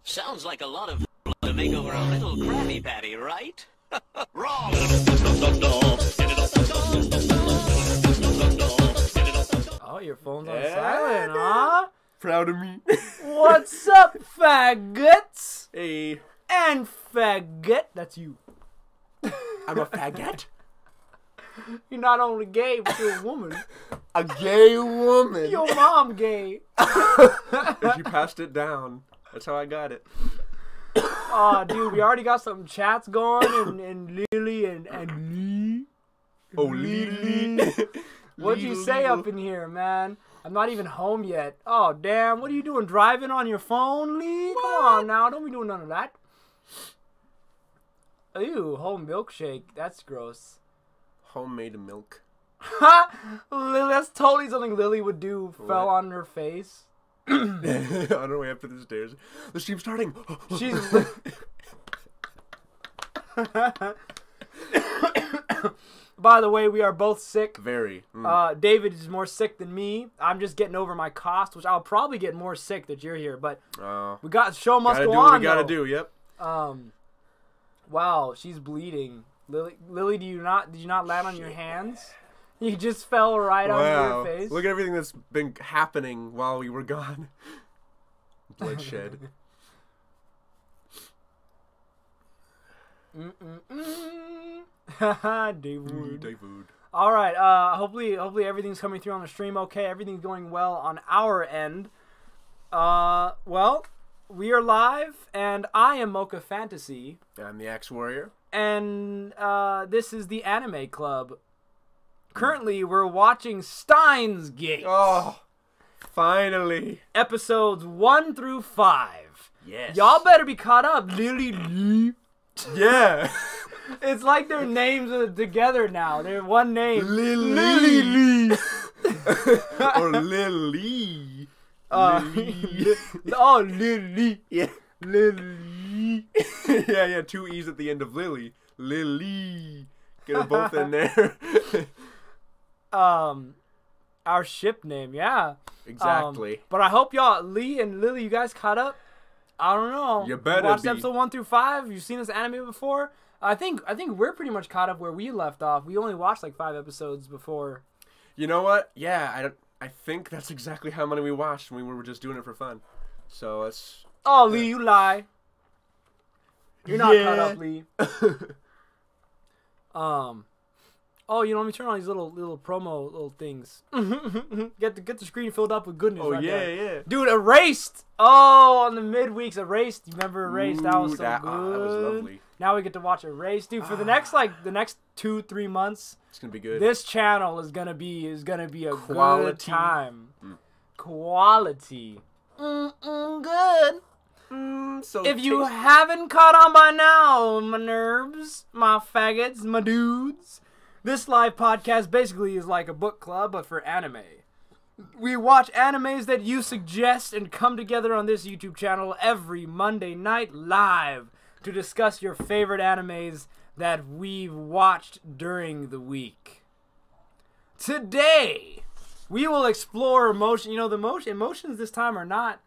Sounds like a lot of to make over a little Krabby Patty, right? Wrong! Oh, your phone's on silent, huh? Proud of me. What's up, faggots? Hey. And faggot. That's you. I'm a faggot? You're not only gay, but you're a woman. A gay woman. Your mom gay. And she passed it down. That's how I got it. Oh, dude, we already got some chats going, and Lily and Lee. Oh, Lily. What'd you say up in here, man? I'm not even home yet. Oh, damn. What are you doing? Driving on your phone, Lee? Come on now. Don't be doing none of that. Ew, whole milkshake. That's gross. Homemade milk. Ha! Lily, that's totally something Lily would do. What? Fell on her face. On her way up to the stairs. The stream's starting. She's... By the way, we are both sick. Very. David is more sick than me. I'm just getting over my cost, which I'll probably get more sick that you're here. But we got show must go on. Gotta do what we gotta do. Yep. Wow, she's bleeding. Lily, did you not land on your hands? You just fell right onto your face. Look at everything that's been happening while we were gone. Bloodshed. David. All right. Hopefully everything's coming through on the stream. Okay, everything's going well on our end. Well, we are live, and I am Mocha Fantasy. I'm the Axe Warrior. And this is the Anime Club. Currently, we're watching Steins Gate. Oh, finally. Episodes 1 through 5. Yes. Y'all better be caught up. Lily. Yeah. It's like their names are together now. They're one name. Lily. Or Lily. Lily. Lily. Yeah. Lily. yeah, 2 E's at the end of Lily. Lily. Get them both in there. Our ship name, yeah. Exactly. But I hope y'all, Lee and Lily, you guys caught up. I don't know. You better watched be. episode 1 through 5. You've seen this anime before. I think we're pretty much caught up where we left off. We only watched like 5 episodes before. You know what? Yeah, I think that's exactly how many we watched when we were just doing it for fun. So it's. Oh, Lee, you lie. You're not caught up, Lee. Oh, you know, let me turn on these little promo little things. Get the screen filled up with goodness. Oh, right there. yeah. Dude, Erased. Oh, on the midweeks, Erased. You remember Erased? That was so good. That was lovely. Now we get to watch Erased, dude. For the next 2-3 months, it's gonna be good. This channel is gonna be a Quality. good time. Quality. Good. So If you haven't caught on by now, my nerves, my faggots, my dudes, this live podcast basically is like a book club, but for anime. We watch animes that you suggest and come together on this YouTube channel every Monday night live to discuss your favorite animes that we've watched during the week. Today, we will explore emotion. You know, emotions this time are not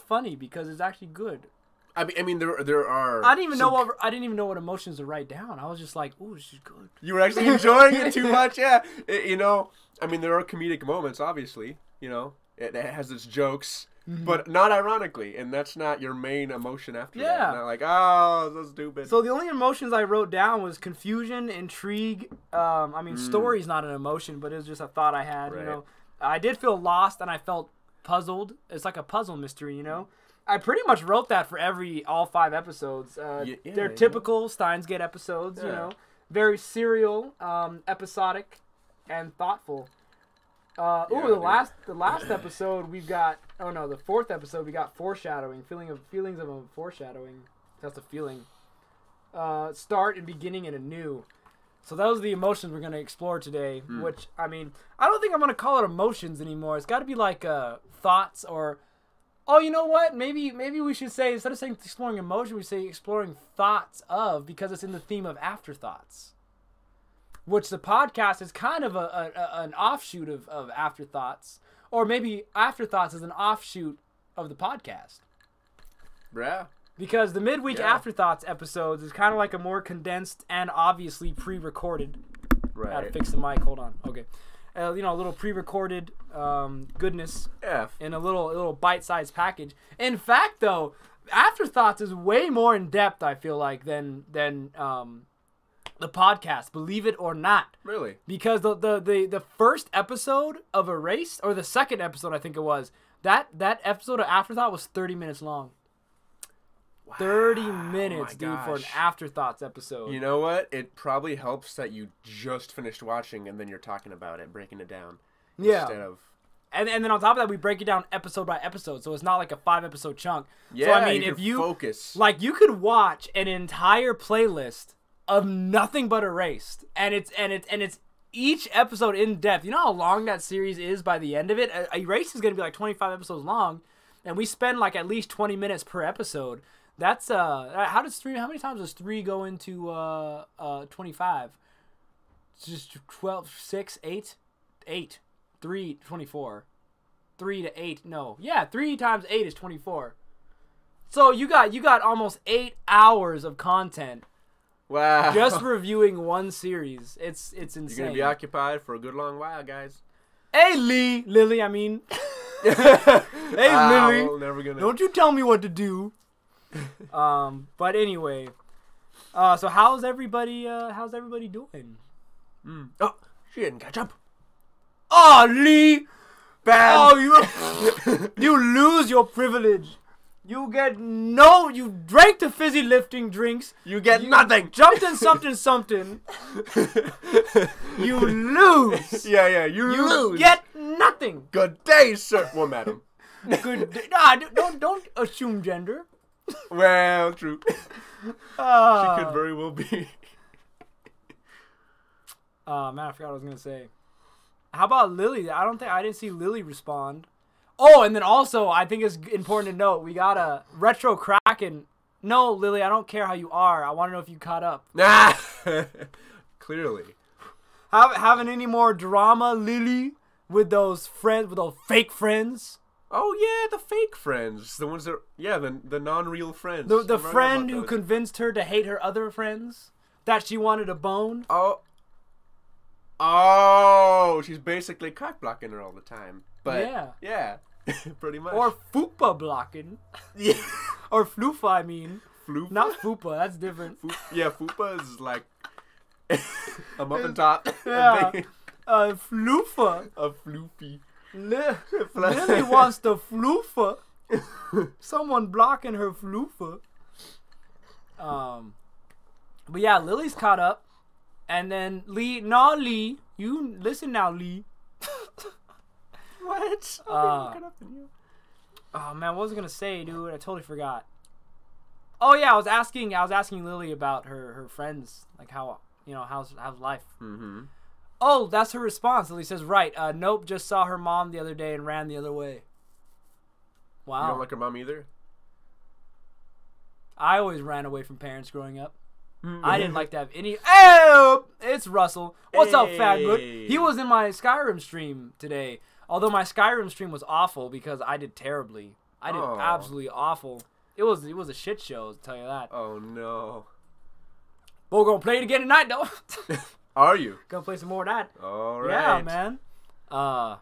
funny because it's actually good. I mean, there are. I didn't even know what emotions to write down. I was just like, "Ooh, this is good." You were actually enjoying it too much, yeah. You know, I mean, there are comedic moments, obviously. You know, it has its jokes, but not ironically, and that's not your main emotion after that. Not like, oh, so stupid. So the only emotions I wrote down was confusion, intrigue. I mean, story's not an emotion, but it was just a thought I had. Right. You know, I did feel lost, and I felt puzzled. It's like a puzzle mystery, you know. I pretty much wrote that for all 5 episods. They're typical Steins Gate episodes, you know. Very serial, episodic, and thoughtful. The last episode we've got. Oh no, the 4th episode we got foreshadowing, feelings of a foreshadowing. That's a feeling. Start and beginning and anew. So those are the emotions we're gonna explore today. Which I mean, I don't think I'm gonna call it emotions anymore. It's got to be like thoughts or. Oh, you know what? Maybe we should say, instead of saying exploring emotion, we say exploring thoughts of, because it's in the theme of afterthoughts. Which the podcast is kind of an offshoot of afterthoughts. Or maybe afterthoughts is an offshoot of the podcast. Yeah. Because the midweek afterthoughts episodes is kind of like a more condensed and obviously pre-recorded. Right. I gotta fix the mic. Hold on. Okay. A little pre-recorded goodness. Yeah. In a little bite-sized package. In fact, though, afterthoughts is way more in depth. I feel like than the podcast. Believe it or not. Really? Because the first episode of Erased, or the second episode, I think it was, that episode of Afterthought was 30 minutes long. Wow. 30 minutes, dude, for an Afterthoughts episode. You know what? It probably helps that you just finished watching and then you're talking about it, breaking it down. Yeah. Instead of... And then on top of that, we break it down episode by episode, so it's not like a 5-episode chunk. Yeah, so, I mean, if you focus. Like, you could watch an entire playlist of nothing but Erased, and it's each episode in depth. You know how long that series is by the end of it? Erased is going to be like 25 episodes long, and we spend like at least 20 minutes per episode. That's how many times does 3 go into 25? It's just 12, 6, 8, 8, 3, 24, 3 to 8. No, yeah, 3 times 8 is 24. So you got almost 8 hours of content. Wow. Just reviewing one series. It's insane. You're gonna be occupied for a good long while, guys. Hey Lily, I mean. Hey Lily. Well, never gonna... Don't you tell me what to do. But anyway. So how's everybody doing? Oh, she didn't catch up. Oh, Lee. Bad. Oh, you lose your privilege. You drank the fizzy lifting drinks. You get nothing. Jumped in something. You lose. Yeah, you lose. You get nothing. Good day, sir. Well, madam. Good day. Nah, don't assume gender. Well, true. She could very well be. Man, I forgot what I was gonna say. How about Lily? I didn't see Lily respond. Oh, and then also, I think it's important to note, we got a Retro Kraken. No, Lily, I don't care how you are. I want to know if you caught up. Nah. Clearly. Having any more drama, Lily, with those fake friends? Oh, yeah, the fake friends. The ones that, the non-real friends. The friend who convinced her to hate her other friends? That she wanted a bone? Oh, she's basically cock blocking her all the time. But yeah, pretty much. Or fupa blocking. Yeah. Or floofa, I mean. Floofa? Not fupa, that's different. Fupa is like a muffin top. Yeah. Floofa. A floofy. Lily wants the floofa. Someone blocking her floofa. But yeah, Lily's caught up. And then Lee, you listen now, Lee. What? Oh man, what was I gonna say, dude? I totally forgot. Oh yeah, I was asking Lily about her friends, like how's life. Mm-hmm. Oh, that's her response. Lily says, right. Nope, just saw her mom the other day and ran the other way. Wow. You don't like her mom either? I always ran away from parents growing up. I didn't like to have any... Hey, it's Russell. What's up, fat good? He was in my Skyrim stream today. Although my Skyrim stream was awful because I did terribly. I did absolutely awful. It was a shit show, I'll tell you that. Oh, no. But we're going to play it again tonight, though. Are you? Gonna play some more of that. All right. Yeah, man. I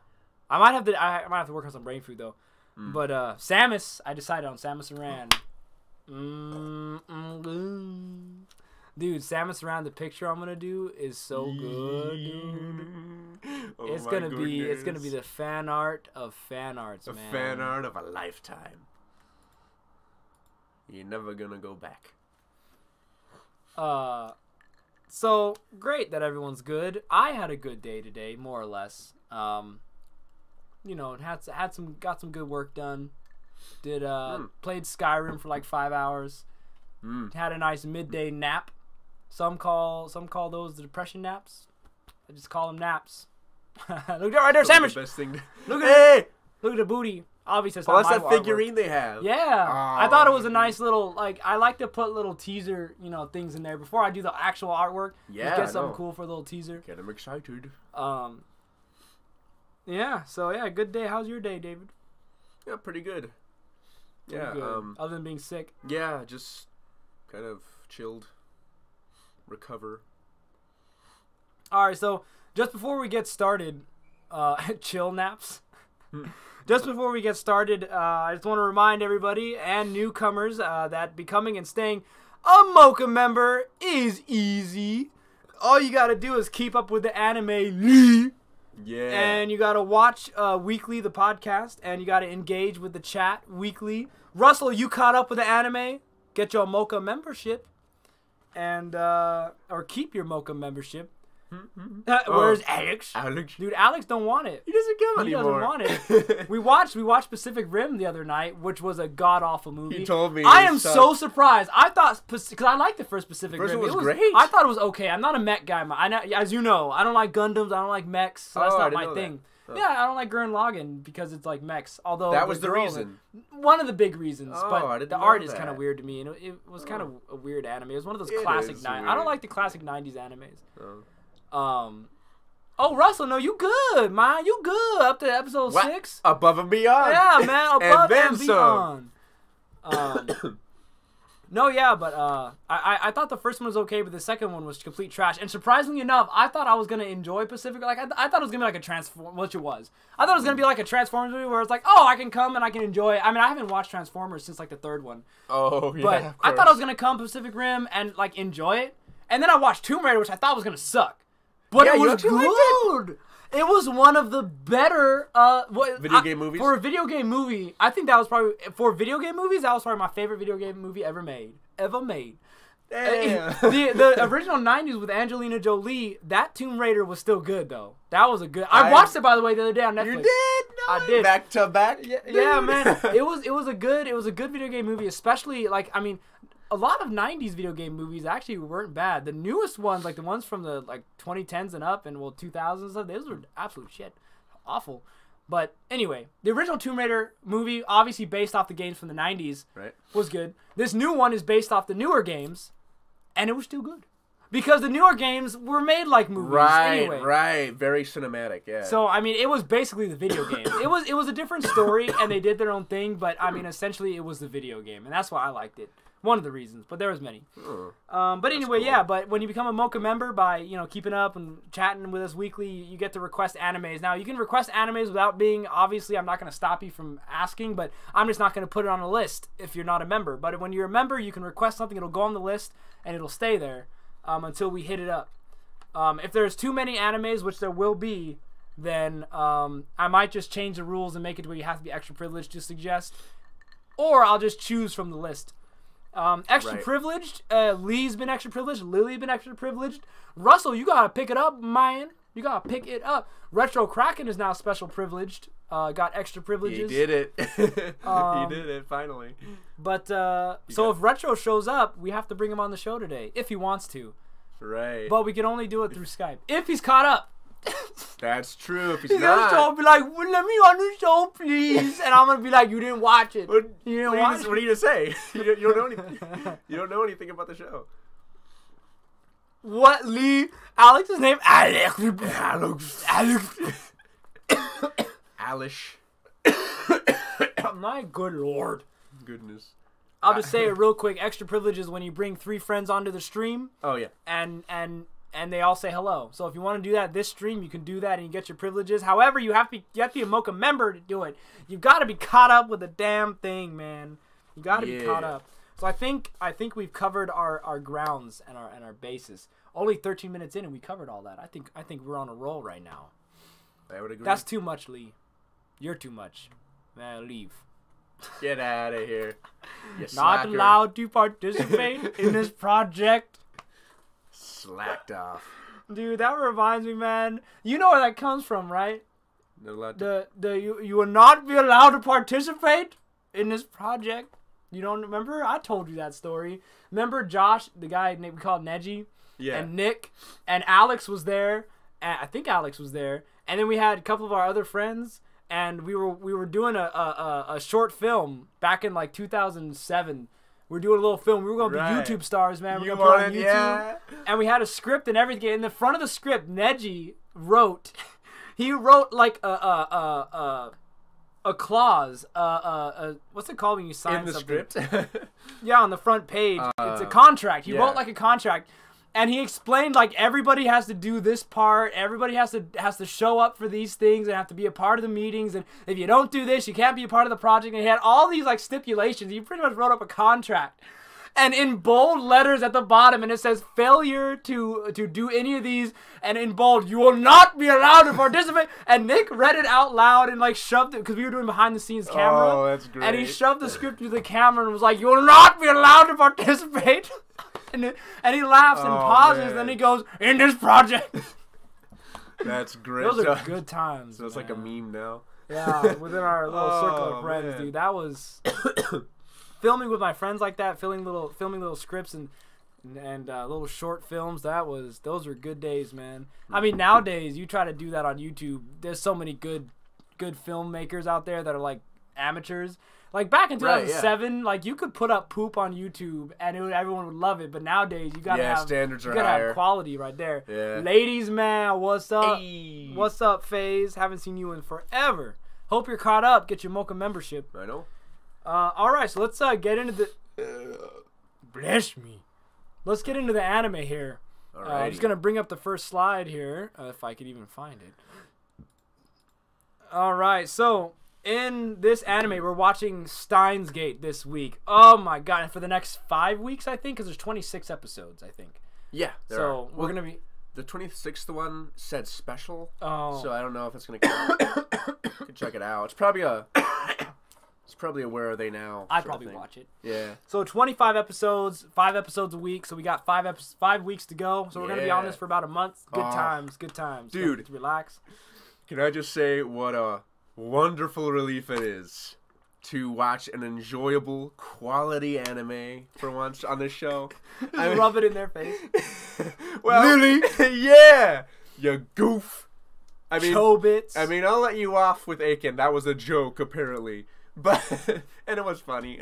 might have to work on some brain food, though. But Samus, I decided on Samus Aran. Dude, Samus Aran, the picture I'm gonna do is so good, dude. It's gonna be the fan art of fan arts, man. The fan art of a lifetime. You're never gonna go back. So great that everyone's good. I had a good day today, more or less. Got some good work done. Played Skyrim for like 5 hours. Had a nice midday nap. Some call those the depression naps. I just call them naps. Look right there, Sandwich. The best thing. Look at the booty. Obviously, it's not that's my that figurine they have. Yeah, I thought it was a nice little I like to put little teaser things in there before I do the actual artwork. Yeah, get something cool for a little teaser. Get them excited. Yeah. So yeah, good day. How's your day, David? Yeah, pretty good. Yeah. Good. Other than being sick. Yeah, just kind of chilled, recover. All right, so just before we get started, chill naps. Just before we get started, I just want to remind everybody and newcomers that becoming and staying a Mocha member is easy. All you got to do is keep up with the anime. Yeah. And you got to watch weekly the podcast, and you got to engage with the chat weekly. Russell, you caught up with the anime? Get your Mocha membership, and or keep your Mocha membership. Where's Alex? Dude, Alex don't want it. He doesn't come anymore. He doesn't want it. We watched Pacific Rim the other night, which was a god awful movie. He told me. I am so surprised. I thought because I liked the first Pacific Rim. It was great. I thought it was okay. I'm not a mech guy. I know, as you know, I don't like Gundams. I don't like mechs. So that's not my thing. Oh. Yeah, I don't like Gurren Lagann because it's like mechs. Although that was the reason. One of the big reasons. But the art is kind of weird to me. And it was kind of a weird anime. It was one of those classic 90s. I don't like the classic 90s animes. Oh, Russell, no, you good, man. You good up to episode 6. Above and beyond. Yeah, man, above and beyond. No, yeah, but I thought the first one was okay, but the second one was complete trash. And surprisingly enough, I thought I was gonna enjoy Pacific. Like I thought it was gonna be like a Transformers, which it was. I thought it was gonna be like a Transformers movie where it's like, oh, I can come and I can enjoy it. I mean, I haven't watched Transformers since like the third one. Oh yeah. But I thought I was gonna come Pacific Rim and like enjoy it, and then I watched Tomb Raider, which I thought was gonna suck. But it was good. It was one of the better video game movies. For a video game movie, I think that was probably for video game movies. That was probably my favorite video game movie ever made. Damn. The original '90s with Angelina Jolie. That Tomb Raider was still good though. That was a good. I watched it by the way the other day on Netflix. You did? No, I did. Back to back. Yeah, man. It was a good video game movie. Especially like I mean. A lot of 90s video game movies actually weren't bad. The newest ones, like the ones from the like 2010s and up and 2000s and stuff, those were absolute shit. Awful. But anyway, the original Tomb Raider movie, obviously based off the games from the 90s, was good. This new one is based off the newer games, and it was still good. Because the newer games were made like movies anyway. Right. Very cinematic, yeah. So, I mean, it was basically the video game. It was a different story, and they did their own thing, but, I mean, essentially it was the video game, and that's why I liked it. One of the reasons, but there was many. But anyway, cool. Yeah, but when you become a Mocha member by, you know, keeping up and chatting with us weekly, you get to request animes. Now, you can request animes without being, obviously, I'm not going to stop you from asking, but I'm just not going to put it on a list if you're not a member. But when you're a member, you can request something, it'll go on the list, and it'll stay there until we hit it up. If there's too many animes, which there will be, then I might just change the rules and make it where you have to be extra privileged to suggest, or I'll just choose from the list. Extra privileged. Lee's been extra privileged. Lily's been extra privileged. Russell, you gotta pick it up, man. You gotta pick it up. Retro Kraken is now special privileged. Got extra privileges. He did it. He did it finally. But so if Retro shows up, we have to bring him on the show today if he wants to. Right. But we can only do it through Skype if he's caught up. That's true. If he's not, I'll be like, well, "Let me on the show, please," and I'm gonna be like, "You didn't watch it. What are you gonna say? You don't know anything. You don't know anything about the show." What, Lee? Alex's name? Alex. Alish. My good lord. Goodness. I'll just say it real quick. Extra privileges when you bring 3 friends onto the stream. Oh yeah. And they all say hello. So if you want to do that this stream, you can do that and you get your privileges. However, you have to be a Mocha member to do it. You've got to be caught up with the damn thing, man. You got to be caught up. So I think we've covered our grounds and our bases. Only 13 minutes in and we covered all that. I think we're on a roll right now. I would agree. That's too much, Lee. You're too much. Man, leave. Get out of here. You Not allowed to participate in this project. Slacked off. Dude, that reminds me, man. You know where that comes from, right? Not allowed to. You will not be allowed to participate in this project. You don't remember? I told you that story. Remember Josh, the guy we called Neji? Yeah. And Nick and Alex was there. And I think Alex was there. And then we had a couple of our other friends, and we were doing a short film back in like 2007. We're doing a little film. We were going to be YouTube stars, man. We're going to put it on YouTube. Yeah. And we had a script and everything. In the front of the script, Neji wrote, he wrote like a clause, what's it called when you sign in the something? script. Yeah, on the front page. It's a contract. He yeah. wrote like a contract. And he explained like everybody has to do this part. Everybody has to show up for these things and have to be a part of the meetings. And if you don't do this, you can't be a part of the project. And he had all these like stipulations. He pretty much wrote up a contract. And in bold letters at the bottom, and it says failure to do any of these. And in bold, you will not be allowed to participate. And Nick read it out loud and like shoved it because we were doing behind the scenes camera. Oh, that's great. And he shoved the script to the camera and was like, "You will not be allowed to participate." And he laughs and pauses, and then he goes, "In this project." That's great. Those are good times. So it's like a meme now. Yeah, within our little circle of friends, dude. That was filming with my friends like that, filming little scripts and little short films. Those were good days, man. I mean, nowadays you try to do that on YouTube. There's so many good filmmakers out there that are like amateurs. Like back in 2007, like you could put up poop on YouTube and everyone would love it. But nowadays you gotta have standards are gotta higher. have quality right there. Yeah. Ladies, man, what's up? Hey. What's up, FaZe? Haven't seen you in forever. Hope you're caught up. Get your Mocha membership. I know. All right, so let's get into the. Bless me. Let's get into the anime here. I'm just gonna bring up the first slide here, if I could even find it. All right, so. In this anime, we're watching Steins Gate this week. Oh my god! And for the next 5 weeks, I think, because there's 26 episodes, I think. Yeah. So we're gonna be. The 26th one said special. Oh. So I don't know if it's gonna count. You can check it out. It's probably a. It's probably a where are they now? I'd probably watch it. Yeah. So 25 episodes, 5 episodes a week. So we got 5 weeks to go. So we're gonna be on this for about a month. Good times. Dude, relax. Can I just say what a wonderful relief it is to watch an enjoyable quality anime for once on this show. Just rub it in their face. Well, Lily, yeah, you goof. I mean, Chobits. I mean, I'll let you off with Aiken. That was a joke, apparently, but and it was funny.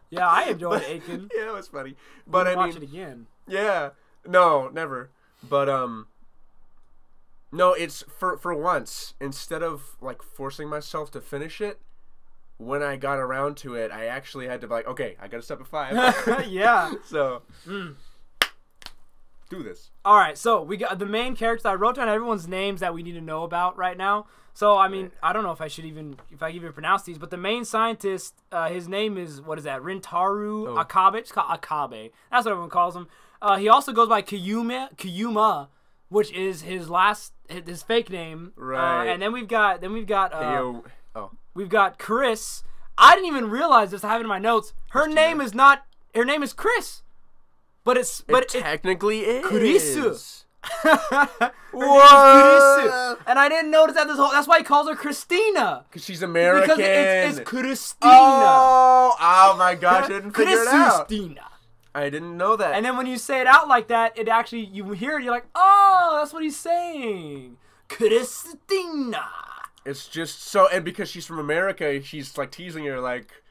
Yeah, I enjoyed Aiken. Yeah, it was funny. But I mean, watch it again. Yeah, no, never. But no, it's for once, instead of like forcing myself to finish it, when I got around to it, I actually had to be like, okay, I gotta stop at 5. Yeah. So do this. All right, so we got the main characters. I wrote down everyone's names that we need to know about right now. So I mean, I don't know if I even pronounce these, but the main scientist, his name is Rintaro Akabe. It's called Akabe. That's what everyone calls him. He also goes by Kyuma, which is his fake name. Right. And then we've got we've got Chris. I didn't even realize this. I have it in my notes. Her name is Chris. But it technically is. Chris. What? And I didn't notice that that's why he calls her Christina. Because she's American. Because it's Christina. Oh my gosh, I didn't figure it out. Christina. I didn't know that. And then when you say it out like that, it actually, you hear it, you're like, oh, that's what he's saying. Christina. It's just so, and because she's from America, she's like teasing her like,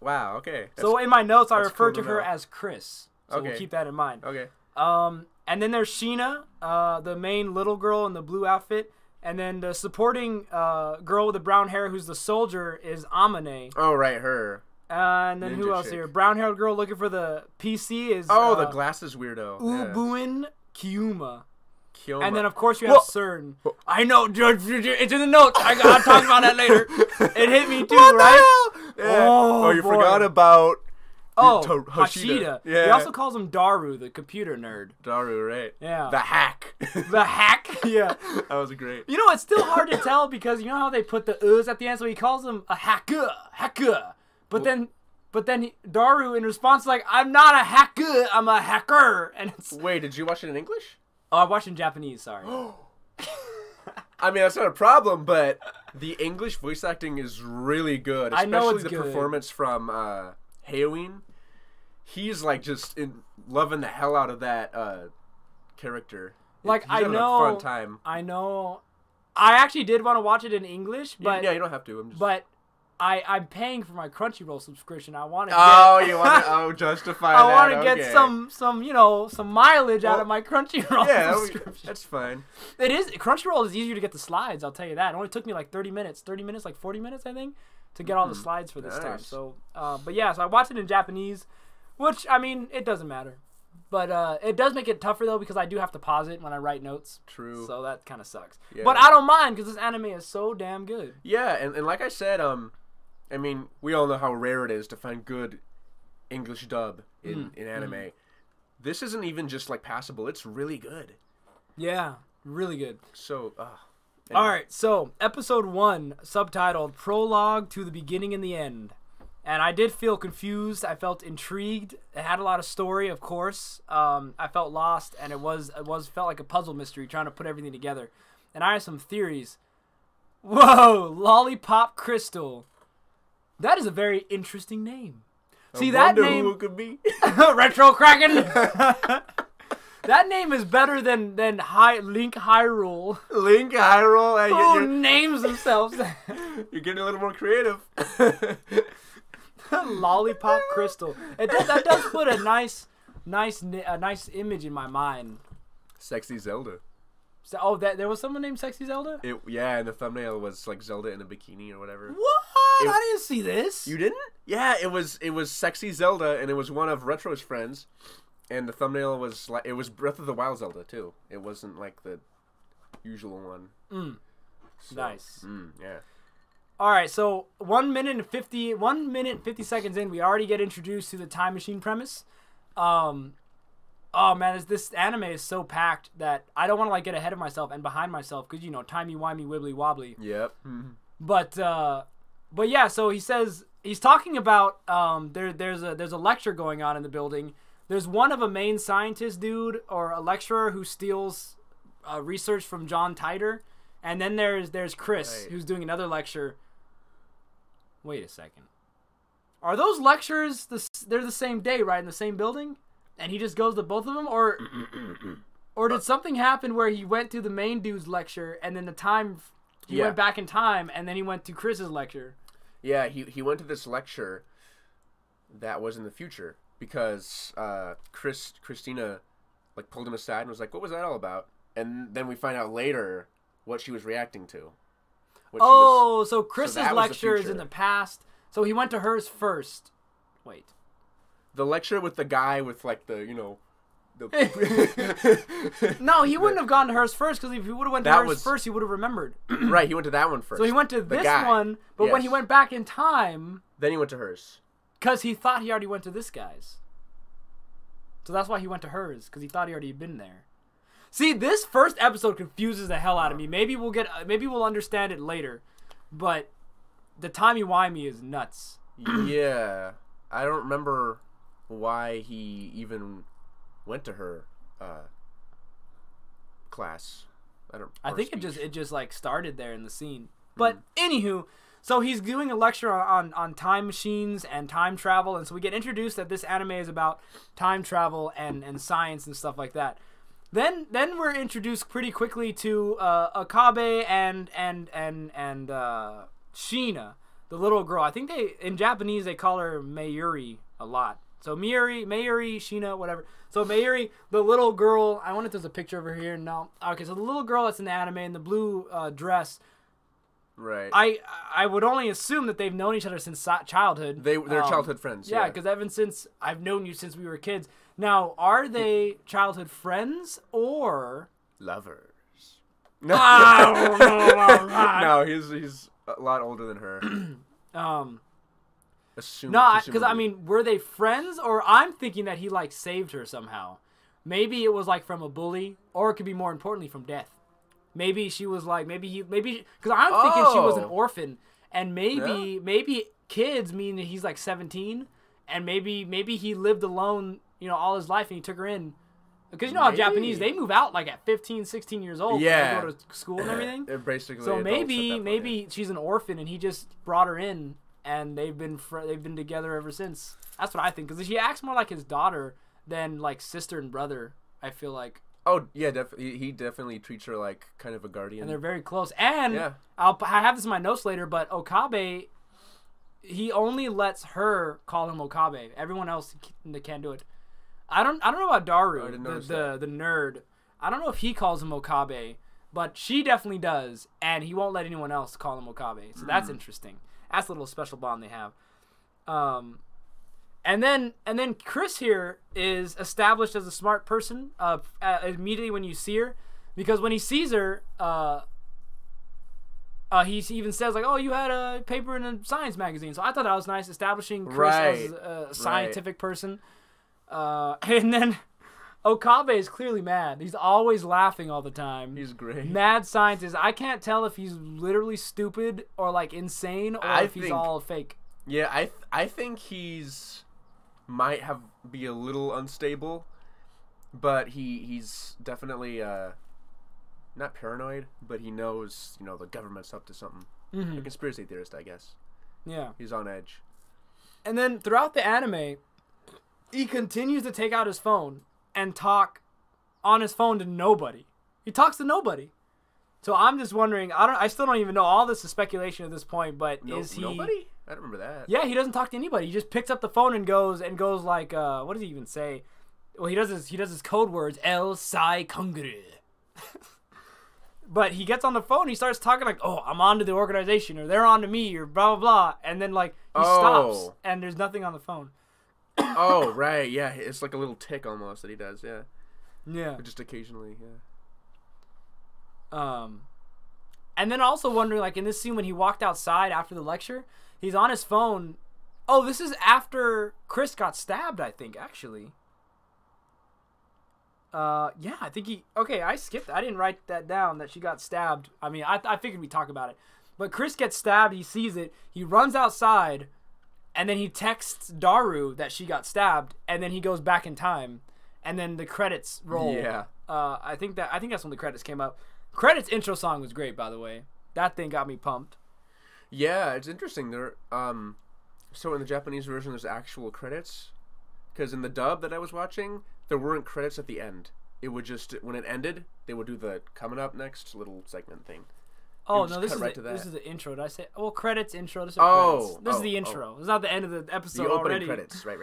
wow, okay. So in my notes, I refer cool to her as Chris. So we'll keep that in mind. Okay. And then there's Sheena, the main little girl in the blue outfit. And then the supporting girl with the brown hair who's the soldier is Amane. Oh, right, her. And then Ninja who else chick. here? Brown-haired girl looking for the PC is... the glasses weirdo. Ubuin Kyuma. Kyoma. And then, of course, you have CERN. I know, George. It's in the notes. I'll talk about that later. It hit me, too, right? Yeah. Oh, you boy. forgot about... Hashida. Yeah. He also calls him Daru, the computer nerd. Daru, right. Yeah. The hack. The hack, yeah. That was great. You know, it's still hard to tell because you know how they put the "us" at the end, so he calls him a hacker. But then Daru in response is like, I'm not a hacker, I'm a hacker. And it's... Wait, did you watch it in English? Oh, I watched it in Japanese, sorry. I mean, that's not a problem, but the English voice acting is really good. I know Especially it's the good. performance from Haoin. He's like just loving the hell out of that character. Like, He's having a fun time. I know. I actually did want to watch it in English, but... Yeah, you don't have to. But I'm paying for my Crunchyroll subscription. I want to. You want to justify that? I want to get some mileage out of my Crunchyroll subscription. That's fine. It is Crunchyroll is easier to get the slides. I'll tell you that. It only took me like 30 minutes, like 40 minutes, I think, to get all the slides for this stuff. So, but yeah, so I watched it in Japanese, which I mean, it doesn't matter. But it does make it tougher, though, because I do have to pause it when I write notes. True. So that kind of sucks. Yeah. But I don't mind, because this anime is so damn good. Yeah, and like I said, I mean, we all know how rare it is to find good English dub in anime. This isn't even just, like, passable. It's really good. Yeah, really good. So, anyway. All right, so Episode 1, subtitled Prologue to the Beginning and the End. And I did feel confused. I felt intrigued. It had a lot of story, of course. I felt lost, and it felt like a puzzle mystery, trying to put everything together. And I have some theories. Whoa, Lollipop Crystal. That is a very interesting name. See, that name. Who it could be. Retro Kraken. That name is better than Link Hyrule. Link Hyrule. Who names themselves? You're getting a little more creative. Lollipop Crystal. That does put a nice image in my mind. Sexy Zelda. So, there was someone named Sexy Zelda? Yeah, and the thumbnail was like Zelda in a bikini or whatever. What? I didn't see this. You didn't? Yeah, it was Sexy Zelda, and it was one of Retro's friends, and the thumbnail was like it was Breath of the Wild Zelda too. It wasn't like the usual one. So, nice. Yeah. All right, so 1 minute and 50 seconds in, we already get introduced to the time machine premise. Oh man, this anime is so packed that I don't want to like get ahead of myself and behind myself because Timey, Wimey, Wibbly, Wobbly. Yep. But yeah, so he's talking about there's a lecture going on in the building. There's one of a main scientist dude or a lecturer who steals research from John Titor, and then there's Chris who's doing another lecture. Wait a second. Are those lectures they're the same day, right? In the same building? And he just goes to both of them? Or did something happen where he went to the main dude's lecture and then he went back in time and then he went to Chris's lecture? Yeah, he went to this lecture that was in the future because Christina like pulled him aside and was like, "What was that all about?" And then we find out later what she was reacting to. So Chris's lecture is in the past. So he went to hers first. Wait. The lecture with the guy with like the No, he wouldn't have gone to hers first because if he would have went to hers first, he would have remembered. Right, he went to that one first. So he went to this one, but when he went back in time, then he went to hers because he thought he already went to this guy's. So that's why he went to hers because he thought he already had been there. See, this first episode confuses the hell out of me. Maybe we'll understand it later, but the timey-wimey is nuts. Yeah, I don't remember why he even went to her class. I think it just like started there in the scene. But anywho, so he's doing a lecture on time machines and time travel, and so we get introduced that this anime is about time travel and science and stuff like that. Then we're introduced pretty quickly to Akabe and Sheena, the little girl. I think in Japanese they call her Mayuri a lot. So Mayuri, Sheena, whatever. So Mayuri, the little girl. I wonder if there's a picture over here. No. Okay, so the little girl that's in the anime in the blue dress. Right. I would only assume that they've known each other since childhood. They're childhood friends. Yeah, because ever since I've known you since we were kids. Now, are they childhood friends or lovers? No, no, he's a lot older than her. Because I mean, were they friends, or I'm thinking that he like saved her somehow. Maybe it was like from a bully, or it could be more importantly from death. Maybe she was like, because I'm thinking she was an orphan, and maybe kids mean that he's like 17, and maybe he lived alone, all his life, and he took her in. Because how Japanese, they move out like at 15, 16 years old. Yeah. When they go to school and everything. They're basically so maybe she's an orphan, and he just brought her in, and they've been together ever since. That's what I think. Because she acts more like his daughter than like sister and brother, I feel like. Oh yeah, he definitely treats her like kind of a guardian. And they're very close. And I have this in my notes later, but Okabe he only lets her call him Okabe. Everyone else can't do it. I don't know about Daru, the nerd. I don't know if he calls him Okabe, but she definitely does, and he won't let anyone else call him Okabe. So that's interesting. That's a little special bond they have. And then Chris here is established as a smart person immediately when you see her, because when he sees her, he even says like, "Oh, you had a paper in a science magazine." So I thought that was nice, establishing Chris as a scientific person. And then Okabe is clearly mad. He's always laughing all the time. He's great. Mad scientist. I can't tell if he's literally stupid or like insane, or if he's all fake. Yeah, I think might be a little unstable, but he's definitely not paranoid, but he knows, the government's up to something. A conspiracy theorist, I guess. Yeah. He's on edge. And then throughout the anime, he continues to take out his phone and talk on his phone to nobody. He talks to nobody. So I'm just wondering, I still don't even know, all this is speculation at this point, but is he... Nobody? I don't remember that. Yeah, he doesn't talk to anybody. He just picks up the phone and goes like, what does he even say? Well, he does his code words, El Sai Kongru. But he gets on the phone, he starts talking like, "Oh, I'm on to the organization," or "They're on to me," or blah, blah, blah. And then, like, he stops, and there's nothing on the phone. Oh, right, yeah. It's like a little tick almost that he does, yeah. Yeah. But just occasionally, yeah. And then also wondering, like, in this scene when he walked outside after the lecture, he's on his phone. Oh, this is after Chris got stabbed, I think, actually. Yeah, I think okay, I skipped. I didn't write that down, that she got stabbed. I mean, I figured we'd talk about it. But Chris gets stabbed, he sees it, he runs outside, and then he texts Daru that she got stabbed, and then he goes back in time, and then the credits roll. Yeah. I think that's when the credits came up. Credits intro song was great, by the way. That thing got me pumped. Yeah, it's interesting. So in the Japanese version, there's actual credits, because in the dub that I was watching, there weren't credits at the end. It would just, when it ended, they would do the coming up next little segment thing. Oh, no, this is the intro. Did I say? Well, credits, intro. This is the intro. It's not the end of the episode already. The opening credits. Right.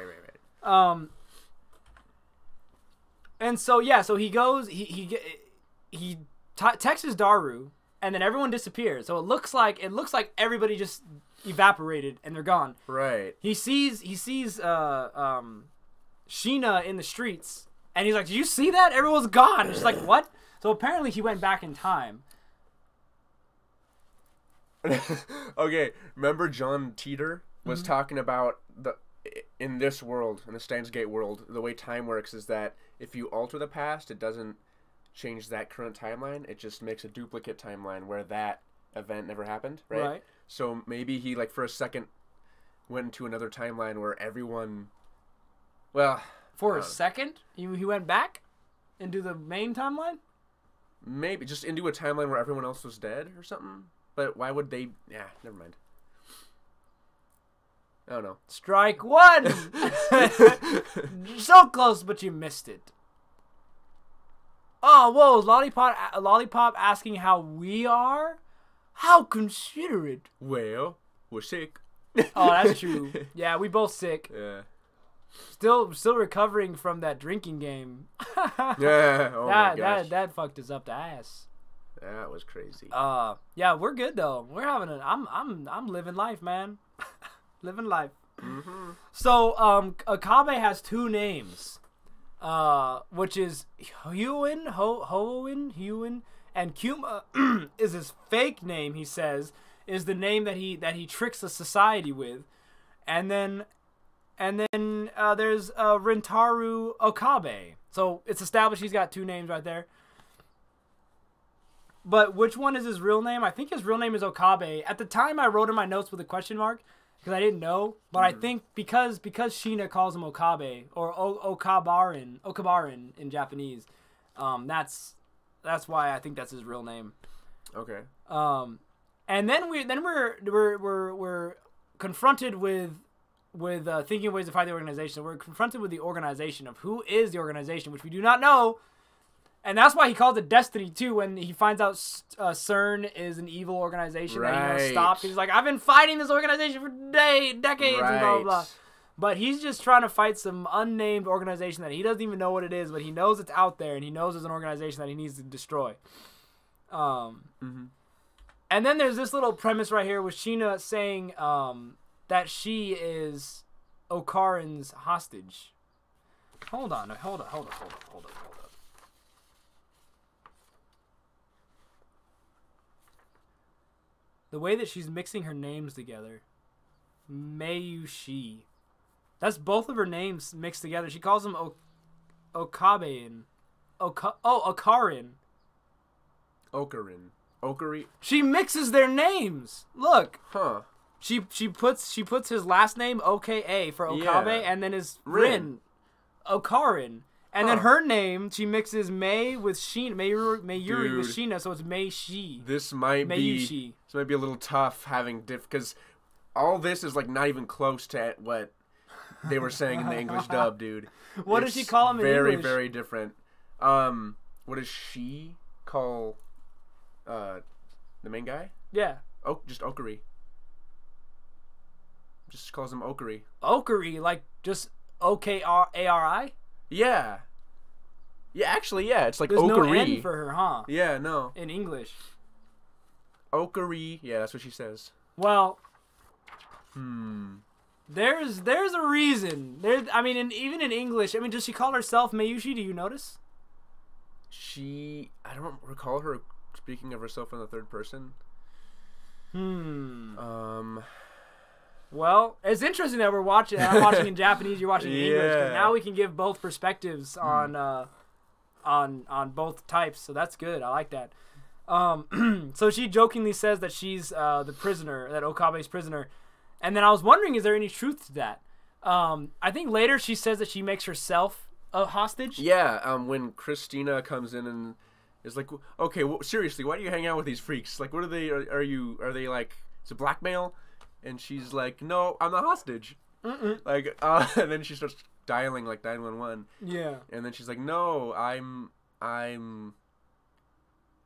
And so, yeah, so he goes, he texts Daru, and then everyone disappears. So it looks like everybody just evaporated and they're gone. Right. He sees Sheena in the streets, and he's like, "Did you see that? Everyone's gone." She's like, "What?" So apparently he went back in time. Okay, remember John Teeter was talking about in this world, in the Steins Gate world, the way time works is that if you alter the past, it doesn't change that current timeline. It just makes a duplicate timeline where that event never happened, right? So maybe he, like, for a second went into another timeline where everyone... Well... For a second? He went back into the main timeline? Maybe. Just into a timeline where everyone else was dead or something? But why would they... Yeah, never mind. I don't know. Strike one! So close, but you missed it. Oh, whoa, Lollipop asking how we are? How considerate. Well, we're sick. Oh, that's true. Yeah, we both sick. Yeah. Still recovering from that drinking game. Yeah. Oh my gosh. That fucked us up the ass. That was crazy. Yeah, we're good though. We're having I'm living life, man. Living life. Mm-hmm. So, Akabe has two names, which is Hoenn, and Kuma is his fake name. He says is the name that he tricks the society with, and then there's Rentaru Okabe. So it's established he's got two names right there. But which one is his real name? I think his real name is Okabe. At the time, I wrote in my notes with a question mark because I didn't know. But I think because Sheena calls him Okabe or Okabarin in Japanese, that's why I think that's his real name. Okay. And then we're confronted with thinking ways to fight the organization. We're confronted with the organization of who is the organization, which we do not know. And that's why he calls it Destiny, too, when he finds out CERN is an evil organization that he won't stop. He's like, I've been fighting this organization for decades and blah, blah, blah. But he's just trying to fight some unnamed organization that he doesn't even know what it is, but he knows it's out there, and he knows it's an organization that he needs to destroy. And then there's this little premise right here with Sheena saying that she is Okarin's hostage. Hold on. The way that she's mixing her names together. Mayushi. That's both of her names mixed together. She calls them Okabe. Okarin. Okari. She mixes their names. Look. Huh. She puts his last name OKA for Okabe and then his Rin. Okarin. And then her name, she mixes May with Sheena, Mayuri with Sheena, so it's Mei-shi. This might be a little tough having because all this is like not even close to what they were saying in the English dub, dude. What does she call him in English? English? Very different. What does she call the main guy? Yeah. Oh, just Okari. Just calls him Okari. Okari, like just O-K-R-A-R-I? Yeah. Yeah, actually, yeah. It's like There's Okari. No N for her, huh? Yeah, no. In English. Okari. Yeah, that's what she says. Well. There's a reason. Even in English. I mean, does she call herself Mayushi? Do you notice? I don't recall her speaking of herself in the third person. Well, it's interesting that I'm watching in Japanese, you're watching in English, 'cause now we can give both perspectives on both types, so that's good. I like that. So she jokingly says that she's the prisoner, that Okabe's prisoner, and then I was wondering, is there any truth to that? I think later she says that she makes herself a hostage. Yeah, when Christina comes in and is like, okay, well, seriously, why do you hang out with these freaks? Like, what are they? Are they like? Is it blackmail? And she's like, no, I'm the hostage. Like, and then she starts dialing like 911. Yeah. And then she's like, no, I'm.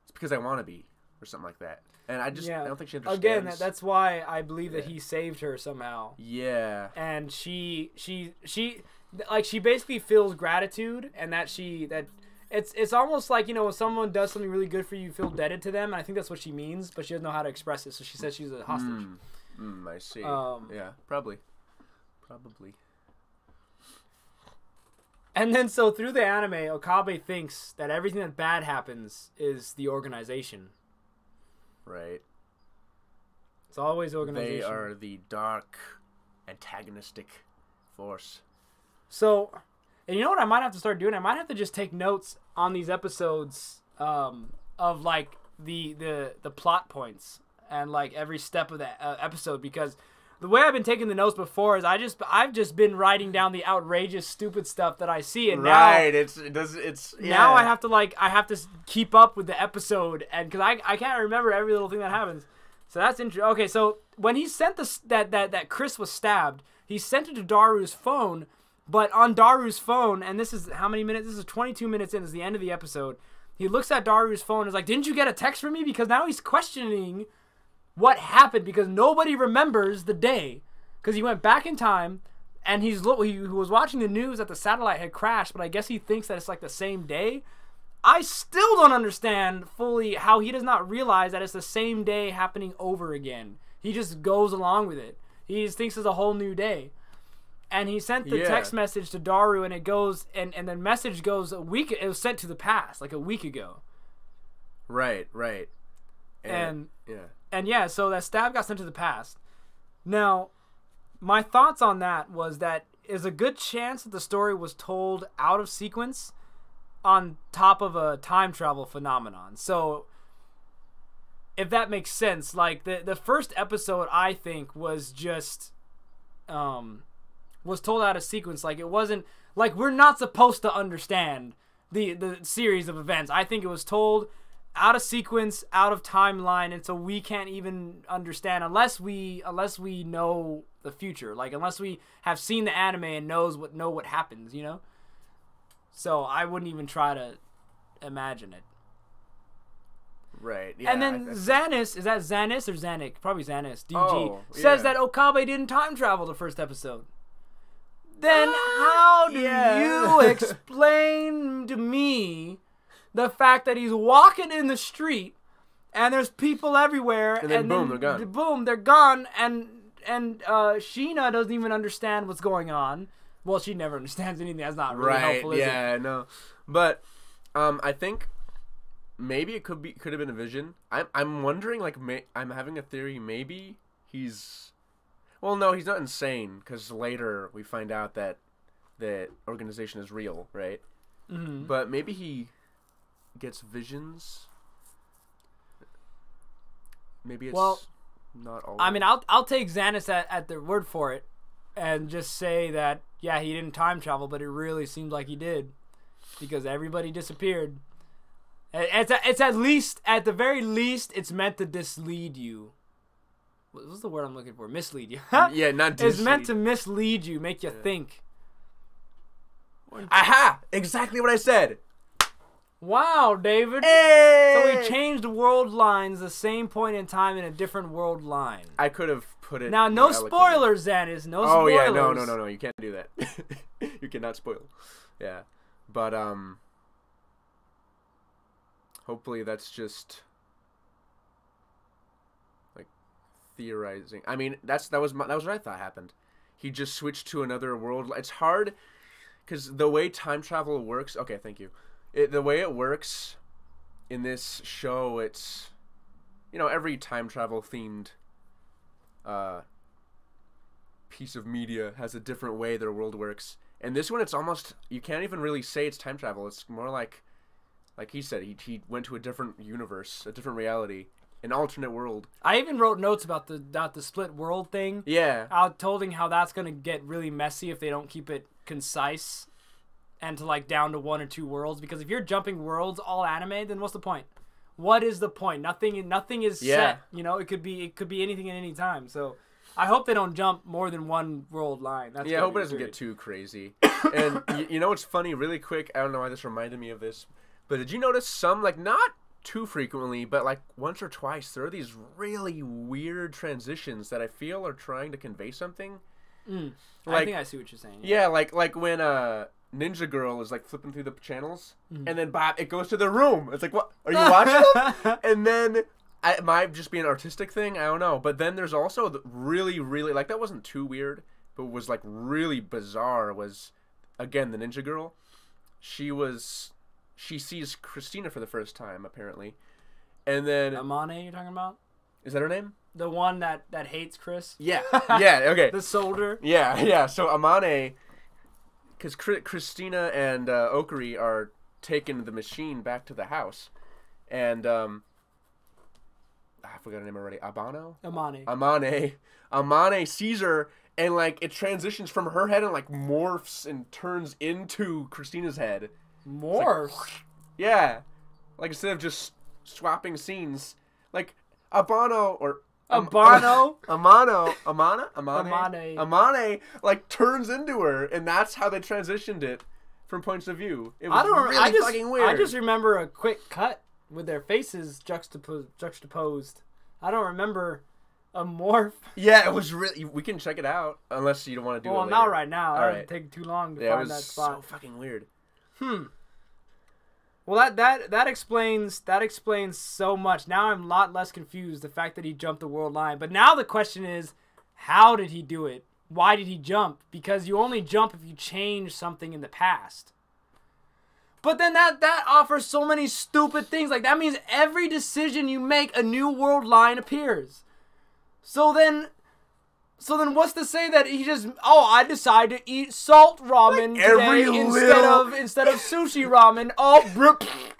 It's because I want to be, or something like that. And I don't think she understands. Again, that's why I believe that he saved her somehow. Yeah. And she basically feels gratitude, and that it's almost like, you know, when someone does something really good for you, you feel indebted to them. And I think that's what she means, but she doesn't know how to express it, so she says she's a hostage. I see. Yeah, probably. And then, so through the anime, Okabe thinks that everything that bad happens is the organization. Right. It's always organization. They are the dark, antagonistic force. So, and you know what I might have to start doing? I might have to just take notes on these episodes of like the plot points and like every step of the episode, because the way I've been taking the notes before is I've just been writing down the outrageous, stupid stuff that I see, and now now I have to keep up with the episode, and because I can't remember every little thing that happens. So that's interesting. Okay, so when he sent that Chris was stabbed, he sent it to Daru's phone, but on Daru's phone, and this is how many minutes? This is 22 minutes in. This is the end of the episode. He looks at Daru's phone and is like, "Didn't you get a text from me?" Because now he's questioning what happened, because nobody remembers the day, because he went back in time, and he was watching the news that the satellite had crashed, but I guess he thinks that it's like the same day. I still don't understand fully how he does not realize that it's the same day happening over again. He just goes along with it. He just thinks it's a whole new day. And he sent the text message to Daru, and it goes, and the message goes it was sent to the past, like a week ago. Right. And so that stab got sent to the past. Now, my thoughts on that was that is a good chance that the story was told out of sequence on top of a time travel phenomenon. So, if that makes sense, like the first episode, I think, was just was told out of sequence. Like, it wasn't like we're not supposed to understand the series of events. I think it was told out of sequence, out of timeline, and so we can't even understand unless we know the future. Like, unless we have seen the anime and know what happens, you know? So I wouldn't even try to imagine it. Right. Yeah, And then Xanis, is that Xanis or Xanic? Probably Xanis, DG, says yeah. that Okabe didn't time travel the first episode. Then how do you explain to me the fact that he's walking in the street and there's people everywhere and then boom, they're gone. Boom, they're gone, and Sheena doesn't even understand what's going on. Well, she never understands anything. That's not really helpful, is it? Yeah, no. But I think maybe it could have been a vision. I'm wondering, like, I'm having a theory. Maybe he's, well, no, he's not insane, because later we find out that the organization is real, right? Mm-hmm. But maybe he gets visions. Maybe it's not all. I mean, I'll take Xanis at their word for it, and just say that he didn't time travel, but it really seemed like he did, because everybody disappeared. It's at the very least, it's meant to mislead you. What's the word I'm looking for? Mislead you. Yeah, not mislead. It's meant to mislead you, make you think. Aha! Exactly what I said. Wow, David. Hey! So we changed world lines the same point in time in a different world line. I could have put it. Now, no spoilers, Xanis. No spoilers. Oh yeah, no. You can't do that. You cannot spoil. Yeah, but hopefully that's just like theorizing. I mean, that was what I thought happened. He just switched to another world. It's hard because the way time travel works. Okay, thank you. The way it works in this show, it's, every time travel themed piece of media has a different way their world works. And this one, it's almost, you can't even really say it's time travel. It's more like he said, he went to a different universe, a different reality, an alternate world. I even wrote notes about the split world thing. Yeah. I told him how that's going to get really messy if they don't keep it concise and to down to 1 or 2 worlds, because if you're jumping worlds all anime, then what's the point? What is the point? Nothing is set. It could be anything at any time. So I hope they don't jump more than 1 world line. That's I hope it doesn't get too crazy. And you know what's funny, really quick, I don't know why this reminded me of this, but did you notice some, not too frequently, but once or twice, there are these really weird transitions that I feel are trying to convey something. I think I see what you're saying. Yeah, like when Ninja Girl is flipping through the channels, and then it goes to the room. It's like, what? Are you watching them? And then it might just be an artistic thing. I don't know. But then there's also the really, really, that wasn't too weird, but was really bizarre. Was again the Ninja Girl. She sees Christina for the first time apparently, and then Amane, you're talking about? Is that her name? The one that hates Chris? Yeah. Yeah. Okay. The soldier. Yeah. So Amane. Because Christina and Okari are taking the machine back to the house. And, I forgot her name already. Amane sees her, and, it transitions from her head and, morphs and turns into Christina's head. Morphs? Yeah. Instead of just swapping scenes. Amane turns into her, and that's how they transitioned it from points of view. It was really fucking weird. I just remember a quick cut with their faces juxtaposed. I don't remember a morph. Yeah, it was really. We can check it out unless you don't want to do it. Well, not right now. That would take too long to find that spot. It was so fucking weird. Well, that explains so much. Now I'm a lot less confused, the fact that he jumped the world line. But now the question is, how did he do it? Why did he jump? Because you only jump if you change something in the past. But then that offers so many stupid things. That means every decision you make, a new world line appears. So then what's to say that he just, I decide to eat salt ramen today instead of sushi ramen.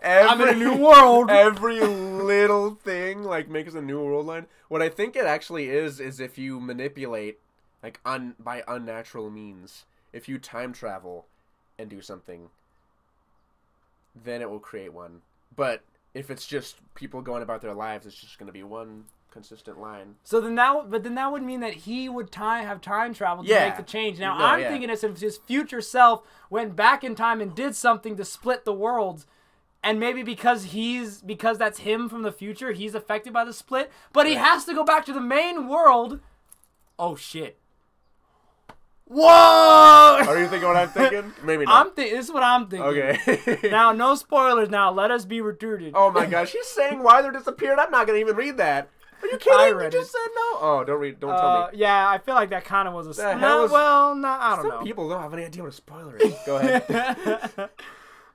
I'm in a new world. Every little thing makes a new world line. What I think it actually is if you manipulate by unnatural means. If you time travel and do something, then it will create one. But if it's just people going about their lives, it's just going to be one consistent line. So then that would mean that he would have time travel to make the change. Now I'm thinking as if his future self went back in time and did something to split the worlds, and maybe because that's him from the future, he's affected by the split, but he has to go back to the main world. Oh shit. Whoa! Are you thinking what I'm thinking? Maybe not. This is what I'm thinking. Okay. Now, no spoilers now. Let us be retarded. Oh my gosh, she's saying why they're disappeared. I'm not going to even read that. Are you kidding? You just said no. Oh, don't tell me. Yeah, I feel like that kind of was a spoiler. I don't know. Some people don't have any idea what a spoiler is. Go ahead.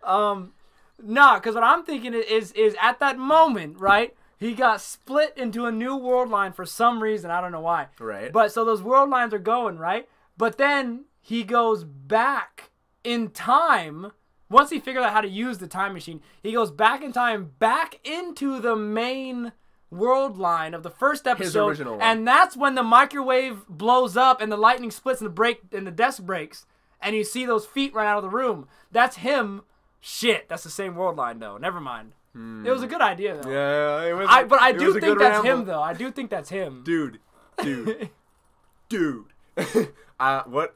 No, because what I'm thinking is at that moment, right? He got split into a new world line for some reason. I don't know why. Right. But so those world lines are going, right? But then he goes back in time. Once he figured out how to use the time machine, he goes back in time, back into the main world line of the first episode. His original one. And that's when the microwave blows up and the lightning splits and the desk breaks. And you see those feet run out of the room. That's him. Shit, that's the same world line, though. Never mind. It was a good idea, though. Yeah, it was. But I do think that's him, though. I do think that's him. Dude. What?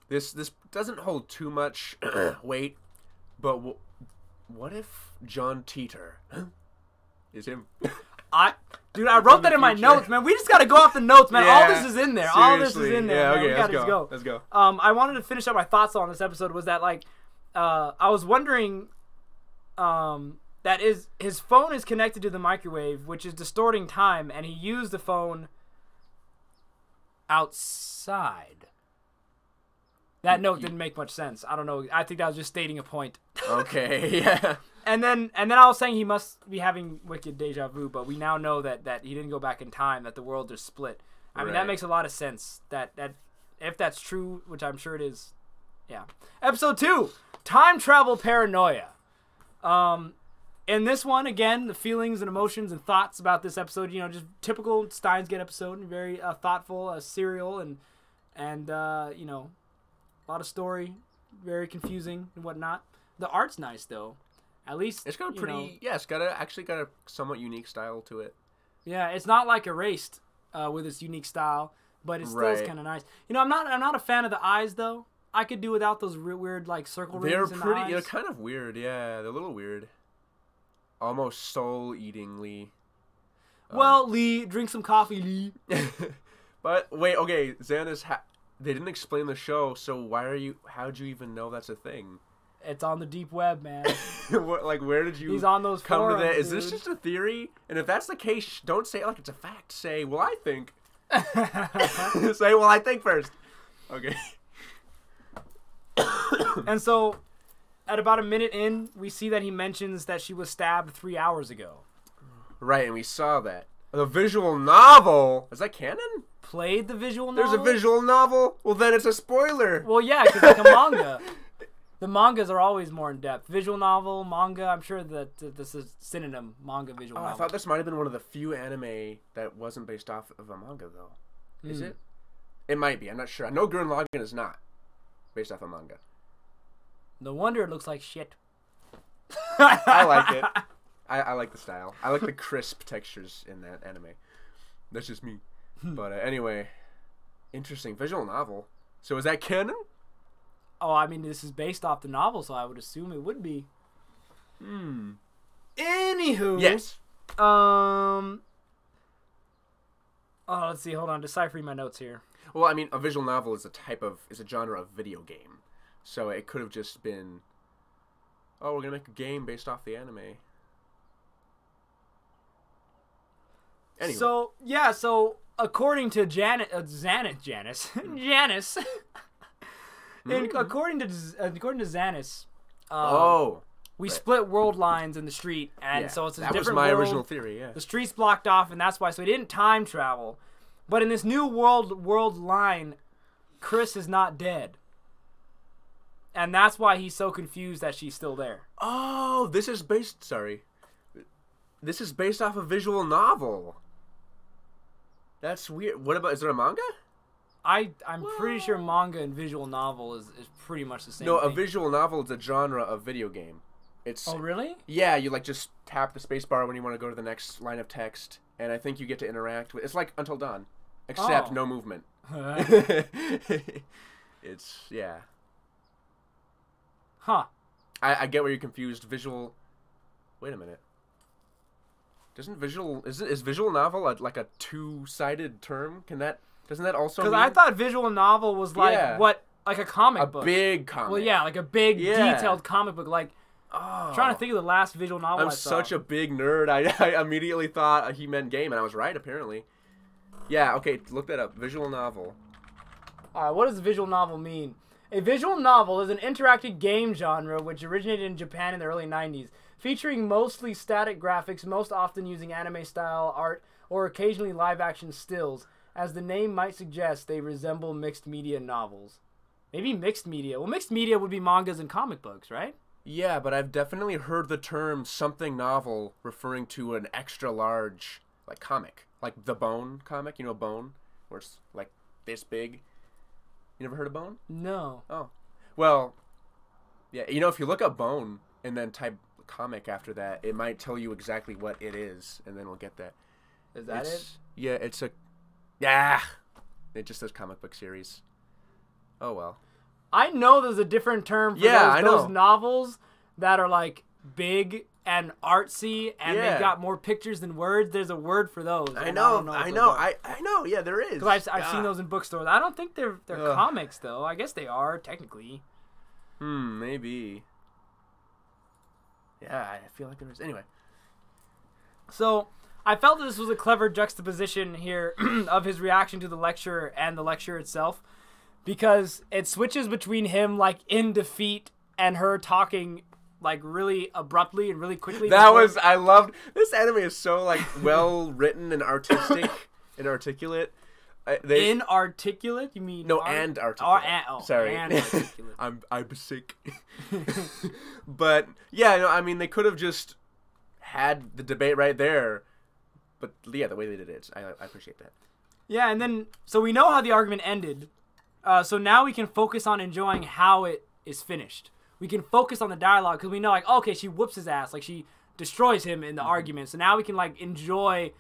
This doesn't hold too much weight, but what if John Teeter is him? I wrote that in my notes, man. We just got to go off the notes, man. Yeah, all this is in there. Seriously. All this is in there. Yeah, man. okay, Let's go. I wanted to finish up my thoughts on this episode was that, like, I was wondering that his phone is connected to the microwave, which is distorting time, and he used the phone outside. That note didn't make much sense. I don't know. I think that was just stating a point. Okay, yeah. And then I was saying he must be having wicked deja vu, but we now know that he didn't go back in time, that the world just split. I mean, that makes a lot of sense. That if that's true, which I'm sure it is, yeah. Episode 2, Time Travel Paranoia. In this one, again, the feelings and emotions and thoughts about this episode, just typical Steins Gate episode, very thoughtful, serial, and a lot of story, very confusing and whatnot. The art's nice, though. At least it's got a pretty, it's got a somewhat unique style to it. Yeah, it's not like Erased with its unique style, but it still is kind of nice. I'm not a fan of the eyes, though. I could do without those weird like circle rings in the eyes. They're kind of weird, yeah. They're a little weird. Almost soul-eatingly. Well, Lee, drink some coffee, Lee. But wait, okay, Xanis, they didn't explain the show, so how'd you even know that's a thing? It's on the deep web, man. Where did you? He's on those come forums, to that? Is dude. this just a theory? And if that's the case, don't say it like it's a fact. Say, well, I think. Say, well, I think first. Okay. And so, at about a minute in, we see that he mentions that she was stabbed 3 hours ago. Right, and we saw that. The visual novel? Is that canon? Played the visual novel? There's a visual novel? Well, then it's a spoiler. Well, yeah, because it's like a manga. The mangas are always more in depth. Visual novel, manga, I'm sure that this is synonym, manga, visual novel. I thought this might have been one of the few anime that wasn't based off of a manga, though. Is it? It might be. I'm not sure. I know Gurren Lagann is not based off a manga. No wonder it looks like shit. I like it. I like the style. I like the crisp textures in that anime. That's just me. But anyway, interesting. Visual novel. So is that canon? Oh, I mean, this is based off the novel, so I would assume it would be. Anywho. Yes. Let's see. Hold on. Deciphering my notes here. Well, I mean, a visual novel is a genre of video game. So it could have just been, we're going to make a game based off the anime. Anyway. So according to Janice, according to Xanis, we split world lines in the street, and so it's a different world. That was my original theory, yeah. The street's blocked off, and that's why. So he didn't time travel. But in this new world line, Chris is not dead. And that's why he's so confused that she's still there. Oh, this is based off a visual novel. That's weird. What about, is there a manga? I'm pretty sure manga and visual novel is pretty much the same thing. No, a visual novel is a genre of video game. Oh, really? Yeah, you just tap the space bar when you want to go to the next line of text, and I think you get to interact with. It's like Until Dawn, except no movement. Yeah. Huh. I get where you're confused. Visual Wait a minute. Is visual novel like a two-sided term? Doesn't that also? Because I thought visual novel was like like a comic book. A big comic. Well, yeah, like a big detailed comic book. Like, I'm trying to think of the last visual novel I saw. I'm such a big nerd. I immediately thought he meant game, and I was right apparently. Yeah. Okay. Look that up. Visual novel. What does visual novel mean? A visual novel is an interactive game genre which originated in Japan in the early 90s, featuring mostly static graphics, most often using anime-style art or occasionally live-action stills. As the name might suggest, they resemble mixed media novels. Maybe mixed media. Well, mixed media would be mangas and comic books, right? Yeah, but I've definitely heard the term something novel referring to an extra large, like, comic. Like the Bone comic, you know Bone? Where it's, like, this big. You never heard of Bone? No. Oh. Well, yeah, you know, if you look up Bone and then type comic after that, it might tell you exactly what it is, and then we'll get that. Is that it? Yeah, it's a... Yeah! It just says comic book series. Oh, well. I know there's a different term for those novels that are, like, big and artsy, and they've got more pictures than words. There's a word for those. I know. Yeah, there is. Because I've seen those in bookstores. I don't think they're comics, though. I guess they are, technically. Maybe. Yeah, I feel like there is. Anyway. So, I felt that this was a clever juxtaposition here of his reaction to the lecture and the lecture itself, because it switches between him, like, in defeat and her talking, like, really abruptly and really quickly. I loved, this anime is so, like, well written and artistic and articulate. Inarticulate? You mean? No, and articulate. Sorry. And articulate. I'm sick. But, yeah, no, I mean, they could have just had the debate right there. But, yeah, the way they did it, I appreciate that. Yeah, and then, so we know how the argument ended. So now we can focus on enjoying how it is finished. We can focus on the dialogue because we know, like, okay, she whoops his ass. Like, she destroys him in the argument. So now we can, like, enjoy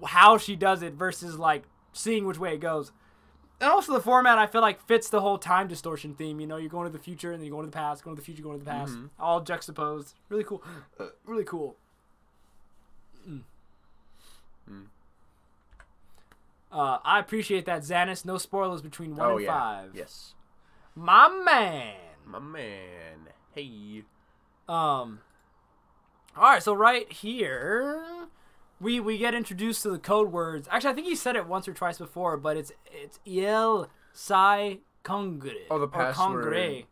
how she does it versus, like, seeing which way it goes. And also the format, I feel like, fits the whole time distortion theme. You know, you're going to the future and then you're going to the past, going to the future, going to the past. All juxtaposed. Really cool. Really cool. I appreciate that, Xanis. No spoilers between 1 and 5. Yes. My man. Hey. Alright, so right here, we get introduced to the code words. Actually, I think he said it once or twice before, but it's Il Sai Congre. Oh, the password. Congre.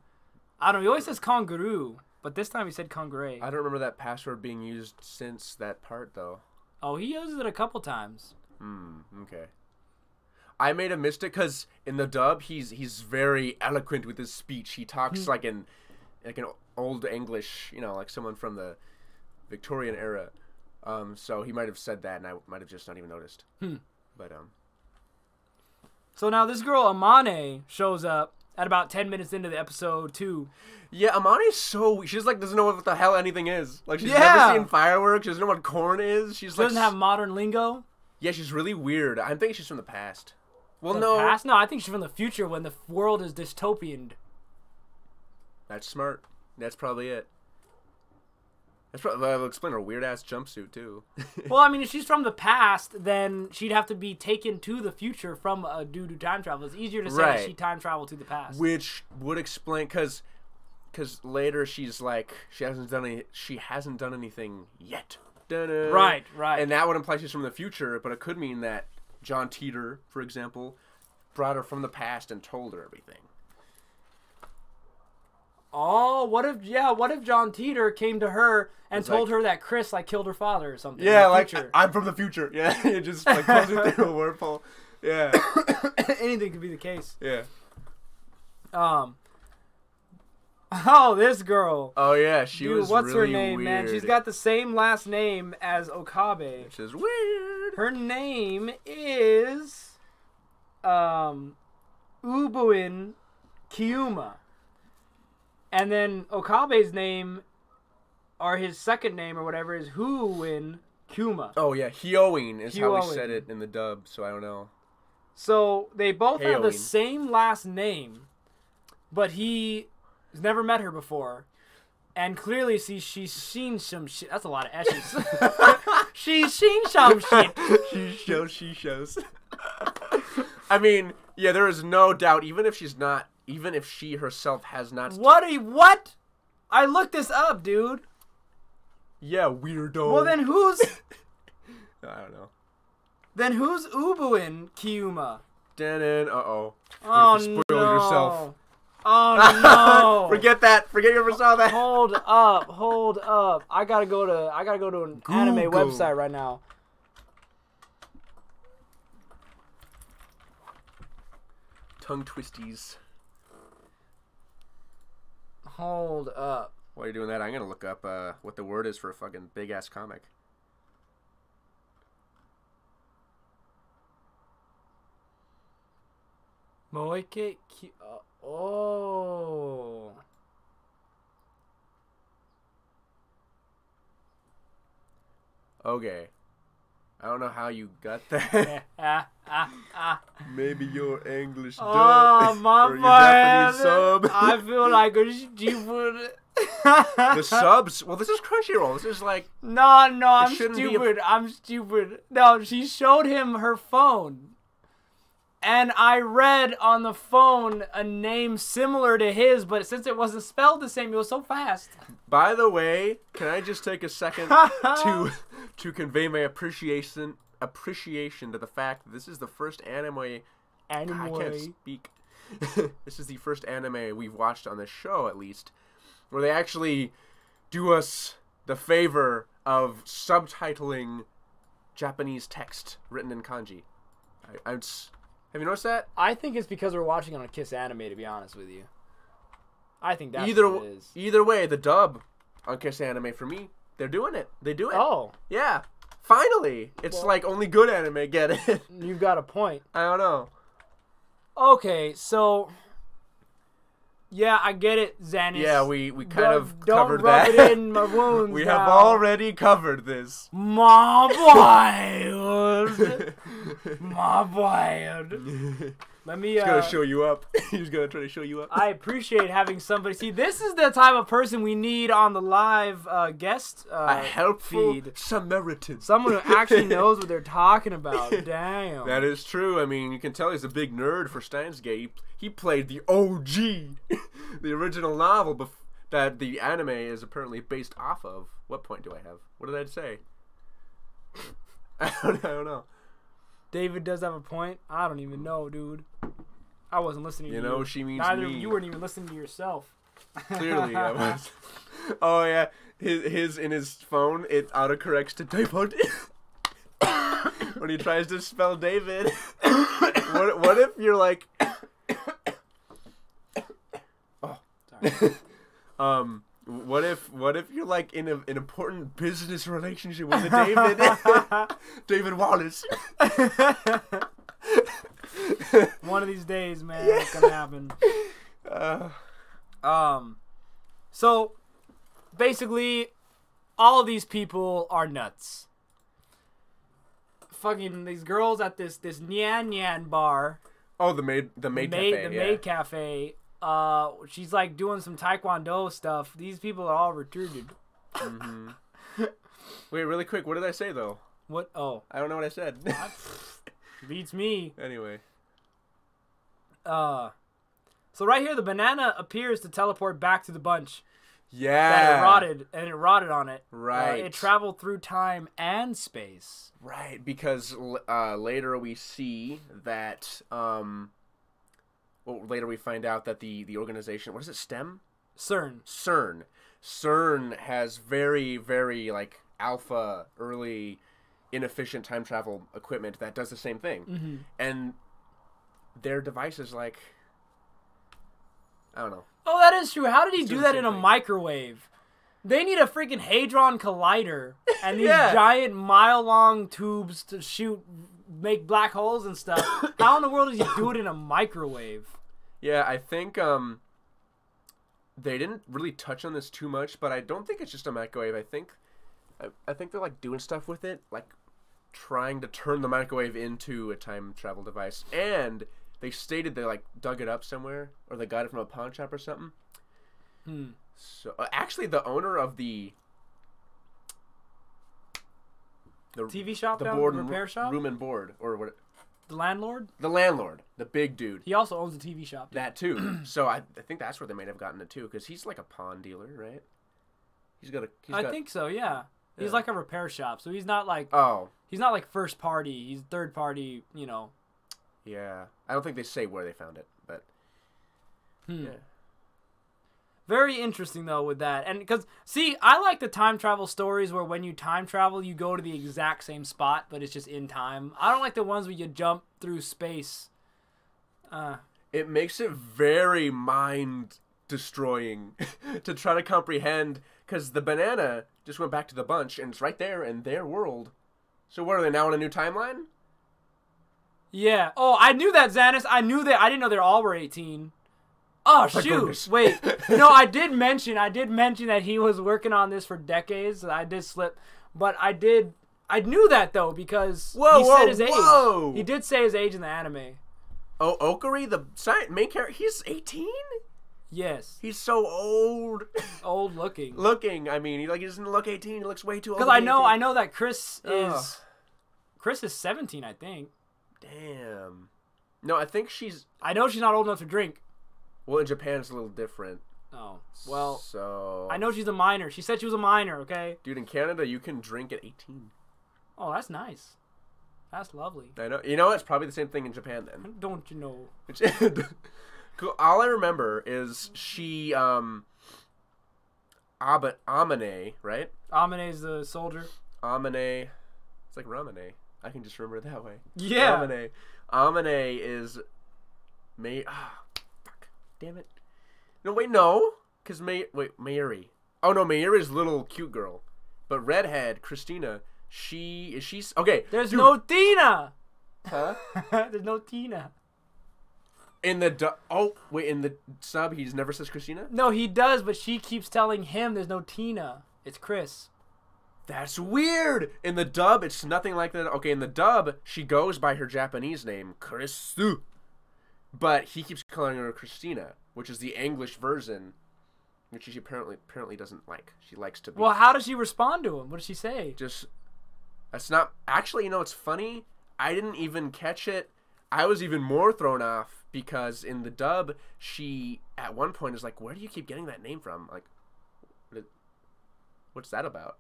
I don't know, he always says Congru, but this time he said Congre. I don't remember that password being used since that part, though. Oh, he uses it a couple times. Okay. I made a mistake because in the dub, he's very eloquent with his speech. He talks like an old English, you know, like someone from the Victorian era. So he might have said that, and I might have just not even noticed. But So now this girl Amane shows up at about 10 minutes into the episode 2. Yeah, Amane's she just like doesn't know what the hell anything is. Like she's never seen fireworks. She doesn't know what corn is. She doesn't have modern lingo. Yeah, she's really weird. I'm thinking she's from the past. Well, Past? No, I think she's from the future when the world is dystopian. That's smart. That's probably it. That'll explain her weird-ass jumpsuit, too. Well, I mean, if she's from the past, then she'd have to be taken to the future from a due to time travel. It's easier to say that she time traveled to the past. Which would explain, because later she's like, she hasn't done anything yet. Da-da. Right. And that would imply she's from the future, but it could mean that John Teeter, for example, brought her from the past and told her everything. Oh, what if John Teeter came to her and told her that Chris, like, killed her father or something? Yeah, like, I'm from the future. Yeah, it just, like, goes through a wormhole. Yeah. Anything could be the case. Yeah. Oh, this girl. Oh, yeah, she was what's really her name, weird. man? She's got the same last name as Okabe. Which is weird. Her name is Ubuin Kiyuma. And then Okabe's name, or his second name or whatever, is Huuin Kuma. Oh, yeah. Hyoin is how we said it in the dub, so I don't know. So they both have the same last name, but he's never met her before. And clearly, she's seen some shit. That's a lot of S's. She's seen some shit. She shows. I mean, yeah, there is no doubt, even if she herself has not... What? I looked this up, dude. Yeah, weirdo. Well, then who's... I don't know. Then who's Ubuin Kiyuma? Uh-oh. Oh, you spoiled yourself. Oh, no. Forget that. Forget you ever saw that. Hold up. I gotta go to an anime website right now. Tongue twisties. Hold up. While you're doing that, I'm gonna look up what the word is for a fucking big ass comic. Moike oh. Okay. I don't know how you got that. Maybe your English dub Oh, my or your Japanese sub. I feel like a stupid. The subs? Well, this is Crunchyroll. This is like... No, I'm stupid. I'm stupid. No, she showed him her phone. And I read on the phone a name similar to his, but since it wasn't spelled the same, it was so fast. By the way, can I just take a second to convey my appreciation to the fact that this is the first anime. I can't speak. This is the first anime we've watched on this show, at least, where they actually do us the favor of subtitling Japanese text written in kanji. Have you noticed that? I think it's because we're watching on a Kiss anime, to be honest with you. I think that's what it is. Either way, the dub on Kiss anime, for me, they're doing it. They do it. Oh. Yeah. Finally. It's like only good anime get it. You've got a point. I don't know. Okay, so... Yeah, I get it, Xanis. Yeah, we kind of covered that. Don't rub it in my wounds. We have already covered this. My boy. My boy. Let me. He's gonna show you up. He's gonna try to show you up. I appreciate having somebody. See, this is the type of person we need on the live guest a helpful feed. Samaritan. Someone who actually knows what they're talking about. Damn. That is true. I mean, you can tell he's a big nerd for Steins Gate. He played the OG, the original novel that the anime is apparently based off of. What point do I have? What did I say? I don't know. David does have a point. I don't even know, dude. I wasn't listening to you. You know, she means Neither me. You weren't even listening to yourself. Clearly, I was. Oh, yeah. His in his phone, it autocorrects to David. When he tries to spell David. What if you're like... Oh, sorry. What if you're like in an important business relationship with a David? David Wallace. One of these days, man, it's gonna happen. So basically, all of these people are nuts. Fucking these girls at this Nyan Nyan bar. Oh, the maid cafe. The maid cafe. She's like doing some taekwondo stuff. These people are all retarded. Mm-hmm. Wait, really quick. What did I say though? What? Oh, I don't know what I said. Beats me. Anyway. So right here, the banana appears to teleport back to the bunch. Yeah. That it rotted on it. Right. It traveled through time and space. Right, because later we see that. Well, later we find out that the organization, what is it, STEM? CERN has very, very, like, alpha, early, inefficient time travel equipment that does the same thing. Mm-hmm. And their device is like, I don't know. Oh, that is true. How did he do that in a microwave? They need a freaking Hadron Collider and these giant mile-long tubes to make black holes and stuff. How in the world does he do it in a microwave? Yeah, I think they didn't really touch on this too much, but I don't think it's just a microwave. I think they're like doing stuff with it, like trying to turn the microwave into a time travel device. And they stated they like dug it up somewhere, or they got it from a pawn shop or something. So actually, the owner of the TV shop, the down, board the repair shop, room and board, or what? The landlord. The landlord, the big dude. He also owns a TV shop. That too. So I think that's where they might have gotten it too, because he's like a pawn dealer, right? I think so. Yeah. He's like a repair shop, so he's not like he's not like first party. He's third party. You know. Yeah, I don't think they say where they found it, but yeah. Very interesting though with that, and because see, I like the time travel stories where when you time travel, you go to the exact same spot, but it's just in time. I don't like the ones where you jump through space. It makes it very mind destroying to try to comprehend, because the banana just went back to the bunch and it's right there in their world. So what are they now in a new timeline? Yeah. Oh, I knew that, Xanis. I knew that. I didn't know they all were 18. Oh, shoot. Goodness. Wait. No, I did mention that he was working on this for decades. I did slip. But I knew that, though, because he said his age. He did say his age in the anime. Oh, Okari, the main character, he's 18? Yes. He's so old. Old looking. I mean, he doesn't look 18. He looks way too old. Because I know that Chris is 17, I think. Damn. No, I think I know she's not old enough to drink. Well, in Japan, it's a little different. Oh. Well, so I know she's a minor. She said she was a minor, okay? Dude, in Canada, you can drink at 18. Oh, that's nice. That's lovely. I know. You know, it's probably the same thing in Japan, then. Don't you know? Cool. All I remember is she, Amane, right? Amane's the soldier. Amane. It's like Ramane. I can just remember it that way. Yeah. Amane is fuck. Damn it. No, wait, no. Because Mayuri. Oh, no, Mayuri is little cute girl. But redhead, Christina, she's... Okay. There's no Tina. Huh? There's no Tina. In the sub, he never says Christina? No, he does, but she keeps telling him there's no Tina. It's Chris. That's weird. In the dub, it's nothing like that. Okay, in the dub, she goes by her Japanese name, Chrisu. But he keeps calling her Christina, which is the English version, which she apparently doesn't like. She likes to be... Well, how does she respond to him? What does she say? That's not... Actually, you know, it's funny. I didn't even catch it. I was even more thrown off because in the dub, she, at one point, is like, where do you keep getting that name from? Like, what's that about?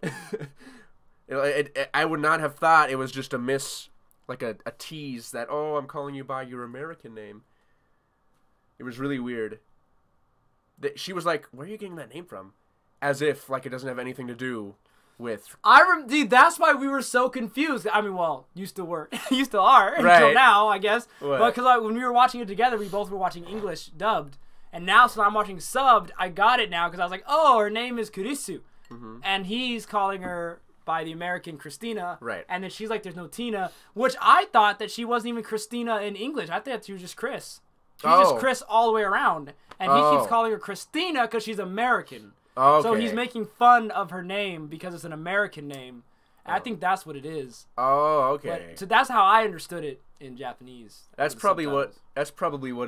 I would not have thought it was just a tease that, oh, I'm calling you by your American name. It was really weird. She was like, where are you getting that name from? As if, like, it doesn't have anything to do with... Dude, that's why we were so confused. I mean, well, you still are, right. Until now, I guess. What? But because when we were watching it together, we both were watching English dubbed. And now, since I'm watching subbed, I got it now because I was like, oh, her name is Kurisu. Mm-hmm. And he's calling her by the American Christina. Right. And then she's like, there's no Tina. Which I thought that she wasn't even Christina in English. I thought she was just Chris. She's just Chris all the way around. And he keeps calling her Christina because she's American. Okay. So he's making fun of her name because it's an American name. And I think that's what it is. Oh, okay. So that's how I understood it in Japanese. That's probably what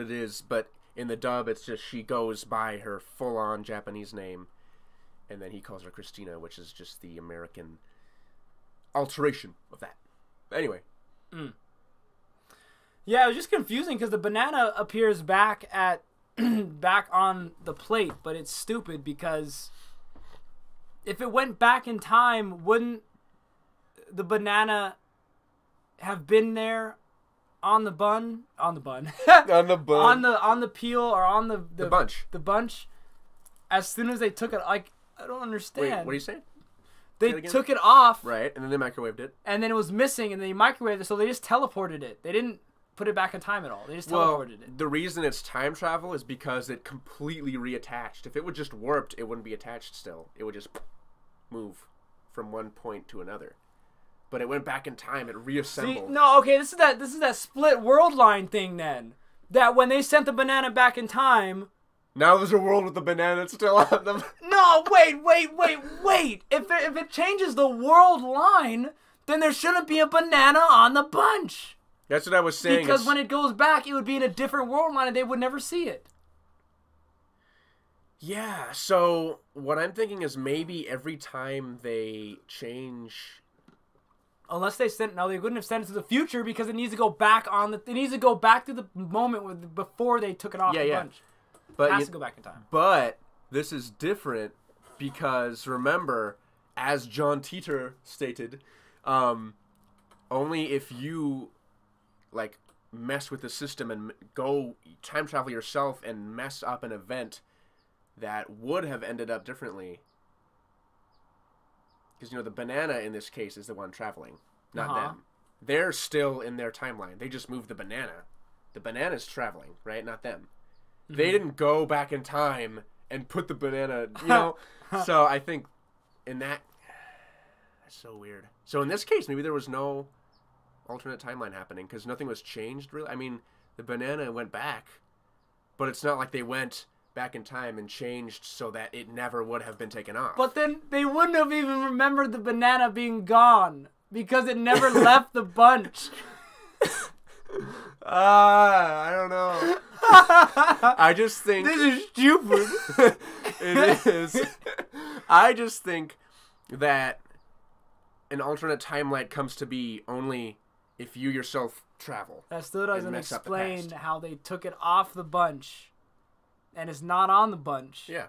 it is, but in the dub it's just she goes by her full-on Japanese name and then he calls her Christina, which is just the American alteration of that. Anyway. Yeah, it was just confusing because the banana appears back on the plate, but it's stupid because if it went back in time, wouldn't the banana have been there on the bun? On the bun. on the peel or on the bunch. The bunch. As soon as they took it, like, I don't understand. Wait, what are you saying? They took it off. Right, and then they microwaved it. And then it was missing, and they microwaved it, so they just teleported it. They didn't put it back in time at all. They just teleported it. The reason it's time travel is because it completely reattached. If it would just warped, it wouldn't be attached still. It would just move from one point to another. But it went back in time. It reassembled. See, no, okay, this is that split world line thing then. That when they sent the banana back in time... Now there's a world with the banana still on them. No, wait. If it changes the world line, then there shouldn't be a banana on the bunch. That's what I was saying. Because when it goes back, it would be in a different world line and they would never see it. Yeah, so what I'm thinking is maybe every time they change... Unless they sent... No, they wouldn't have sent it to the future because it needs to go back on the... It needs to go back to the moment before they took it off the bunch. But it has to go back in time. But this is different because, remember, as John Teeter stated, only if you, like, mess with the system and go time travel yourself and mess up an event that would have ended up differently. Because, you know, the banana in this case is the one traveling, not them. They're still in their timeline. They just moved the banana. The banana's traveling, right? Not them. Mm-hmm. They didn't go back in time and put the banana, you know? So I think in that... That's so weird. So in this case, maybe there was no alternate timeline happening because nothing was changed, really. I mean, the banana went back, but it's not like they went back in time and changed so that it never would have been taken off. But then they wouldn't have even remembered the banana being gone because it never left the bunch. I don't know. I just think... This is stupid. It is. I just think that an alternate timeline comes to be only if you yourself travel. That still doesn't explain how they took it off the bunch and it's not on the bunch. Yeah.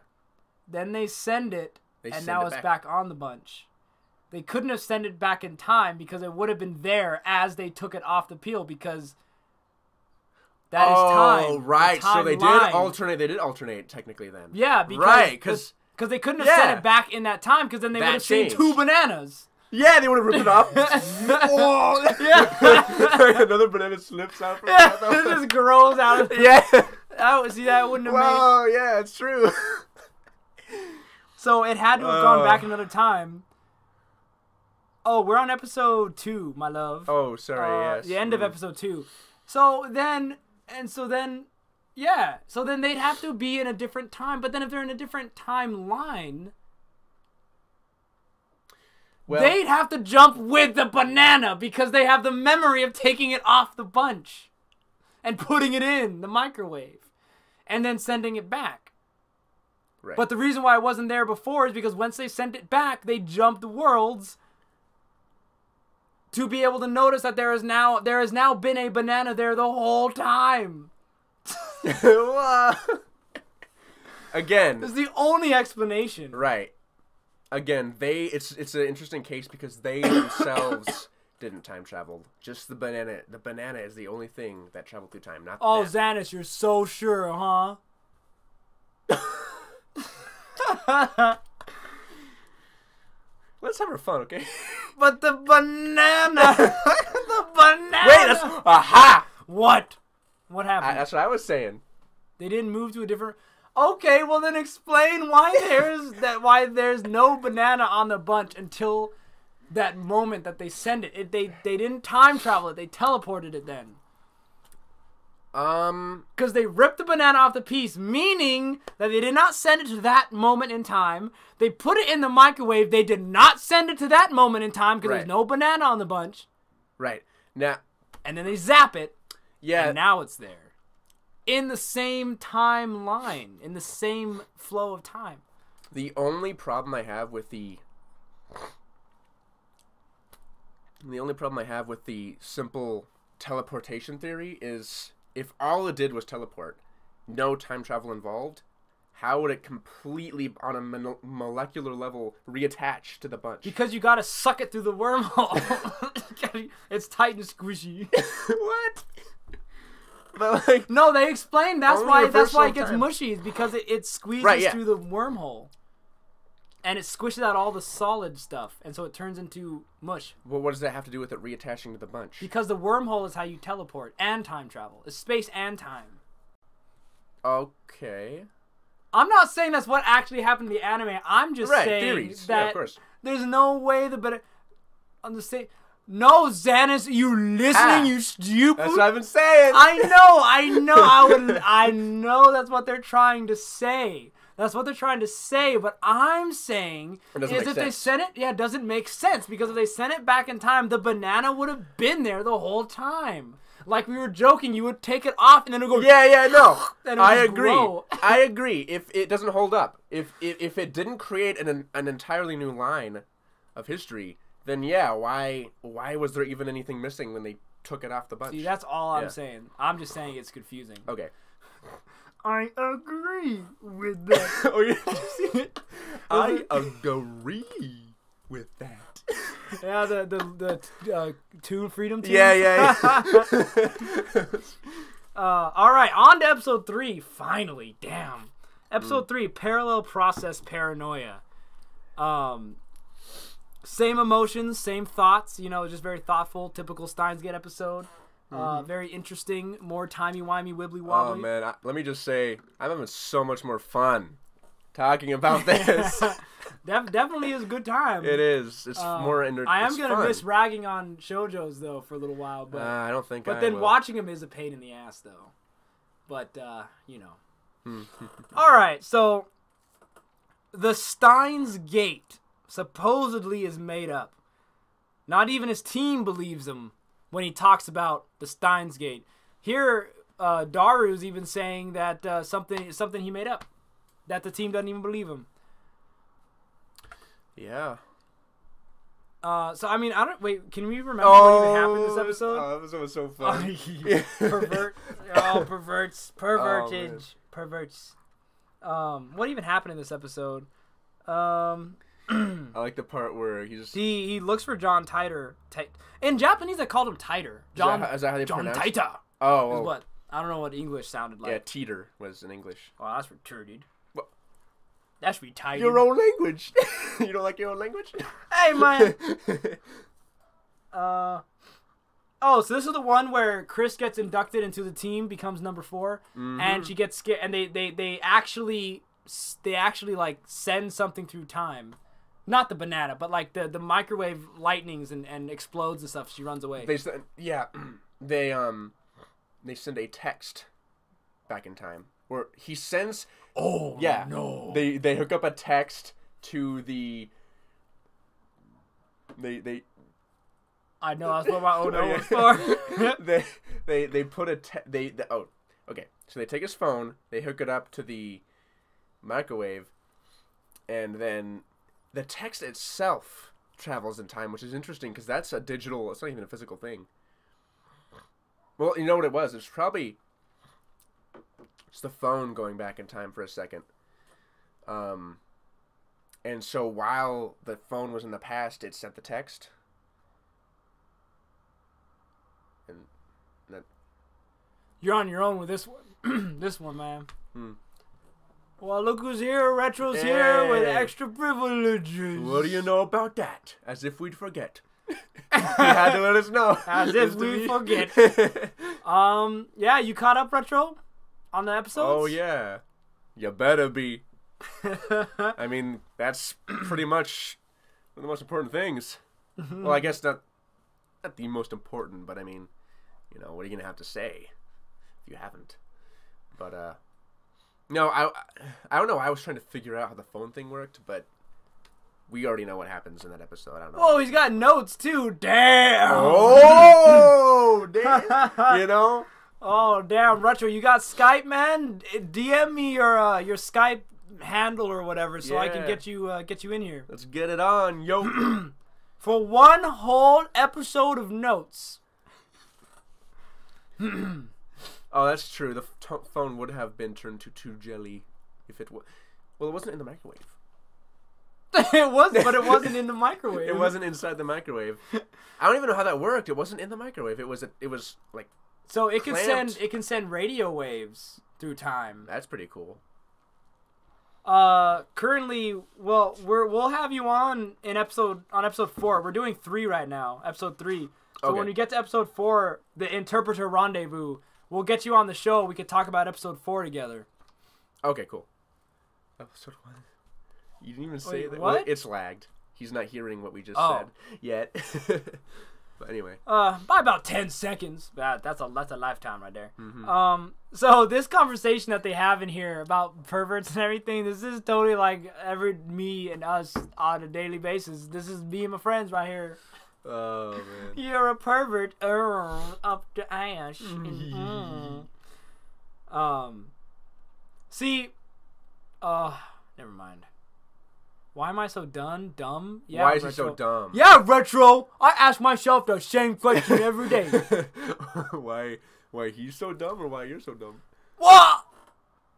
Then they send it, and now it's back on the bunch. They couldn't have sent it back in time because it would have been there as they took it off the peel because that is time. Oh, right. So they did alternate. They did alternate technically then. Yeah, because right, because they couldn't have sent it back in that time because then they would have seen two bananas. Yeah, they would have ripped it off. Yeah. Another banana slips out from it just grows out of it. See, that wouldn't have made... Oh, yeah, it's true. So it had to have gone back another time. Oh, we're on episode 2, my love. Oh, sorry, yes. The end of episode 2. So then, yeah. So then they'd have to be in a different time. But then if they're in a different timeline... Well, they'd have to jump with the banana because they have the memory of taking it off the bunch and putting it in the microwave and then sending it back. Right. But the reason why it wasn't there before is because once they sent it back, they jumped worlds to be able to notice that there has now been a banana there the whole time. Again, this is the only explanation. Right. Again, it's an interesting case because they themselves didn't time travel. Just the banana. The banana is the only thing that traveled through time, not them. Xanis, you're so sure, huh? Let's have our fun, okay? But the banana. The banana. Wait, that's... Aha! What? What happened? That's what I was saying. They didn't move to a different... Okay, well then explain why there's no banana on the bunch until that moment that they send it. They didn't time travel it. They teleported it then. Because they ripped the banana off the piece, meaning that they did not send it to that moment in time. They put it in the microwave. They did not send it to that moment in time because there's no banana on the bunch. Right. Now, and then they zap it. Yeah. And now it's there. In the same timeline, in the same flow of time. The only problem I have with the simple teleportation theory is if all it did was teleport, no time travel involved, how would it completely, on a molecular level, reattach to the bunch? Because you gotta suck it through the wormhole. It's tight and squishy. What? But like, no, they explained that's why it gets mushy, is because it squeezes through the wormhole. And it squishes out all the solid stuff, and so it turns into mush. Well, what does that have to do with it reattaching to the bunch? Because the wormhole is how you teleport and time travel. It's space and time. Okay. I'm not saying that's what actually happened in the anime. I'm just saying theories. that of course. There's no way on the same... No, Xanis, you listening, you stupid? That's what I've been saying. I know that's what they're trying to say. That's what they're trying to say, but I'm saying is if they sent it, it doesn't make sense, because if they sent it back in time, the banana would have been there the whole time. like we were joking. You would take it off and then it would go. Yeah, no. And I agree. Grow. I agree. If it doesn't hold up, if it didn't create an entirely new line of history, then yeah, why was there even anything missing when they took it off the bunch? See, that's all I'm saying. I'm just saying it's confusing. Okay. I agree with that. Oh yeah. I agree with that. Yeah, the Tune Freedom Team. Yeah. All right, on to episode 3. Finally, damn. Episode 3, Parallel Process Paranoia. Same emotions, same thoughts. You know, just very thoughtful, typical Steins Gate episode. Very interesting, more timey-wimey, wibbly wobbly. Oh man, let me just say, I'm having so much more fun talking about this. Definitely is a good time. It is. It's more entertaining. I am gonna miss ragging on shoujos though for a little while, but I don't think. But I then will. watching them is a pain in the ass though. But you know. All right, so the Steins Gate supposedly is made up. Not even his team believes him when he talks about the Steins Gate. Here, Daru's even saying that something he made up, that the team doesn't even believe him. Yeah. So I mean, I don't wait. Can we remember what even happened in this episode? Oh, that episode was so fun. Pervertage, perverts. What even happened in this episode? I like the part where he looks for John Titor. In Japanese, they called him Titor. Is that how they John pronounce it? Titor. Oh, Is what I don't know what English sounded like. Yeah, teeter was in English. Oh, that's retarded. That's retarded. Your own language. You don't like your own language? Hey, man. Oh, so this is the one where Chris gets inducted into the team, becomes number 4, and she gets scared, and they actually like send something through time. Not the banana, but like the microwave lightnings and explodes and stuff. She runs away. They send a text back in time where he sends. Oh yeah, no! They hook up a text to the. They. I know. That's what my oh no was for. they put a okay. So they take his phone, they hook it up to the microwave, and then the text itself travels in time, which is interesting because that's a digital. It's not even a physical thing. Well, you know what it was? It's probably just the phone going back in time for a second. And so while the phone was in the past, it sent the text. And that. You're on your own with this one. This one, man. Well, look who's here. Retro's here with extra privileges. What do you know about that? As if we'd forget. You had to let us know. As if we forget. Yeah, you caught up, Retro, on the episodes? Oh, yeah. You better be. I mean, that's pretty much one of the most important things. Well, I guess not the most important, but I mean, you know, what are you going to have to say if you haven't? But, no, I don't know. I was trying to figure out how the phone thing worked, but we already know what happens in that episode. I don't know. Oh, he's got notes, too. Damn. Oh, damn. You know? Oh, damn. Retro, you got Skype, man? DM me your Skype handle or whatever so I can get you in here. Let's get it on, yo. For one whole episode of notes. Oh, that's true. The phone would have been turned to jelly if it was. Well, it wasn't in the microwave. It was, but it wasn't in the microwave. It wasn't inside the microwave. I don't even know how that worked. It wasn't in the microwave. It was like. So it clamped. can send radio waves through time. That's pretty cool. Currently, well, we'll have you on episode 4. We're doing 3 right now, episode 3. So when we get to episode 4, the Interpreter Rendezvous, we'll get you on the show. We could talk about episode 4 together. Okay, cool. Episode 1. You didn't even say that. What? Well, it's lagged. He's not hearing what we just said yet. But anyway. By about 10 seconds. That's a lifetime right there. So this conversation that they have in here about perverts and everything, this is totally like me and us on a daily basis. This is me and my friends right here. Oh man. You're a pervert. Up the ass. See. Never mind. Why am I so dumb? Yeah, why is Retro. he so dumb? Yeah, Retro. I ask myself the same question every day. Why he's so dumb or why you're so dumb? What?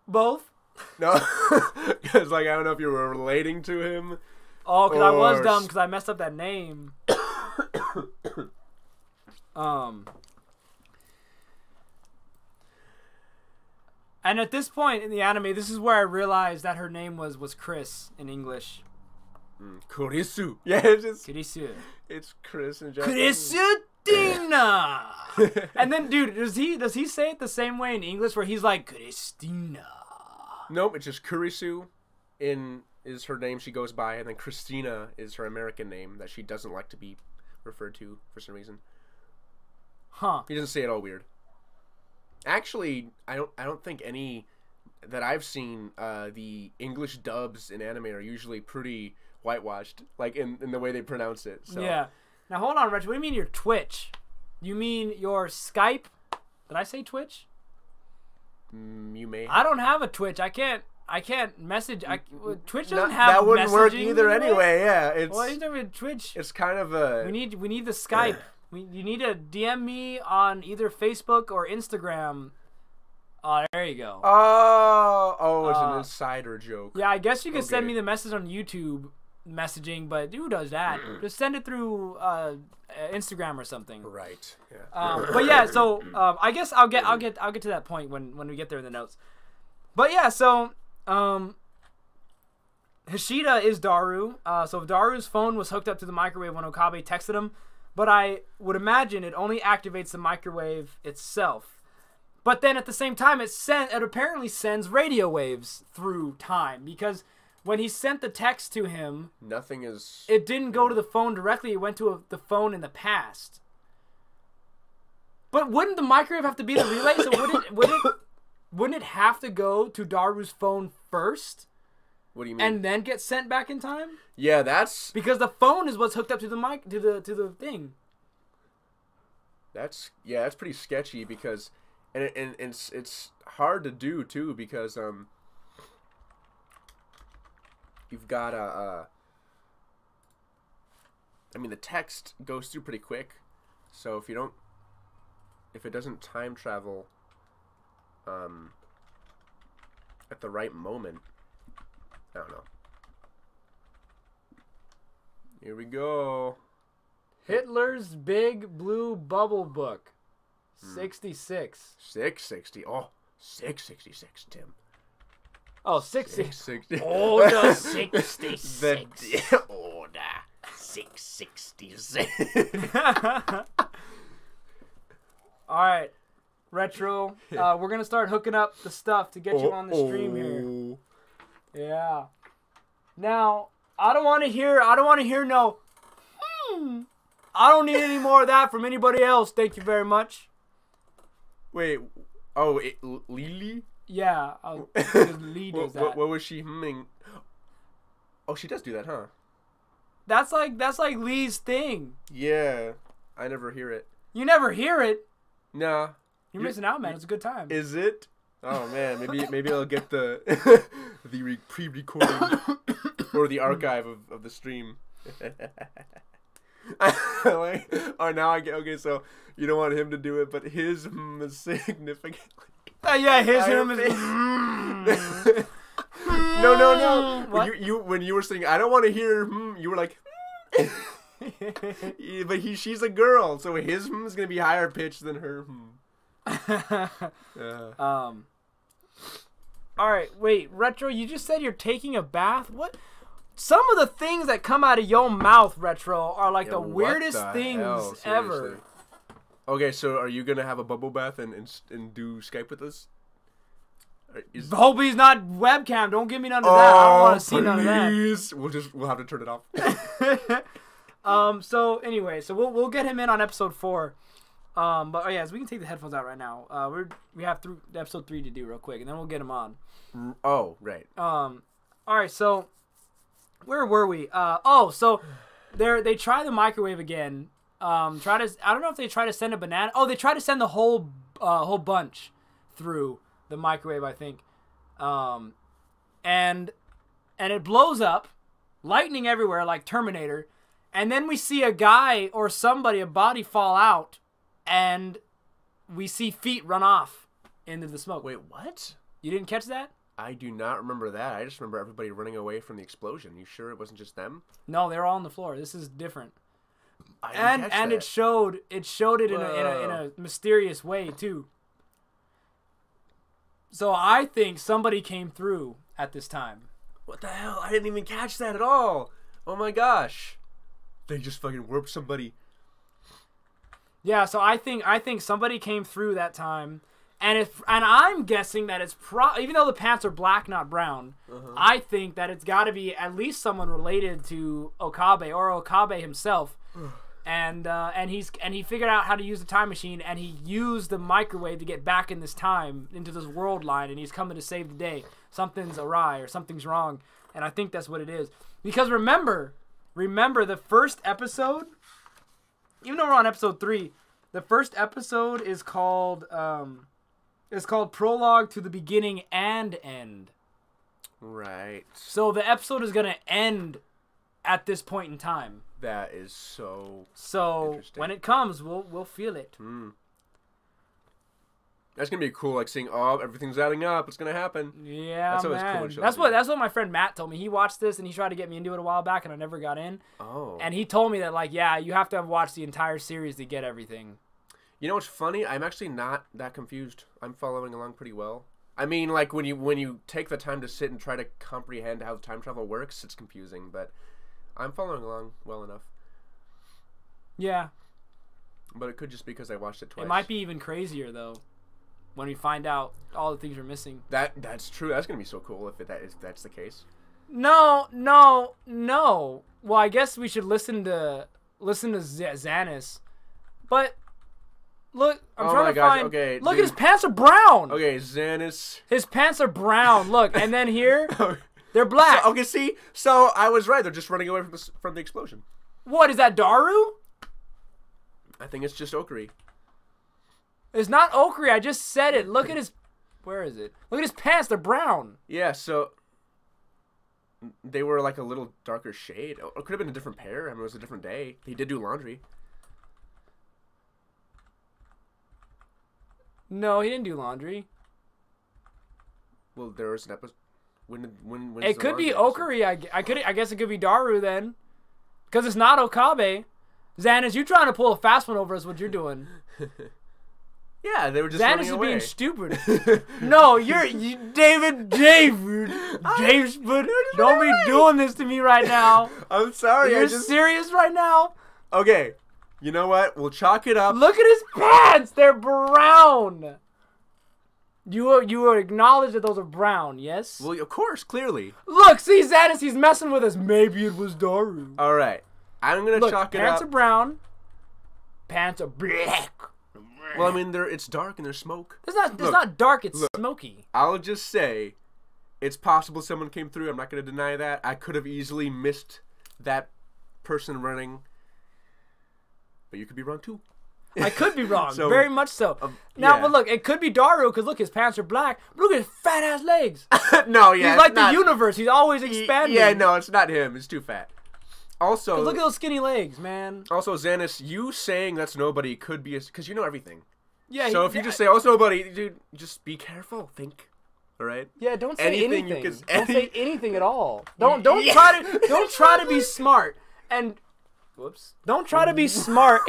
Both. No, because like I don't know if you were relating to him. Oh, because I was dumb because I messed up that name. And at this point in the anime, this is where I realized that her name was Chris in English. Kurisu. Yeah, it's just Kurisu. It's Chris in Japanese. Christina. And then, dude, does he say it the same way in English where he's like Christina? Nope, it's just Kurisu is her name she goes by, and then Christina is her American name that she doesn't like to be referred to for some reason. Huh. He doesn't say it all weird. Actually, I don't think any that I've seen the English dubs in anime are usually pretty whitewashed, like in the way they pronounce it. So. Yeah. Now hold on, Rich. What do you mean your Twitch? You mean your Skype? Did I say Twitch? You may. I don't have a Twitch. I can't message. Twitch doesn't have that wouldn't work either anyway. anyway. Yeah, it's. Well, you talking about Twitch? It's kind of a. We need the Skype. You need to DM me on either Facebook or Instagram. Oh, there you go. Oh, it's an insider joke. Yeah, I guess you could send me the message on YouTube messaging, but who does that? Just send it through Instagram or something. Right. Yeah. But yeah, so I guess I'll get to that point when we get there in the notes. But yeah, so Hishida is Daru. So Daru's phone was hooked up to the microwave when Okabe texted him, but I would imagine it only activates the microwave itself. But then at the same time, it apparently sends radio waves through time, because when he sent the text to him, it didn't go to the phone directly. It went to the phone in the past. But wouldn't the microwave have to be the relay? So wouldn't it have to go to Daru's phone first? What do you mean? And then get sent back in time? Yeah, that's because the phone is what's hooked up to the mic to the thing. That's pretty sketchy because and it's hard to do too because you've got I mean the text goes through pretty quick, so if it doesn't time travel at the right moment, I don't know. Here we go. Hitler's Big Blue Bubble Book. 66. 660. Oh, 666, Tim. Oh, 66. 660. Order 66. Order 666. All right. Retro. We're going to start hooking up the stuff to get you on the stream here. Yeah. Now, I don't want to hear no I don't need any more of that from anybody else. Thank you very much. Wait. Lily? Yeah. Lee does that. What was she humming? Oh, she does do that, huh? That's like Lee's thing. Yeah. I never hear it. You never hear it? Nah. You're missing out, man. It's a good time. Is it? Oh man, maybe I'll get the pre-recording or the archive of the stream. Oh, now I get okay. So you don't want him to do it, but his is significantly. Yeah, his him is. No. What? When you were saying I don't want to hear you were like. But she's a girl, so his is gonna be higher pitched than her. All right, wait, Retro, you just said you're taking a bath? What? Some of the things that come out of your mouth, Retro, are like the weirdest things ever. Okay, so are you gonna have a bubble bath and do Skype with us? Hope he's not webcam. Don't give me none of that. I don't want to see none of that. We'll have to turn it off. So anyway, so we'll get him in on episode 4. But oh yeah, so we can take the headphones out right now. We have episode 3 to do real quick, and then we'll get him on. Oh right. All right, so where were we? So they try the microwave again, I don't know if they try to send a banana. Oh, they try to send the whole bunch through the microwave, I think. And it blows up, lightning everywhere like Terminator. And then we see a guy or somebody, a body fall out, and we see feet run off into the smoke. Wait, what? You didn't catch that? I do not remember that. I just remember everybody running away from the explosion. You sure it wasn't just them? No, they were all on the floor. This is different. I didn't catch that. It showed it in a mysterious way too. So I think somebody came through at this time. What the hell? I didn't even catch that at all. Oh my gosh. They just fucking warped somebody. Yeah, so I think somebody came through that time. And I'm guessing that it's even though the pants are black, not brown, I think that it's got to be at least someone related to Okabe or Okabe himself, and he figured out how to use the time machine, and he used the microwave to get back in this time into this world line, and he's coming to save the day. Something's awry or something's wrong, and I think that's what it is. Because remember the first episode, even though we're on episode 3, the first episode is called. It's called Prologue to the Beginning and End. Right. So the episode is going to end at this point in time. That is so interesting. When it comes, we'll feel it. That's going to be cool, like seeing, everything's adding up. It's going to happen. Yeah, that's man. Cool that's what my friend Matt told me. He watched this, and he tried to get me into it a while back, and I never got in. Oh. And he told me that, like, yeah, you have to have watched the entire series to get everything. You know what's funny? I'm actually not that confused. I'm following along pretty well. I mean, like, when you take the time to sit and try to comprehend how time travel works, it's confusing, but I'm following along well enough. Yeah. But it could just be because I watched it twice. It might be even crazier, though, when we find out all the things we're missing. That's true. That's going to be so cool if that's the case. No. Well, I guess we should listen to Xanis. But... Look, I'm trying to find... Okay, look, his pants are brown. Okay, Xanis. His pants are brown. Look, and then here, they're black. So I was right. They're just running away from the explosion. What, is that Daru? I think it's just Okuri. It's not Okuri. I just said it. Look at his... Where is it? Look at his pants. They're brown. Yeah, so... They were like a little darker shade. It could have been a different pair. I mean, it was a different day. He did do laundry. No, he didn't do laundry. Well, there was an episode. When it could be Okuri. I guess it could be Daru then, because it's not Okabe. Xanis, you trying to pull a fast one over us? What you're doing? Yeah, they were just Xanis running away. Being stupid. No, you David James, but don't be doing this to me right now. I'm sorry. You're serious right now? Okay. You know what? We'll chalk it up. Look at his pants. They're brown. You will acknowledge that those are brown, yes? Well, of course, clearly. Look, see, Xanis, he's messing with us. Maybe it was Daru. All right. I'm going to chalk it up. Pants are brown. Pants are black. Well, I mean, it's dark and there's smoke. It's not dark. It's smoky. I'll just say it's possible someone came through. I'm not going to deny that. I could have easily missed that person running. But you could be wrong, too. I could be wrong. Very much so. But look, it could be Daru, because look, his pants are black. But look at his fat-ass legs. No, yeah. He's like the universe. He's always expanding. Yeah, no, it's not him. It's too fat. Also... Look at those skinny legs, man. Also, Xanis, you saying that's nobody could be... Because you know everything. Yeah. So if you just say, oh, it's nobody, dude, just be careful. Think. All right? Yeah, don't say anything. Don't say anything at all. Don't try to be smart. And... Whoops. Don't try to be smart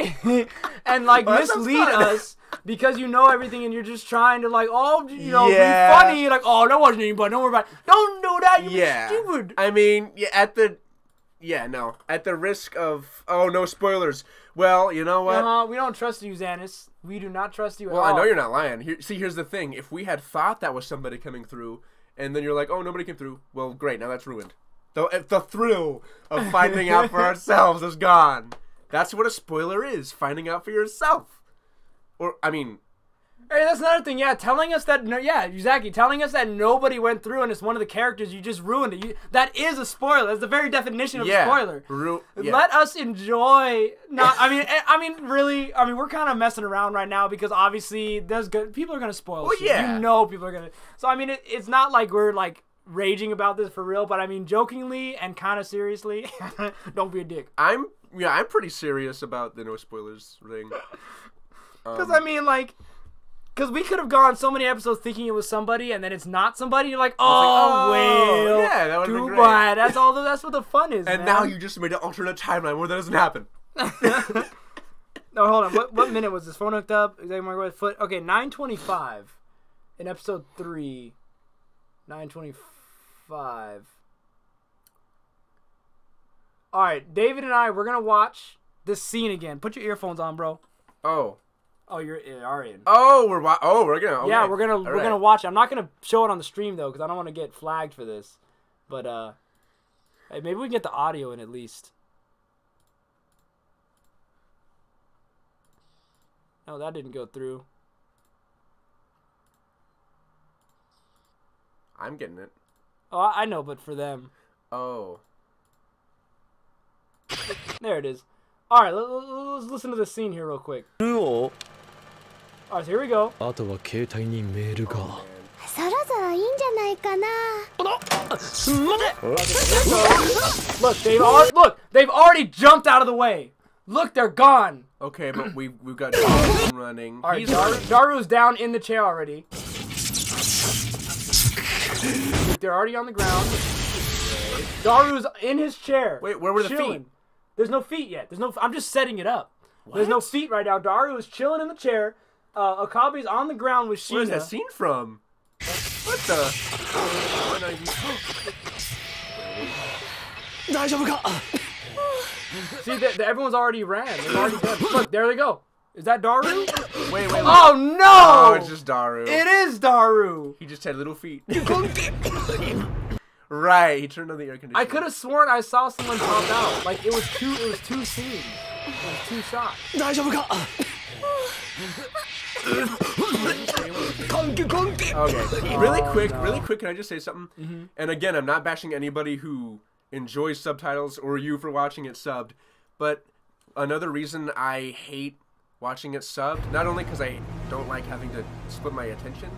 and mislead us because you know everything and you're just trying to be funny. Like, oh, that wasn't anybody. Don't worry about it. Don't do that. You're stupid. I mean, at the risk of, no spoilers. Well, you know what? We don't trust you, Xanis. We do not trust you at all. Well, I know you're not lying. Here's the thing. If we had thought that was somebody coming through and then you're like, oh, nobody came through. Well, great. Now that's ruined. The thrill of finding out for ourselves is gone. That's what a spoiler is, finding out for yourself. Or, I mean... Hey, that's another thing. Yeah, telling us that. Yeah, exactly. Telling us that nobody went through and it's one of the characters. You just ruined it. That is a spoiler. That's the very definition of a spoiler. Let us enjoy. Not. I mean, really. I mean, we're kind of messing around right now because obviously people are gonna spoil. Well, shit. yeah. You know, people are gonna. So I mean, it's not like we're like raging about this for real, but I mean, jokingly and kind of seriously. Don't be a dick. I'm pretty serious about the no spoilers thing. Because I mean, like, because we could have gone so many episodes thinking it was somebody, and then it's not somebody. You're like, well, yeah, that would have been great. Bad. That's all. That's what the fun is. And man. now you just made an alternate timeline where that doesn't happen. No, hold on. What minute was this? Phone hooked up. Exactly my right foot. Okay, 9:25 in episode 3. 9:25. All right, David and I, we're gonna watch this scene again. Put your earphones on, bro. Oh, you're already in. Oh, we're gonna. Okay. Yeah, we're gonna watch it. I'm not gonna show it on the stream though, because I don't want to get flagged for this. But hey, maybe we can get the audio in at least. No, that didn't go through. I'm getting it. Oh, I know, but for them. Oh. There it is. All right, let's listen to this scene here real quick. All right, so here we go. Oh, Look, they've already jumped out of the way. Look, they're gone. Okay, but we've got Daru running. All right, Daru's down in the chair already. They're already on the ground. Daru's in his chair. Wait, where were the chilling. feet? There's no feet yet. I'm just setting it up. What? There's no feet right now. Daru is chilling in the chair. Akabe's on the ground with Sheena. Where's that scene from? What the? See, everyone's already ran. They've already done. Look, there they go. Is that Daru? Wait. Oh, no! Oh, it's just Daru. It is Daru. He just had little feet. Right, he turned on the air conditioner. I could have sworn I saw someone pop out. Like, it was two scenes. It was 2 shots. Okay, really quick, can I just say something? Mm-hmm. And again, I'm not bashing anybody who enjoys subtitles or you for watching it subbed, but another reason I hate watching it subbed, not only because I don't like having to split my attention,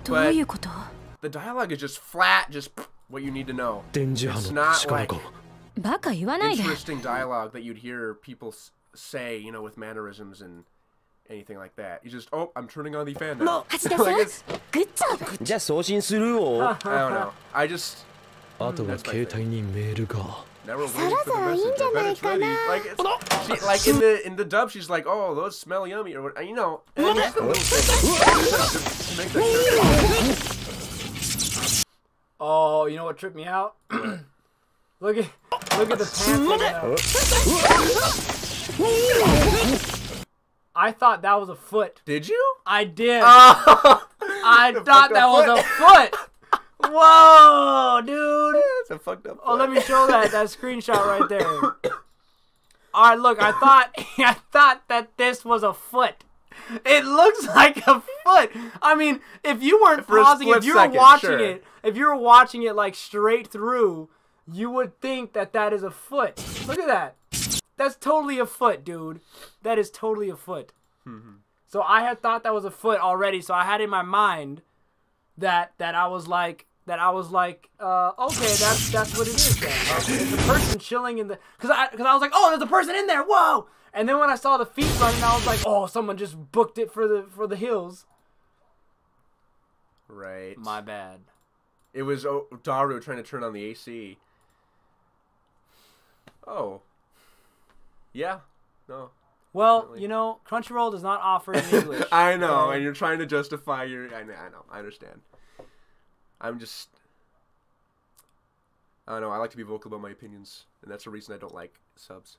but the dialogue is just flat, just what you need to know. It's not like interesting dialogue that you'd hear people say, you know, with mannerisms and anything like that. You just, oh, I'm turning on the fan now. Like Good job. I don't know. I just. Now we're waiting for the message. I bet it's ready. Like, like in the dub, she's like, "Oh, those smell yummy," or what, you know. And just a little thing. Make that Oh, you know what tripped me out? Look at the pants. I thought that was a foot. Did you? I did. I thought that was a foot. Whoa, dude. It's a fucked up foot. Oh, let me show that screenshot right there. All right, look. I thought that this was a foot. It looks like a foot. I mean, if you weren't pausing, if you were watching it like straight through, you would think that is a foot. Look at that. That's totally a foot, dude. That is totally a foot. Mm-hmm. So I had thought that was a foot already. So I had in my mind that I was like, okay, that's what it is then. It's a person chilling in the, because I was like, oh, there's a person in there. Whoa. And then when I saw the feet running, I was like, oh, someone just booked it for the hills. Right. My bad. It was Daru trying to turn on the AC. Oh. Yeah. No. Well, definitely. You know, Crunchyroll does not offer in English. I know, and you're trying to justify your... I know. I understand. I'm just... I don't know. I like to be vocal about my opinions, and that's the reason I don't like subs.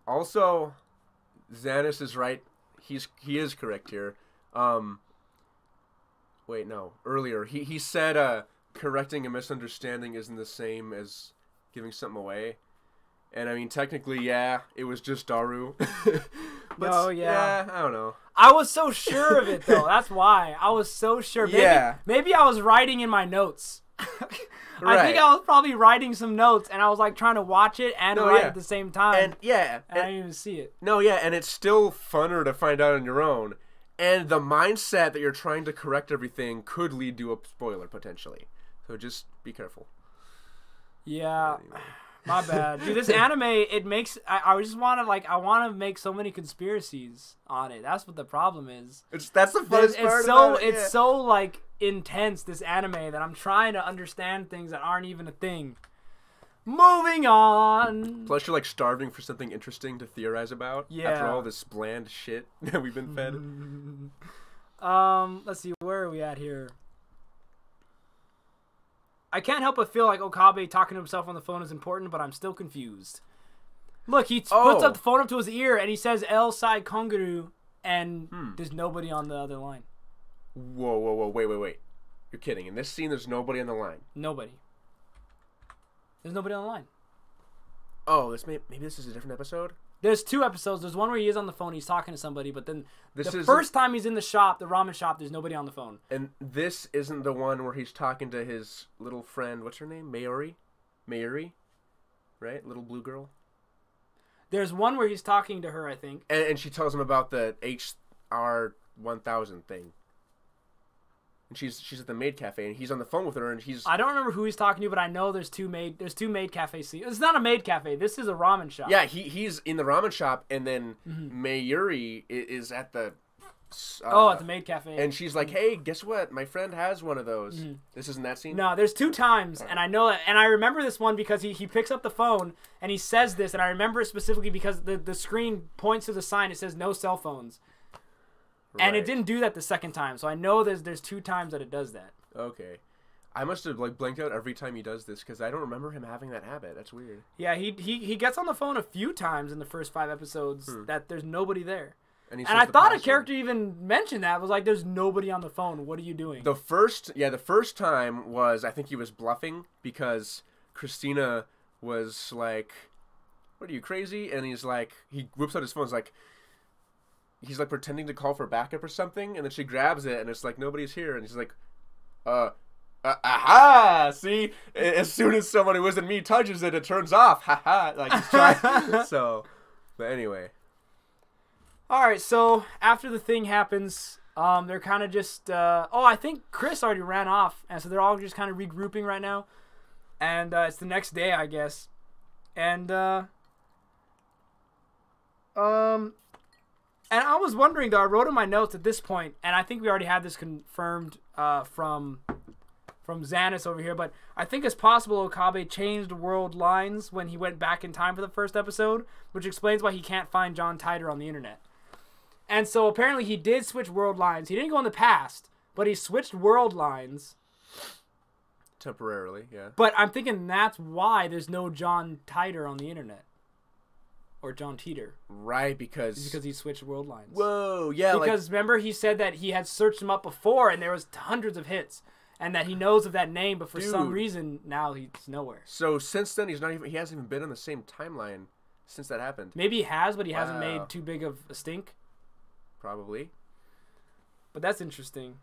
Also, Xanis is right. He is correct here. Wait, no. Earlier, he said correcting a misunderstanding isn't the same as giving something away. And I mean, technically, yeah, it was just Daru. But Oh, yeah. I don't know. I was so sure of it, though. That's why. I was so sure. Maybe I was writing in my notes. I think I was probably writing some notes, and I was like trying to watch it and write at the same time. And I didn't even see it. No, yeah, and it's still funner to find out on your own. And the mindset that you're trying to correct everything could lead to a spoiler, potentially. So just be careful. Yeah. My bad. Dude, this anime, it makes... I just want to, like... I want to make so many conspiracies on it. That's what the problem is. That's the funnest part about it. It's so, like, intense, this anime, that I'm trying to understand things that aren't even a thing. Moving on. Plus, you're, like, starving for something interesting to theorize about. Yeah. After all this bland shit that we've been fed. Let's see. Where are we at here? I can't help but feel like Okabe talking to himself on the phone is important, but I'm still confused. Look, he puts up the phone up to his ear, and he says El Sai Konguru, and there's nobody on the other line. Whoa, wait. You're kidding. In this scene, there's nobody on the line. Nobody. There's nobody on the line. Oh, maybe this is a different episode? There's 2 episodes. There's one where he is on the phone, he's talking to somebody, but then the first time he's in the shop, the ramen shop, there's nobody on the phone. And this isn't the one where he's talking to his little friend, what's her name? Mayuri? Right? Little blue girl? There's one where he's talking to her, I think. And she tells him about the HR1000 thing. And she's at the maid cafe, and he's on the phone with her, and he's... I don't remember who he's talking to, but I know there's two maid cafe scenes. It's not a maid cafe. This is a ramen shop. Yeah, he's in the ramen shop, and then Mayuri is at the... at the maid cafe. And she's like, hey, guess what? My friend has one of those. This isn't that scene? No, there's 2 times, and I know that, and I remember this one because he picks up the phone, and he says this, and I remember it specifically because the screen points to the sign. It says no cell phones. Right. And it didn't do that the second time, so I know there's 2 times that it does that. Okay. I must have like blanked out every time he does this because I don't remember him having that habit. That's weird. Yeah, he gets on the phone a few times in the first 5 episodes that there's nobody there. And I thought a character even mentioned that. It was like, there's nobody on the phone. What are you doing? The first time was, I think he was bluffing because Christina was like, what are you, crazy? And he's like, he whips out his phone. He's like pretending to call for backup or something. And then she grabs it and it's like, nobody's here. And he's like, aha! See? As soon as someone who wasn't me touches it, it turns off. Haha! Like, he's trying. So, but anyway. Alright, so after the thing happens, they're kind of just, I think Chris already ran off, and so they're all just kind of regrouping right now, and it's the next day, I guess, and I was wondering, though, I wrote in my notes at this point, and I think we already had this confirmed from Xanis over here, but I think it's possible Okabe changed world lines when he went back in time for the first episode, which explains why he can't find John Titor on the internet. And so apparently he did switch world lines. He didn't go in the past, but he switched world lines. Temporarily, yeah. But I'm thinking that's why there's no John Titor on the internet. Or John Titor. Right, because he switched world lines. Whoa, yeah. Because remember he said that he had searched him up before and there was hundreds of hits. And that he knows of that name, but for some reason now he's nowhere. So since then he hasn't even been on the same timeline since that happened. Maybe he has, but he hasn't made too big of a stink. Probably. But that's interesting.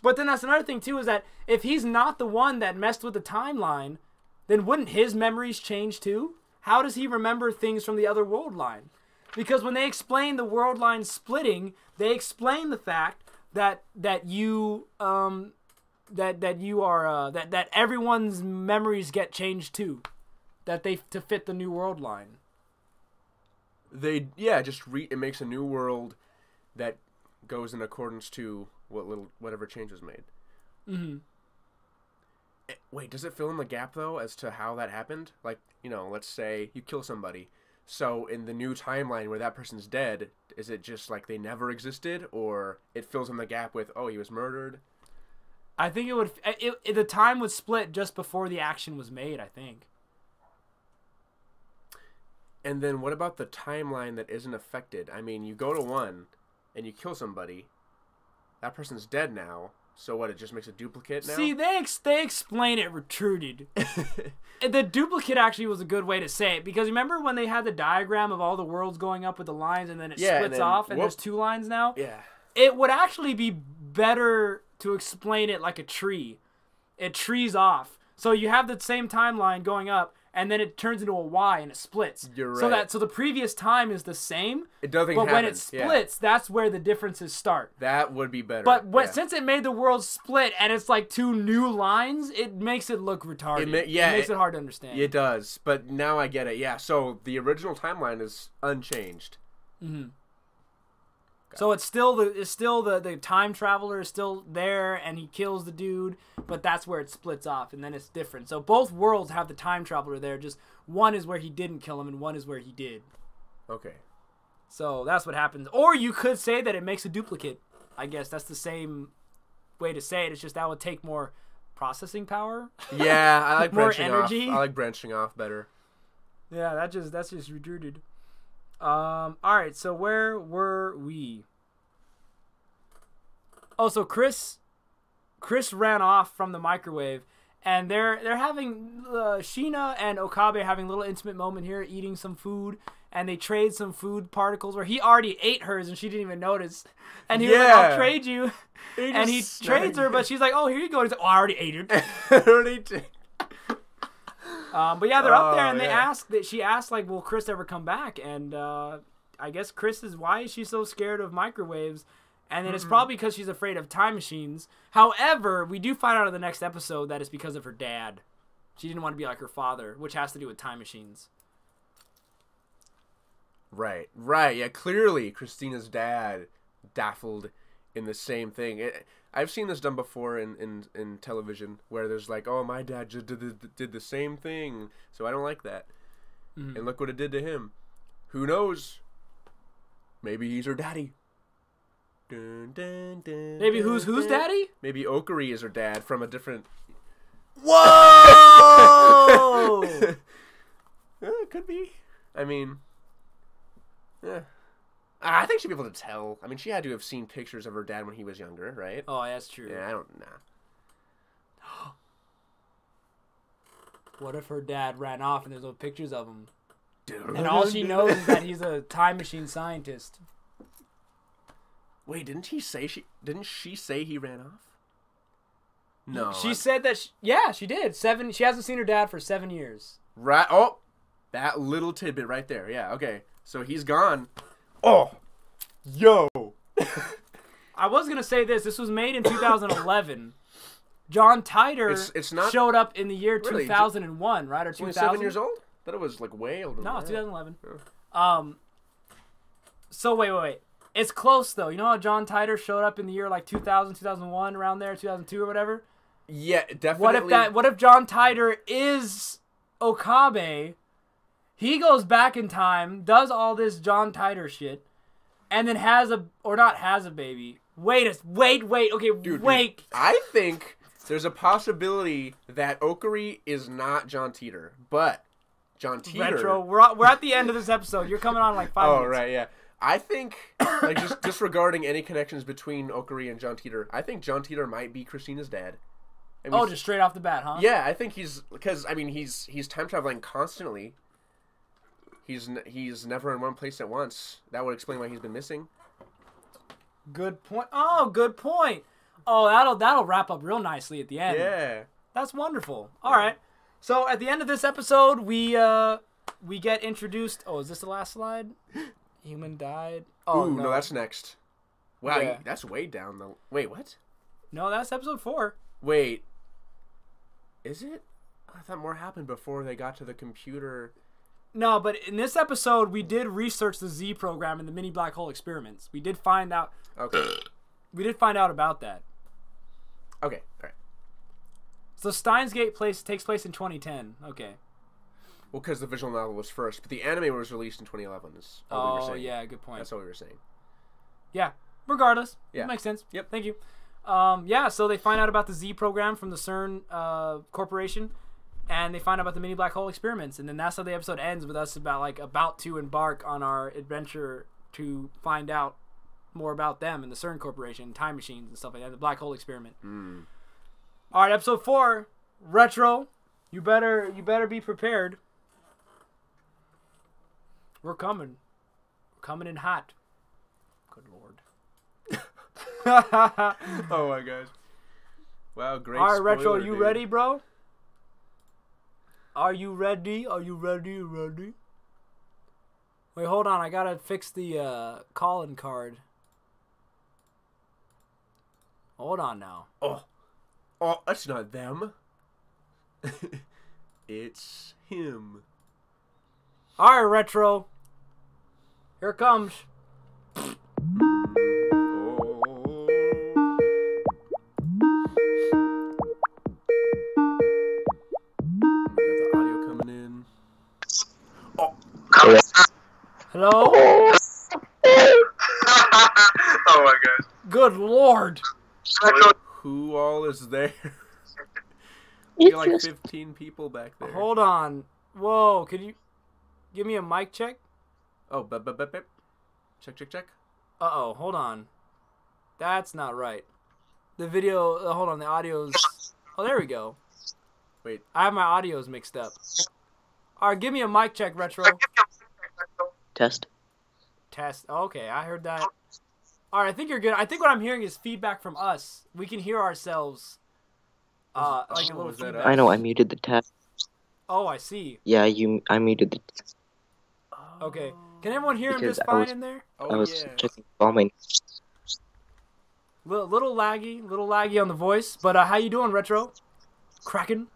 But then that's another thing too, is that if he's not the one that messed with the timeline, then wouldn't his memories change too? How does he remember things from the other world line? Because when they explain the world line splitting, they explain the fact that everyone's memories get changed too, to fit the new world line. It makes a new world that goes in accordance to whatever change was made. Wait, does it fill in the gap though as to how that happened? Like, let's say you kill somebody. So in the new timeline where that person's dead, is it just like they never existed, or it fills in the gap with, he was murdered? I think the time would split just before the action was made, I think. And then what about the timeline that isn't affected? I mean, you go to one and you kill somebody. That person's dead now. So what? It just makes a duplicate now? See, they explain it retruded. The duplicate actually was a good way to say it, because remember when they had the diagram of all the worlds going up with the lines and then it splits off and there's 2 lines now? Yeah. It would actually be better to explain it like a tree. It trees off. So you have the same timeline going up, and then it turns into a Y and it splits. You're right. So the previous time is the same. It doesn't But happen. when it splits, that's where the differences start. That would be better. But since it made the world split and it's like 2 new lines, it makes it look retarded. It makes it hard to understand. It does. But now I get it. Yeah. So the original timeline is unchanged. Mm-hmm. So it's still the time traveler is still there and he kills the dude, but that's where it splits off and then it's different. So both worlds have the time traveler there, just one is where he didn't kill him and one is where he did. Okay. So that's what happens. Or you could say that it makes a duplicate. I guess that's the same way to say it. It's just that would take more processing power. Yeah, I like more branching energy. off. I like branching off better. Yeah, that's just retarded. All right, so where were we? Oh, so Chris ran off from the microwave, and they're having Sheena and Okabe having a little intimate moment here, eating some food, and they trade some food particles where he already ate hers and she didn't even notice, and he was like, "I'll trade you," and he trades her, but she's like, "Oh, here you go." He's like, "Oh, I already ate it." I already did. But yeah, they're up there, and she asked, like, will Chris ever come back? And I guess Chris is, why is she so scared of microwaves? And then it's probably because she's afraid of time machines. However, we do find out in the next episode that it's because of her dad. She didn't want to be like her father, which has to do with time machines. Right. Yeah, clearly Christina's dad daffled in the same thing. I've seen this done before in television, where there's like, oh, my dad just did the same thing, so I don't like that. Mm-hmm. And look what it did to him. Who knows? Maybe he's her daddy. Dun, dun, dun, maybe who's daddy? Maybe Okari is her dad from a different... Whoa! It could be. I mean... Yeah. I think she'd be able to tell. I mean, she had to have seen pictures of her dad when he was younger, right? Oh, that's true. Yeah, I don't know. What if her dad ran off and there's no pictures of him? Dude. And all she knows is that he's a time machine scientist. Wait, didn't she say he ran off? No. She said that she did. She hasn't seen her dad for 7 years. Right. Oh, that little tidbit right there. Yeah, okay. So he's gone. Oh, yo. I was going to say this. This was made in 2011. John Titor it's not, showed up in the year really, 2001, right? Or 2000? 7 years old? I thought it was like way older. No, than 2011. Yeah. So wait. It's close, though. You know how John Titor showed up in the year like 2000, 2001, around there, 2002 or whatever? Yeah, definitely. What if John Titor is Okabe? He goes back in time, does all this John Titor shit, and then has a baby. Wait. Okay, Dude, wait. I think there's a possibility that Okari is not John Titor, but John Titor. Retro. We're at the end of this episode. You're coming on in like 5 minutes. Oh, right, yeah. I think, like, just disregarding any connections between Okari and John Titor, I think John Titor might be Christina's dad. I mean, just straight off the bat, huh? Yeah, I think he's time traveling constantly. He's never in one place at once. That would explain why he's been missing. Good point. Oh, good point. Oh, that'll wrap up real nicely at the end. Yeah. That's wonderful. All right. So at the end of this episode, we get introduced. Oh, is this the last slide? Human died. Oh, Ooh, no, that's next. Wow, Yeah. that's way down the... Wait, what? No, that's episode 4. Wait. Is it? I thought more happened before they got to the computer. No, but in this episode, we did research the Z program and the mini black hole experiments. We did find out. Okay. We did find out about that. Okay, all right. So Steins Gate takes place in 2010. Okay. Well, because the visual novel was first, but the anime was released in 2011. Is all we were saying. Yeah, good point. That's what we were saying. Yeah. Regardless. Yeah. It makes sense. Yep. Thank you. Yeah, so they find out about the Z program from the CERN Corporation, and they find out about the mini black hole experiments, and then that's how the episode ends, with us about to embark on our adventure to find out more about them and the CERN Corporation, time machines and stuff like that, the black hole experiment. All right, episode 4, Retro. You better be prepared. We're coming. We're coming in hot. Good Lord. Oh my gosh. Wow, great. All right, Retro, spoiler, you dude. ready, bro? Are you ready? Are you ready? Wait, hold on. I gotta fix the calling card. Hold on now. Oh, that's not them. It's him. All right, Retro. Here it comes. Oh. Got the audio coming in. Oh. Hello? Oh my god. Good Lord. Who all is there? You got like 15 people back there. Hold on. Whoa, could you give me a mic check? Oh, bep. Check. Uh-oh, hold on. That's not right. The video, hold on, the audio's... Oh, there we go. Wait. I have my audios mixed up. All right, give me a mic check, Retro. Test. Okay, I heard that. All right, I think you're good. I think what I'm hearing is feedback from us. We can hear ourselves. Like a little is that feedback. I know, I muted the test. Oh, I see. Yeah, I muted the test. Okay. Can everyone hear him Because just I fine was- in there? Oh, I was yeah. checking all my... Little laggy on the voice. But how you doing, Retro? Cracking?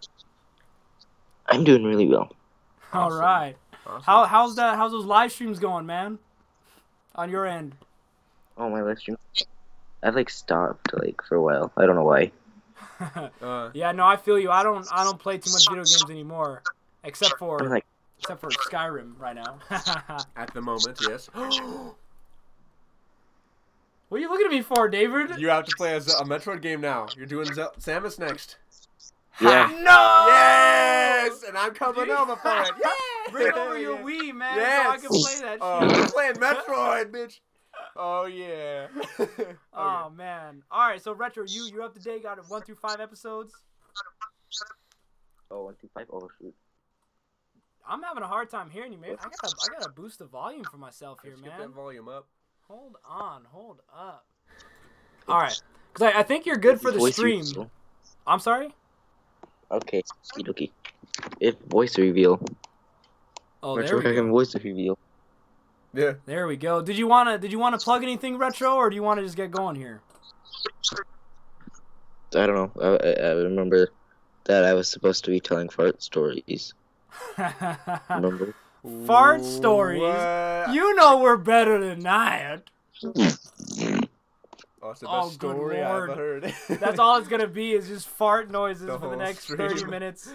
I'm doing really well. All Awesome. right. Awesome. How's those live streams going, man? On your end. Oh, my live stream. I like stopped for a while. I don't know why. Yeah, no, I feel you. I don't play too much video games anymore, except for I'm like, Skyrim right now. At the moment, yes. What are you looking at me for, David? You have to play a Metroid game now. You're doing Samus next. yeah. No! Yes! And I'm coming over for it. Yeah! Bring over your Wii, man, Yes! so I can play that shit. I'm playing Metroid, bitch. Oh, yeah. Oh, man. All right, so Retro, you're up to date. Got 1 through 5 episodes. Oh, 1, 2, 5. Oh, shoot. I'm having a hard time hearing you, man. I gotta boost the volume for myself here, Let's get man. that volume up. Hold up. All right, because I think you're good for the Voice stream. reveal. I'm sorry? Okay, okie. If voice reveal. Oh, there Retro we go. Dragon voice reveal. Yeah. There we go. Did you wanna plug anything, Retro, or do you wanna just get going here? I don't know. I remember that I was supposed to be telling fart stories. Remember? Fart stories. What? You know we're better than that. Oh, it's the best Oh, good story I've Lord. ever heard. That's all it's gonna be is just fart noises for the whole next stream. 30 minutes.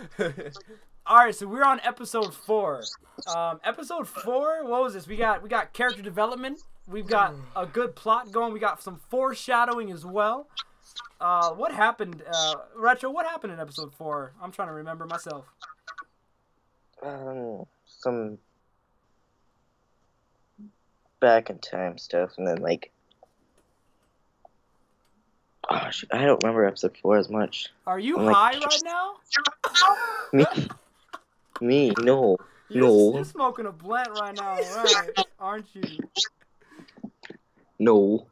All right, so we're on episode 4. Episode 4. What was this? We got character development. We've got a good plot going. We got some foreshadowing as well. What happened, Retro? What happened in episode 4? I'm trying to remember myself. Some back in time stuff, and then oh, shoot, I don't remember episode 4 as much. Are you I'm like- high right now? Me? No. You're smoking a blunt right now, right? Aren't you? No.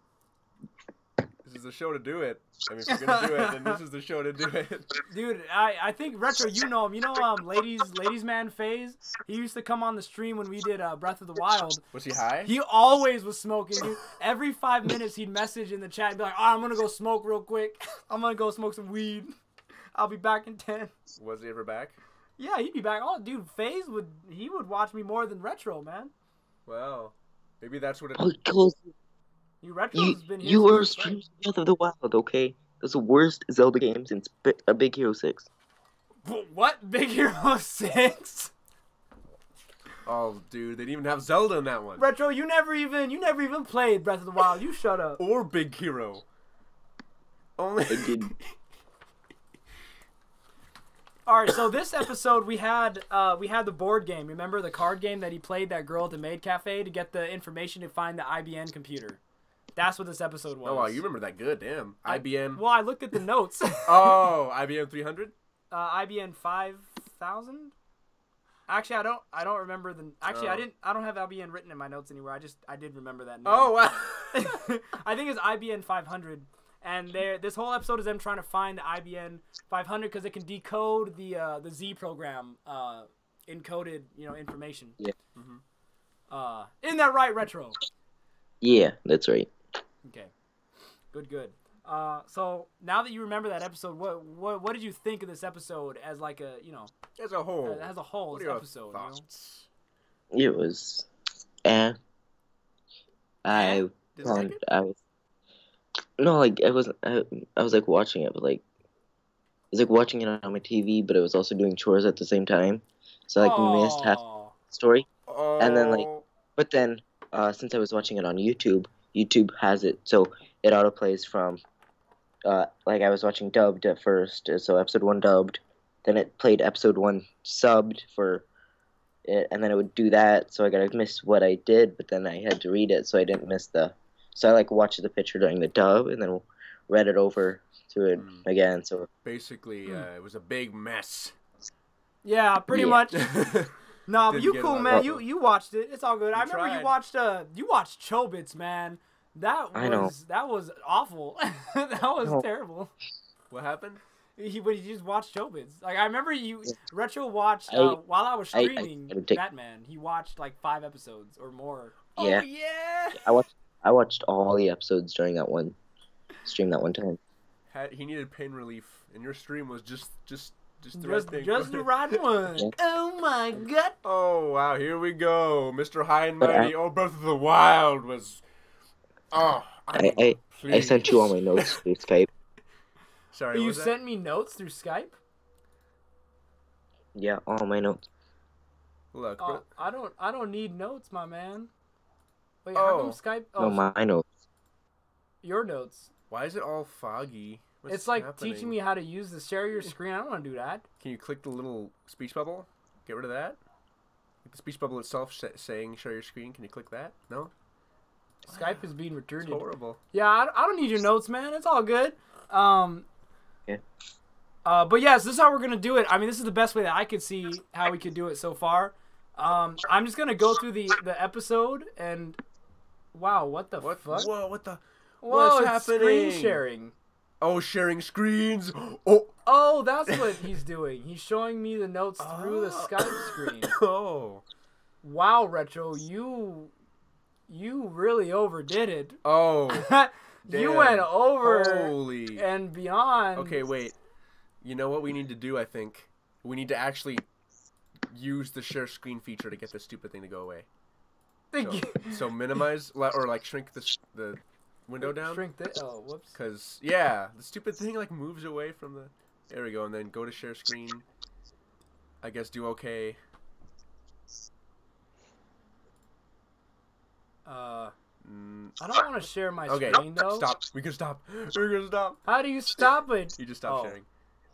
This is the show to do it. I mean, if you're gonna do it, then this is the show to do it. Dude, I think Retro, you know him. You know ladies man FaZe? He used to come on the stream when we did Breath of the Wild. Was he high? He always was smoking, dude. Every 5 minutes he'd message in the chat and be like, "Oh, I'm gonna go smoke real quick. I'm gonna go smoke some weed. I'll be back in 10." Was he ever back? Yeah, he'd be back. Oh, dude, FaZe would watch me more than Retro, man. Well, maybe that's what it. Because Retro's been here. you were since the streaming Breath of the Wild, okay? That's the worst Zelda game since Big Hero 6. start. What? Big Hero 6? Oh, dude, they didn't even have Zelda in that one. Retro, you never even played Breath of the Wild. You shut up. Or Big Hero. Only. I did. All right, so this episode we had the board game. Remember the card game that he played that girl at the maid cafe to get the information to find the IBM computer? That's what this episode was. Oh, wow, you remember that good, damn. IBM. Well, I looked at the notes. Oh, IBM 300? IBM 5000? Actually, I don't remember the. Actually, I don't have IBN written in my notes anywhere. I did remember that note. Oh, wow. I think it's IBN 500. And this whole episode is them trying to find the IBN 500 because it can decode the Z program encoded information. Yeah. Isn't that right, Retro? Yeah, that's right. Okay. Good. So now that you remember that episode, what did you think of this episode as like a As a whole. as a whole What this are your episode? thoughts? It was, Didn't like it? I was, no, like I was like watching it, but like I was like watching it on my TV, but I was also doing chores at the same time, so like missed half the story. Oh. And then but then since I was watching it on YouTube has it so it autoplays from like I was watching dubbed at first, so episode 1 dubbed, then it played episode 1 subbed for it, and then it would do that, so I gotta miss what I did, but then I had to read it, so I didn't miss so I like watched the picture during the dub and then read it over to it again. So basically, it was a big mess. Yeah, pretty Yeah. much. No, but Didn't you get cool, a lot man. of- You watched it. It's all good. I remember tried. you watched Chobits, man. That I know. was awful. That was No. terrible. What happened? But you just watched Chobits. Like I remember Retro watched I- while I was I streaming would take- Batman. He watched like 5 episodes or more. Yeah. Oh yeah. I watched all the episodes during that one stream that one time. He needed pain relief, and your stream was just the right thing. Just the right one. Yeah. Oh my god. Oh wow, here we go, Mr. High and But Mighty. Oh, Breath of the Wild was. Oh, I sent you all my notes through Skype. Sorry, what You was that? sent me notes through Skype? Yeah, all my notes. Look, Oh, I don't need notes, my man. Wait, Oh. how come Skype? Oh, No, my notes. your notes. why is it all foggy? What's It's like happening? teaching me how to use the share your screen. I don't want to do that. Can you click the little speech bubble? Get rid of that. Like the speech bubble itself saying "share your screen." Can you click that? No. Skype is being returned. It's horrible. Yeah, I don't need your notes, man. It's all good. Yeah. But yes, this is how we're gonna do it. I mean, this is the best way that I could see how we could do it so far. I'm just gonna go through the episode and wow, what the What? fuck? Whoa! What the? Whoa, What's it's happening? screen sharing. Oh, sharing screens. Oh. Oh, that's what he's doing. He's showing me the notes through the Skype screen. Oh. Wow, Retro, you really overdid it. Oh. You Damn. went over Holy. and beyond. Okay, wait. You know what we need to do? I think we need to actually use the share screen feature to get this stupid thing to go away. So minimize or like shrink the window down. Shrink the. Oh, whoops. Cause yeah, the stupid thing like moves away from the. There we go, and then go to share screen. I guess do okay. I don't want to share my Okay, screen though. stop. We can stop. We're gonna stop. How do you stop it? You just stop Oh. sharing.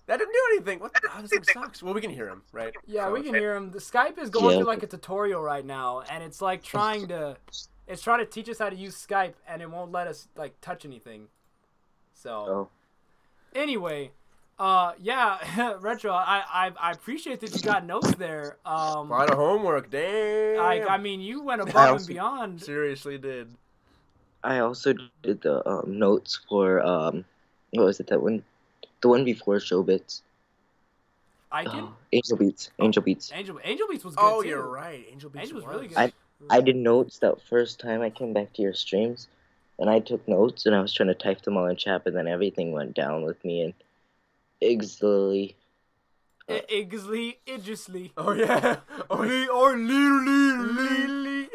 That didn't do anything. What? Oh, this thing sucks. Well, we can hear him, right? Yeah, So we can it's- hear him. The Skype is going Yeah. through like a tutorial right now, and it's like trying to teach us how to use Skype, and it won't let us like touch anything. So Oh. anyway, yeah, Retro, I appreciate that you got notes there. A lot of homework. Damn. I mean, you went above and also- beyond. seriously did. I also did the notes for what was it, that one? The one before Showbits. Icon? Angel Beats. Angel Beats. Angel Beats was good Oh, too. you're right. Angel Beats Angel was really good. I did notes that first time I came back to your streams, and I took notes and I was trying to type them all in chat, but then everything went down with me and Igsley. Idrisly. Oh yeah. Oh, or Lily.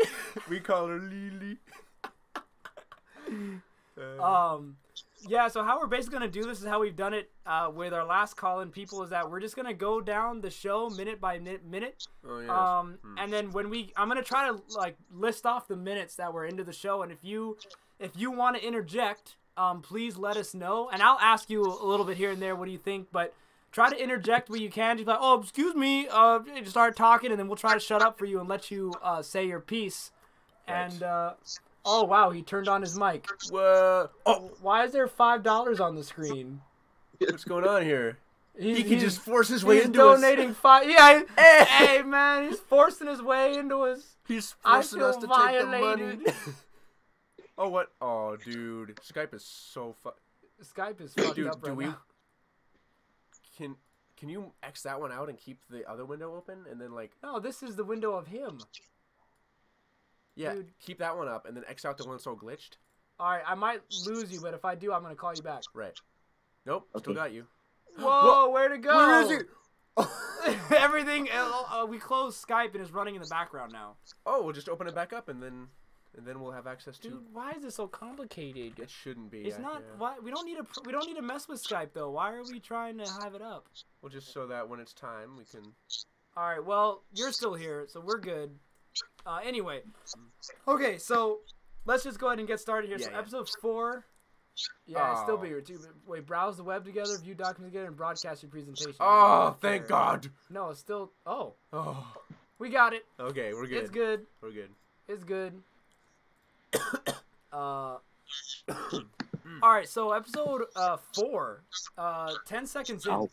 We call her Lily. Yeah, so how we're basically going to do this is how we've done it with our last call-in people is that we're just going to go down the show minute by minute. Oh yeah. And then when I'm going to try to like list off the minutes that we're into the show, and if you want to interject, please let us know, and I'll ask you a little bit here and there, what do you think, but try to interject where you can. Just be like, oh, excuse me, just start talking, and then we'll try to shut up for you and let you say your piece. Right. And Oh wow, he turned on his mic. Whoa. Oh, Why is there $5 on the screen? what's going on here? He can he's- just force his way He's into us. donating $5. Yeah, hey man, he's forcing his way into us. He's I forcing feel us to take the money. violated. Oh, what? Oh, dude. Skype is so Skype is fucked Dude, up do right we... now. Can you X that one out and keep the other window open? And then, like... No, this is the window of him. Yeah, Dude. keep that one up and then X out the one so glitched. Alright, I might lose you, but if I do, I'm going to call you back. Right. Nope, still Okay. got you. Whoa, where'd it go? Where is it? Everything, we closed Skype and it's running in the background now. Oh, we'll just open it back up and then we'll have access to... Dude, why is this so complicated? It shouldn't be. It's yeah, not. yeah. Why we don't need to mess with Skype though. Why are we trying to have it up? Well, just so that when it's time, we can... All right. Well, you're still here, so we're good. Anyway, okay. So let's just go ahead and get started here. Yeah, so yeah. episode 4. Yeah, it's still Oh. bigger too. Wait, browse the web together, view documents together, and broadcast your presentation. Oh, thank God. No, it's still. Oh, Oh. we got it. Okay, we're good. It's good. We're good. It's good. All right, so episode 4, 10 seconds in. Ow.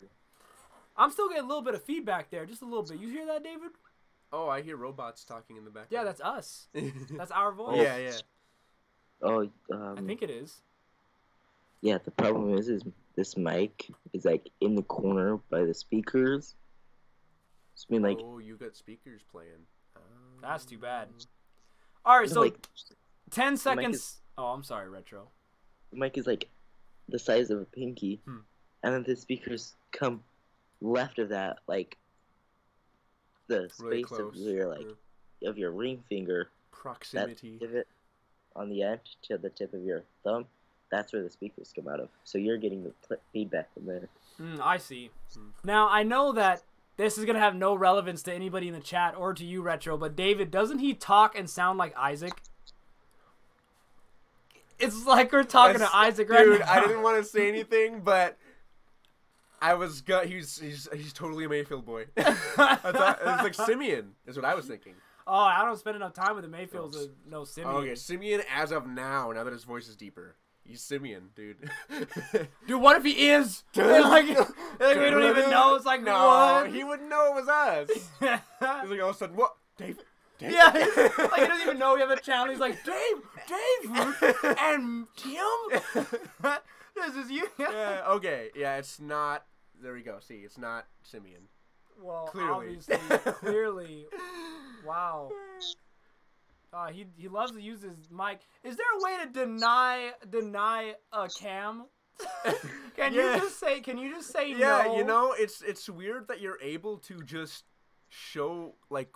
I'm still getting a little bit of feedback there, just a little bit. You hear that, David? Oh, I hear robots talking in the background. Yeah, that's us. That's our voice. Yeah, yeah. Oh, I think it is. yeah. The problem is this mic is like in the corner by the speakers. So, I mean, like, Oh, you got speakers playing. That's too bad. All right, so like 10 mic seconds. is- Oh, I'm sorry, Retro. the mic is like the size of a pinky, Hmm. and then the speakers come left of that, like the Really space close. of your of your ring finger. That Proximity. divot on the end to the tip of your thumb. That's where the speakers come out of. So you're getting the feedback from there. I see. Now, I know that this is going to have no relevance to anybody in the chat or to you, Retro, but David, doesn't he talk and sound like Isaac? It's like we're talking to Isaac right Dude, now. I didn't want to say anything, but I was he's totally a Mayfield boy. I thought it was like Simeon is what I was thinking. Oh, I don't spend enough time with the Mayfields to know Simeon. Oh, okay, Simeon as of now that his voice is deeper. He's Simeon, dude. Dude, what if he is? like we don't even know. It's like, no, what? he wouldn't know it was us. He's like all of a sudden, what? Dave? Yeah, like he doesn't even know we have a channel. He's like, Dave, and Tim. This is you. Yeah, okay, yeah, it's not. There we go. See, it's not Simeon. Well, Clearly. obviously, clearly. Wow. He loves to use his mic. Is there a way to deny a cam? Can you just say? Can you just say Yeah, no? you know, it's weird that you're able to just show like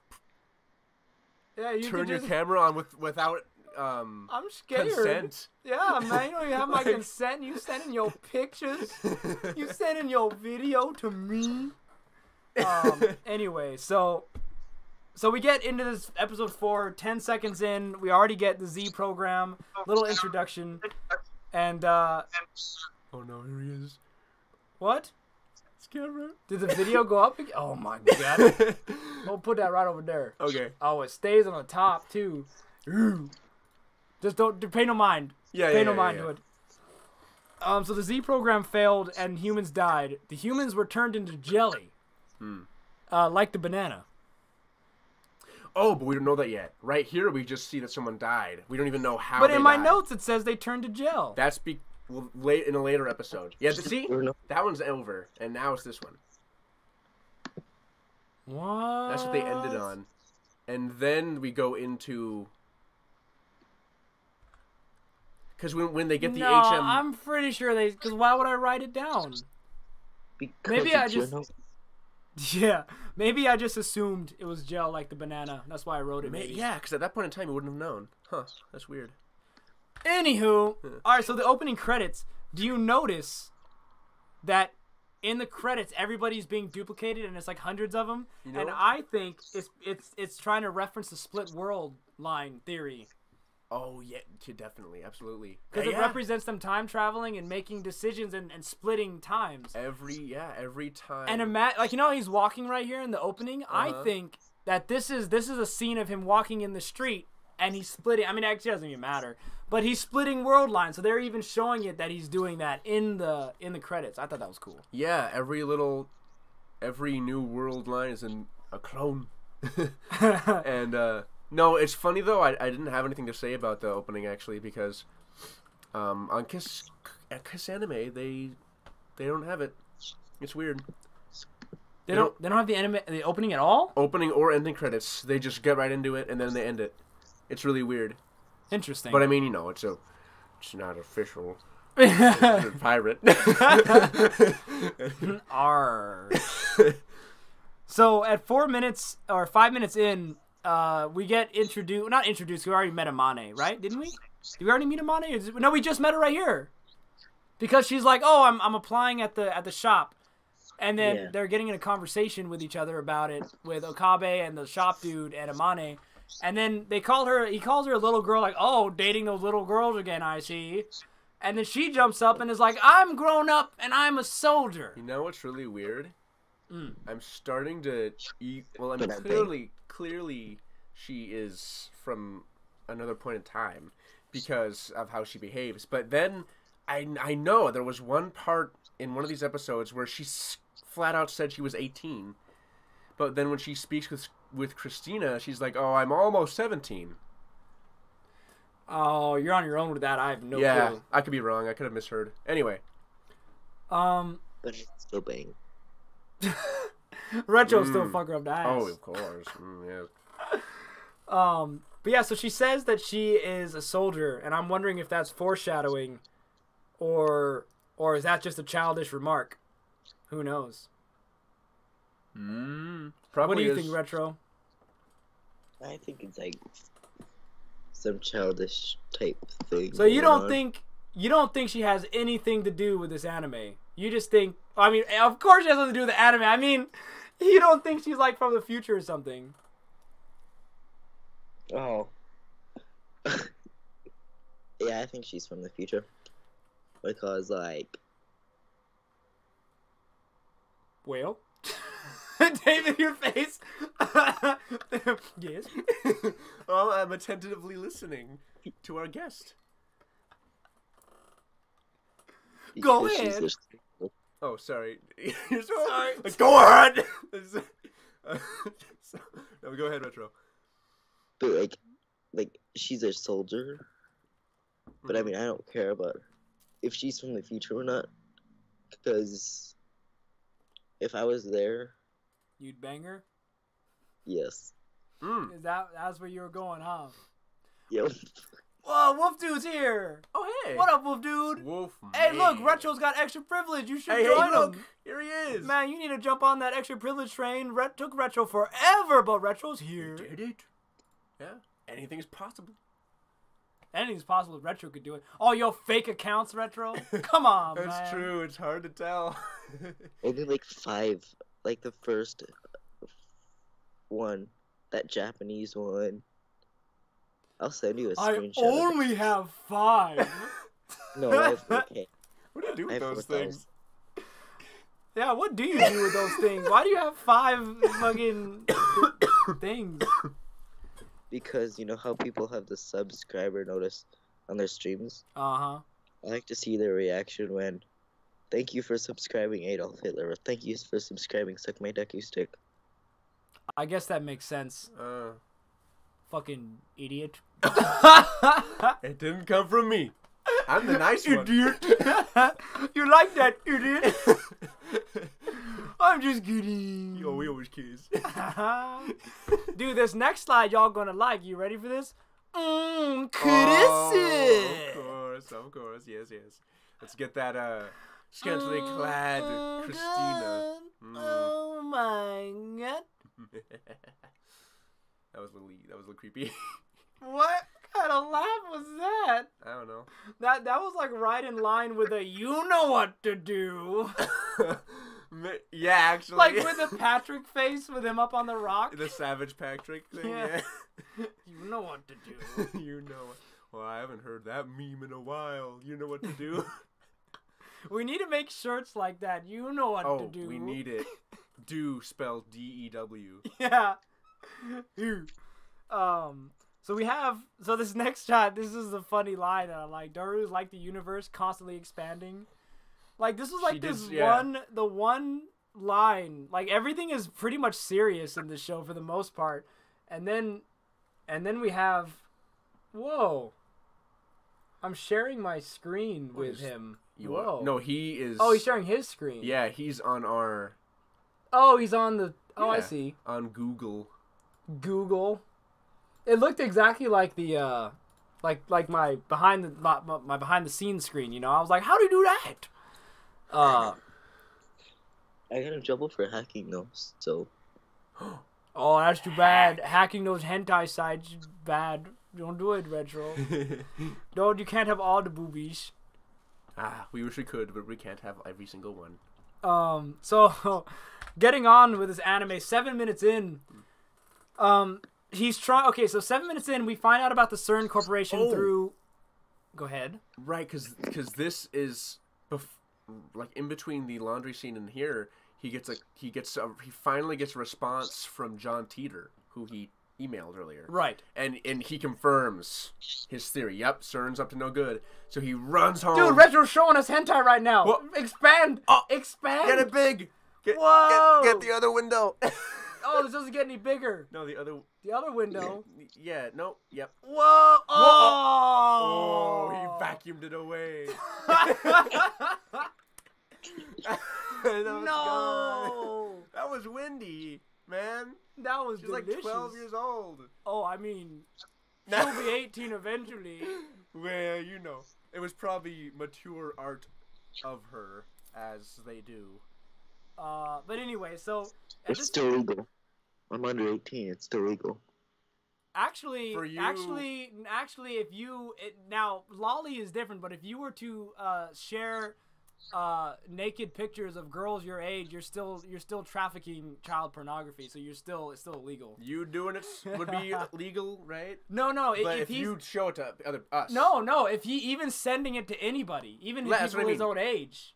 Yeah, you turn can your just, camera on without I'm scared. consent. Yeah, man, you don't even have my consent. You sending your pictures. You sending your video to me. Anyway, so we get into this episode 4, 10 seconds in. We already get the Z program, little introduction, and Oh no, here he is. what? It's camera. Did the video go up again? Oh my god. We'll put that right over there. Okay. Oh, it stays on the top too. Just don't pay no mind. Yeah, Pay yeah, no yeah, mind yeah. to it. So the Z program failed and humans died. The humans were turned into jelly. Like the banana. Oh, but we don't know that yet. Right here, we just see that someone died. We don't even know how. But they in my died. notes it says they turned to gel. That's late in a later episode. Yeah, see, Or no- that one's over, and now it's this one. What? That's what they ended on, and then we go into because when they get the No, HM. I'm pretty sure they. Because why would I write it down? Because Maybe I it's your just- nose. Yeah, maybe I just assumed it was gel like the banana. That's why I wrote it. Maybe. Yeah, because at that point in time, you wouldn't have known. Huh? That's weird. Anywho, all right. So the opening credits. Do you notice that in the credits everybody's being duplicated and it's like hundreds of them? You know? And I think it's trying to reference the split world line theory Oh yeah, definitely, absolutely. because Yeah, it represents them time traveling and making decisions and splitting times. every time. And like, you know, he's walking right here in the opening. I Uh-huh. think that this is a scene of him walking in the street and he's splitting. I mean, actually, it doesn't even matter. But he's splitting world lines, so they're even showing it that he's doing that in the credits. I thought that was cool. Yeah, every new world line is in a clone. And no, it's funny though. I didn't have anything to say about the opening actually because on Kiss Anime they don't have it. It's weird. They don't have the opening at all? Opening or ending credits. They just get right into it and then they end it. It's really weird. Interesting. But I mean, it's not official. It's a pirate. Arr. So at 5 minutes in, we get introduced. Not introduced. We already met Amane, right? Didn't we? Did we already meet Amane? No, we just met her right here. Because she's like, "Oh, I'm applying at the shop," and then they're getting in a conversation with each other about it with Okabe and the shop dude and Amane, and then he calls her a little girl, like, "Oh, dating those little girls again, I see," and then she jumps up and is like, "I'm grown up and I'm a soldier." You know what's really weird? I'm starting to eat. Well, I mean, clearly, she is from another point in time because of how she behaves. But then I know there was one part in one of these episodes where she flat out said she was 18. But then when she speaks with Christina, she's like, "Oh, I'm almost 17." Oh, you're on your own with that. I have no clue. Yeah, I could be wrong. I could have misheard. Anyway. But it's still bang. Retro still fuck her up the ass. Oh, of course. Yeah. But yeah, so she says that she is a soldier, and I'm wondering if that's foreshadowing, or is that just a childish remark? Who knows? Probably. What do you think, Retro? I think it's like some childish type thing. So you don't think she has anything to do with this anime? You just think, I mean, of course she has something to do with the anime. I mean, you don't think she's like from the future or something? Oh. Yeah, I think she's from the future. Because, like... Well? David, your face? Yes? Well, I'm attentively listening to our guest. Go ahead. Oh, sorry. You're so sorry. Go ahead! No, go ahead, Retro. But, like, she's a soldier. But, I mean, I don't care about if she's from the future or not. Because if I was there... You'd bang her? Yes. Is that's where you were going, huh? Yep. Whoa, Wolf Dude's here! Oh, hey! What up, Wolf Dude? Wolf Hey, man. look, Retro's got extra privilege. You should Hey, join look! him. Here he is! Man, you need to jump on that extra privilege train. Took Retro forever, but Retro's here. You did it. Yeah, anything's possible. Anything's possible if Retro could do it. Oh, your fake accounts, Retro? Come on, man. That's true. It's hard to tell. Only like 5. Like the first one. That Japanese one. I'll send you a screenshot. I only have 5. No, I have 4K. What do you do with those things? Yeah, what do you do with those things? Why do you have 5 fucking things? Because you know how people have the subscriber notice on their streams? Uh-huh. I like to see their reaction when, "Thank you for subscribing, Adolf Hitler," or "Thank you for subscribing, Suck My Duck, You Stick." I guess that makes sense. Fucking idiot. It didn't come from me. I'm the nice one. Idiot. You like that, idiot? I'm just kidding. Yo, we always kiss. Dude, this next slide y'all gonna like. You ready for this? Chris. Of course. Yes. Let's get that scantily clad Christina. Oh my god. That was a little creepy. What kind of laugh was that? I don't know. That was like right in line with a "you know what to do." Yeah, actually. Like with the Patrick face with him up on the rock. The Savage Patrick thing. Yeah. You know what to do. You know what. Well, I haven't heard that meme in a while. You know what to do. We need to make shirts like that. You know what to do. Oh, we need it. Do spelled DEW. Yeah. So So we have this next shot. This is a funny line that I like. Daru's like the universe constantly expanding. Like this was like the one line. Like everything is pretty much serious in this show for the most part, and then we have, whoa. I'm sharing my screen with him. Whoa. No, he is. Oh, he's sharing his screen. Yeah, he's on our. Oh, he's on the. Oh, yeah, I see. On Google. It looked exactly like the, like my behind the scenes screen. You know, I was like, how do you do that? I got in trouble for hacking those. So. Oh, that's too bad. Hacking those hentai sites is bad. Don't do it, Retro. No, you can't have all the boobies. We wish we could, but we can't have every single one. So, getting on with this anime, 7 minutes in, he's trying. Okay, so 7 minutes in, we find out about the CERN Corporation through. Go ahead. Right, because this is like in between the laundry scene and here, he finally gets a response from John Teeter, who he emailed earlier. Right. And he confirms his theory. Yep, CERN's up to no good. So he runs home. Dude, Retro's showing us hentai right now. What? Expand. Expand. Get it big. Whoa. Get the other window. Oh, this doesn't get any bigger. No, the other window. Yeah, no, yep. Whoa. Oh, he vacuumed it away. No. That was windy, man. That was She's delicious. like 12 years old. Oh, I mean, she'll be 18 eventually. Well, you know, it was probably mature art of her, as they do. But anyway, so it's still legal. I'm under 18. It's still legal. Actually, For you... if you now lolly is different, but if you were to share naked pictures of girls your age, you're still trafficking child pornography, so it's still illegal. You doing it would be legal, right? No. But if you show it to us. No. If he even sending it to anybody, even if people his own age,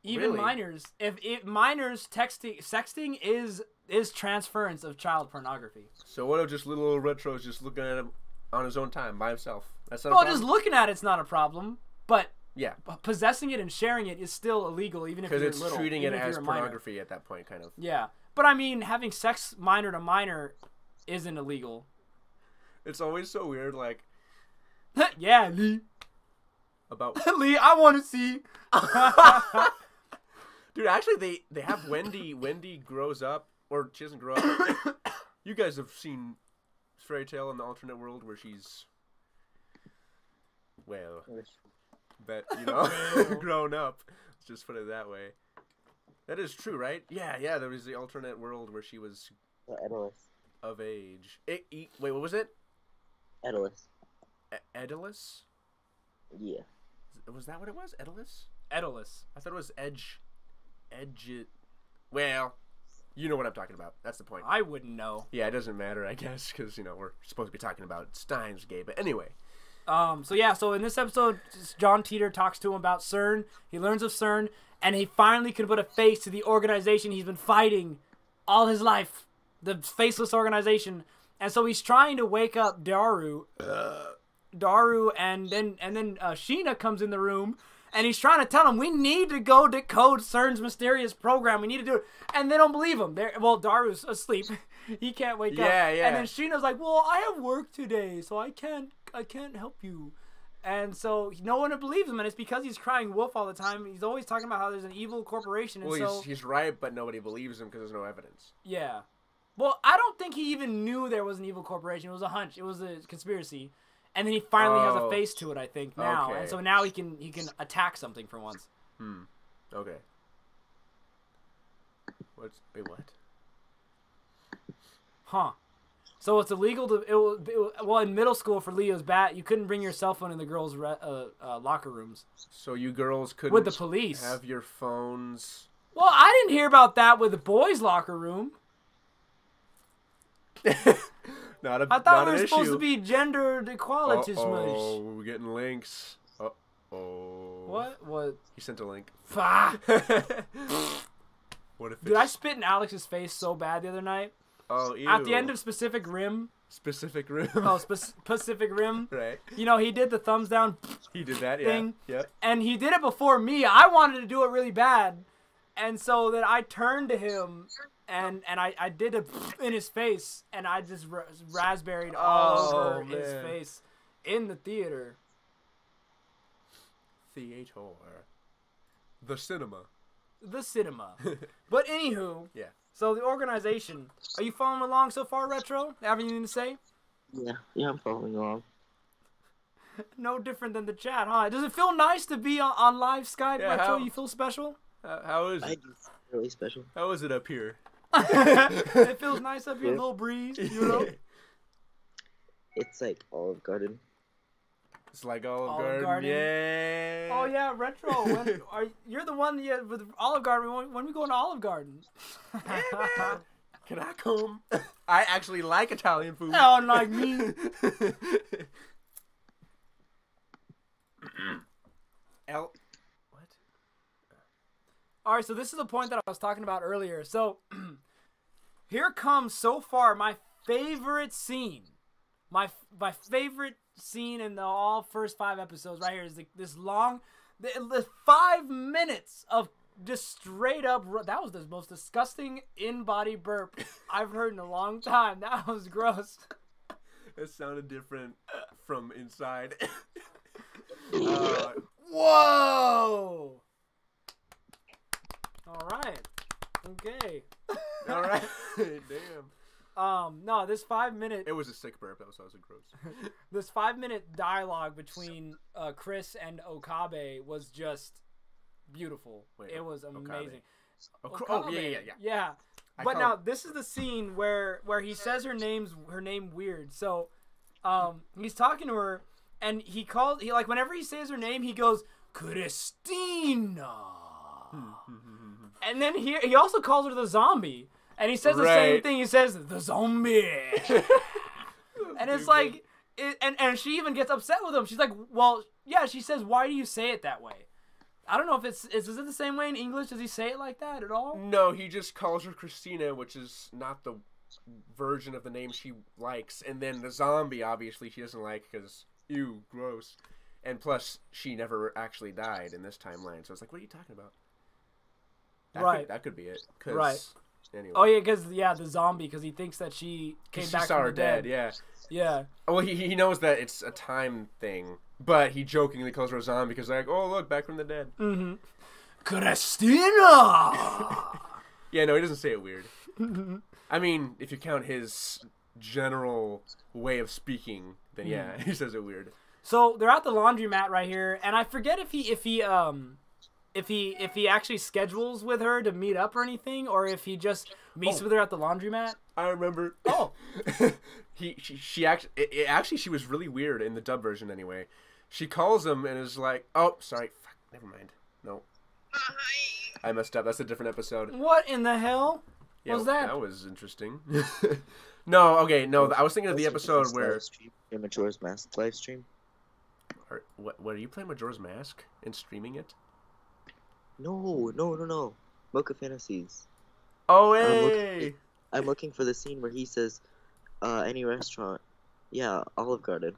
even minors. If minors sexting is transference of child pornography. So what if just little old Retro's just looking at him on his own time by himself? That's not a problem? Just looking at it's not a problem, but. Yeah, possessing it and sharing it is still illegal, even if you're little. Because it's treating it as pornography at that point, kind of. Yeah, but I mean, having sex minor to minor isn't illegal. It's always so weird, like. Yeah, Lee. About Lee, I want to see. Dude, actually, they have Wendy. Wendy grows up, or she doesn't grow up. You guys have seen Fairy Tale in the alternate world where she's. Well. But, you know, grown up. Let's just put it that way. That is true, right? Yeah, there was the alternate world where she was of age. Wait, what was it? Edalus. Edalus? Yeah. Was that what it was? Edalus? Edalus. I thought it was Well, you know what I'm talking about. That's the point. I wouldn't know. Yeah, it doesn't matter, I guess, because, you know, we're supposed to be talking about Steins gay. But anyway. So in this episode, John Teeter talks to him about CERN. He learns of CERN, and he finally can put a face to the organization he's been fighting all his life, the faceless organization. And so he's trying to wake up Daru, and then Sheena comes in the room, and he's trying to tell him, we need to go decode CERN's mysterious program. We need to do it. And they don't believe him. Daru's asleep. He can't wake up. Yeah. And then Sheena's like, well, I have work today, so I can't help you. And so no one believes him, and it's because he's crying wolf all the time. He's always talking about how there's an evil corporation. And he's right, but nobody believes him because there's no evidence. Yeah. Well, I don't think he even knew there was an evil corporation. It was a hunch. It was a conspiracy. And then he finally has a face to it, I think, now. Okay. And so now he can attack something for once. Okay. Wait, what? Huh. So it's illegal to in middle school for Leo's bat, you couldn't bring your cell phone in the girls' locker rooms. So you girls couldn't with the police have your phones. Well, I didn't hear about that with the boys' locker room. I thought we were supposed to be gender equality. Oh, we're getting links. What? He sent a link. Fuck. What if? Dude, I spit in Alex's face so bad the other night. Oh, ew. At the end of Pacific Rim, Pacific Rim. Oh, Pacific Rim. Right. You know, he did the thumbs down He did that, thing. yeah. And he did it before me. I wanted to do it really bad. And so then I turned to him and I did it in his face. And I just raspberried all over his face in the theater. The cinema. But anywho. Yeah. So the organization. Are you following along so far, Retro? Have anything to say? Yeah, I'm following along. No different than the chat, huh? Does it feel nice to be on live Skype, Yeah, Retro? how- You feel special? How is I it? do feel really special. How is it up here? It feels nice up here, a little breeze, you know? It's like Olive Garden. It's like Olive Olive Garden. Garden. Yeah. Oh yeah, Retro. You're the one with Olive Garden. When we go to Olive Garden? Can I come? I actually like Italian food. Oh, like me. What? All right, so this is the point that I was talking about earlier. So here comes so far my favorite scene. My favorite scene in the all first 5 episodes right here is this long, the 5 minutes of just straight up. That was the most disgusting in-body burp I've heard in a long time. That was gross. It sounded different from inside. Whoa! All right. Okay. All right. Damn. No, this 5-minute. It was a sick burp. That was gross. This 5-minute dialogue between Chris and Okabe was just beautiful. Wait, it was amazing. Yeah. Yeah. But now this is the scene where he says her name weird. So, he's talking to her, and he whenever he says her name, he goes Christina, and then he also calls her the zombie, and he says the same thing. He says the zombie, and it's like, and she even gets upset with him. She's like, well, yeah. She says, why do you say it that way? I don't know if is it the same way in English? Does he say it like that at all? No, he just calls her Christina, which is not the version of the name she likes. And then the zombie, obviously, she doesn't like because, ew, gross. And plus, she never actually died in this timeline. So it's like, what are you talking about? That could be it. Right. Anyway. Oh, yeah, because, the zombie, because he thinks that she came back from the dead. Yeah. Yeah. Well, he knows that it's a time thing, but he jokingly calls her a zombie because like, oh, look, back from the dead. Mm-hmm. Christina! Yeah, no, he doesn't say it weird. I mean, if you count his general way of speaking, then yeah, he says it weird. So they're at the laundromat right here, and I forget if he actually schedules with her to meet up or anything, or if he just meets with her at the laundromat. I remember. Oh, she was really weird in the dub version anyway. She calls him and is like, "Oh, sorry, fuck, never mind. No, I messed up. That's a different episode." What in the hell was that? That was interesting. No, I was thinking of the episode where Majora's Mask live stream. What are you playing Majora's Mask and streaming it? No. Mocha Fantasies. Oh, hey! I'm looking for the scene where he says, any restaurant. Yeah, Olive Garden.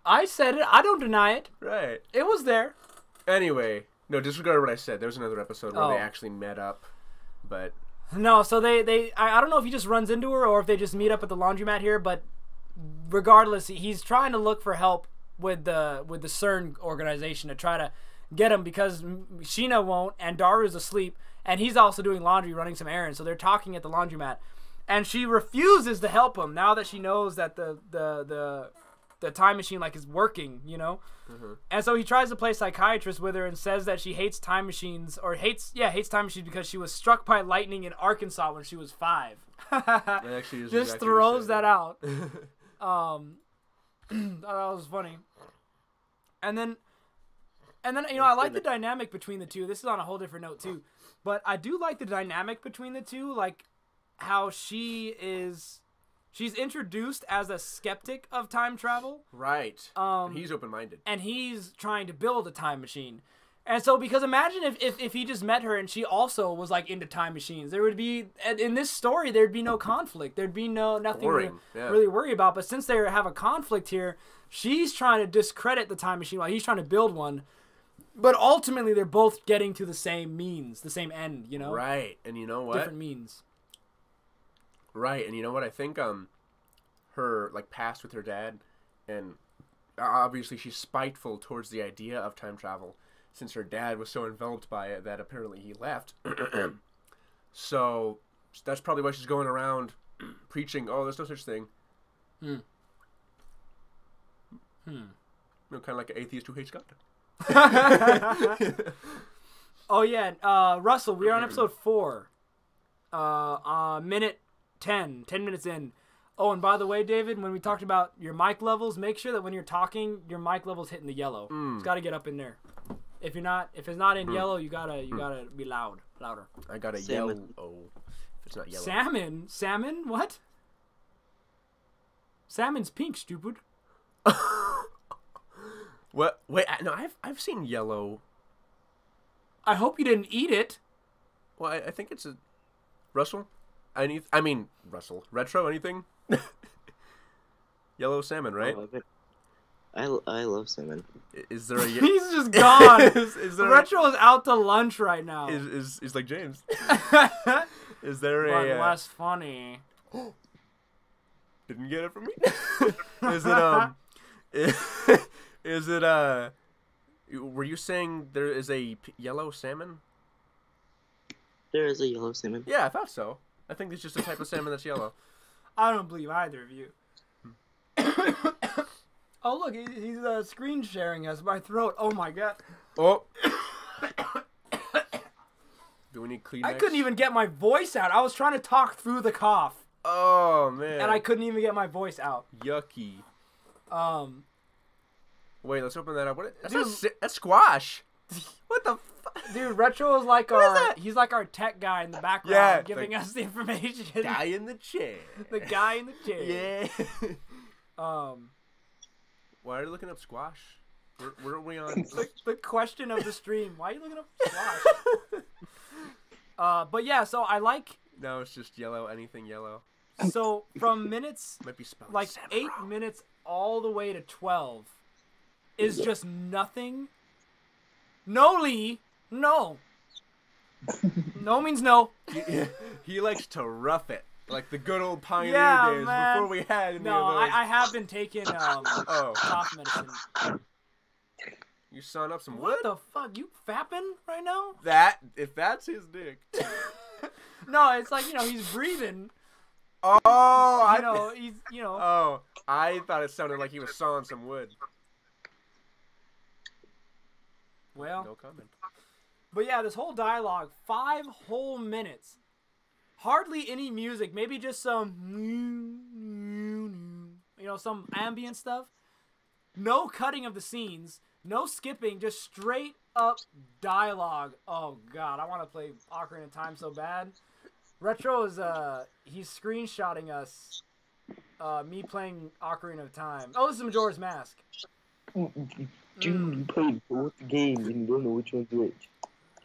I said it. I don't deny it. Right. It was there. Anyway, no, disregard what I said. There was another episode where they actually met up, but... No, so I don't know if he just runs into her or if they just meet up at the laundromat here, but regardless, he's trying to look for help with the CERN organization to try to get him because Sheena won't and Daru's asleep and he's also doing laundry, running some errands, so they're talking at the laundromat. And she refuses to help him now that she knows that the time machine is working, you know? Mm-hmm. And so he tries to play psychiatrist with her and says that she hates time machines hates time machines because she was struck by lightning in Arkansas when she was 5. Actually is just exactly throws that out. That was funny. And then I like the dynamic between the two. This is on a whole different note too. But I do like the dynamic between the two, like how she's introduced as a skeptic of time travel. Right. He's open-minded. And he's trying to build a time machine. And so, because imagine if he just met her and she also was like into time machines, there would be in this story there'd be no conflict, there'd be nothing to really worry about. But since they have a conflict here, she's trying to discredit the time machine while he's trying to build one. But ultimately, they're both getting to the same means, the same end. You know, right? And you know what? Different means. Right, and you know what? I think her like past with her dad, and obviously she's spiteful towards the idea of time travel, since her dad was so enveloped by it that apparently he left. So that's probably why she's going around preaching, "Oh, there's no such thing." You know, kind of like an atheist who hates God. Oh yeah, Russell, we're on episode 4. Minute 10 minutes in. Oh, and by the way, David, when we talked about your mic levels, make sure that when you're talking, your mic level's hitting the yellow. It's got to get up in there. If it's not in yellow, you gotta be louder. I gotta yell. Oh, if it's not yellow. Salmon, what? Salmon's pink, stupid. What? Wait, no, I've seen yellow. I hope you didn't eat it. Well, I think it's a Russell. Russell. Retro, anything? Yellow salmon, right? Oh, I love salmon. Is there a... He's just gone. is there Retro is out to lunch right now. Is like James. Is there but a... less funny. Didn't get it from me? Is it were you saying there is a yellow salmon? There is a yellow salmon. Yeah, I thought so. I think it's just a type of salmon that's yellow. I don't believe either of you. Oh, look, he's screen sharing us. My throat. Oh, my God. Oh. Do we need Kleenex? I couldn't even get my voice out. I was trying to talk through the cough. Oh, man. And I couldn't even get my voice out. Yucky. Wait, let's open that up. That's squash. What the fuck? Dude, Retro is like he's like our tech guy in the background giving us the information. Guy in the chair. The guy in the chair. Yeah. Why are you looking up squash? Where are we on? The question of the stream. Why are you looking up squash? But yeah, so I like... No, it's just yellow, anything yellow. So from minutes, might be spelled like Samurai. 8 minutes all the way to 12 is just nothing. No, Lee. No. No means no. He likes to rough it. Like the good old pioneer days man. before we had any No, of those. I have been taking cough medicine. You sawing up some wood? What the fuck? You fapping right now? If that's his dick. No, it's like, he's breathing. Oh, Oh, I thought it sounded like he was sawing some wood. Well. No comment. But yeah, this whole dialogue, 5 whole minutes. Hardly any music, maybe just some, some ambient stuff. No cutting of the scenes, no skipping, just straight up dialogue. Oh god, I want to play Ocarina of Time so bad. Retro is he's screenshotting us, me playing Ocarina of Time. Oh, this is Majora's Mask. Dude, you played both games and you don't know which one's which.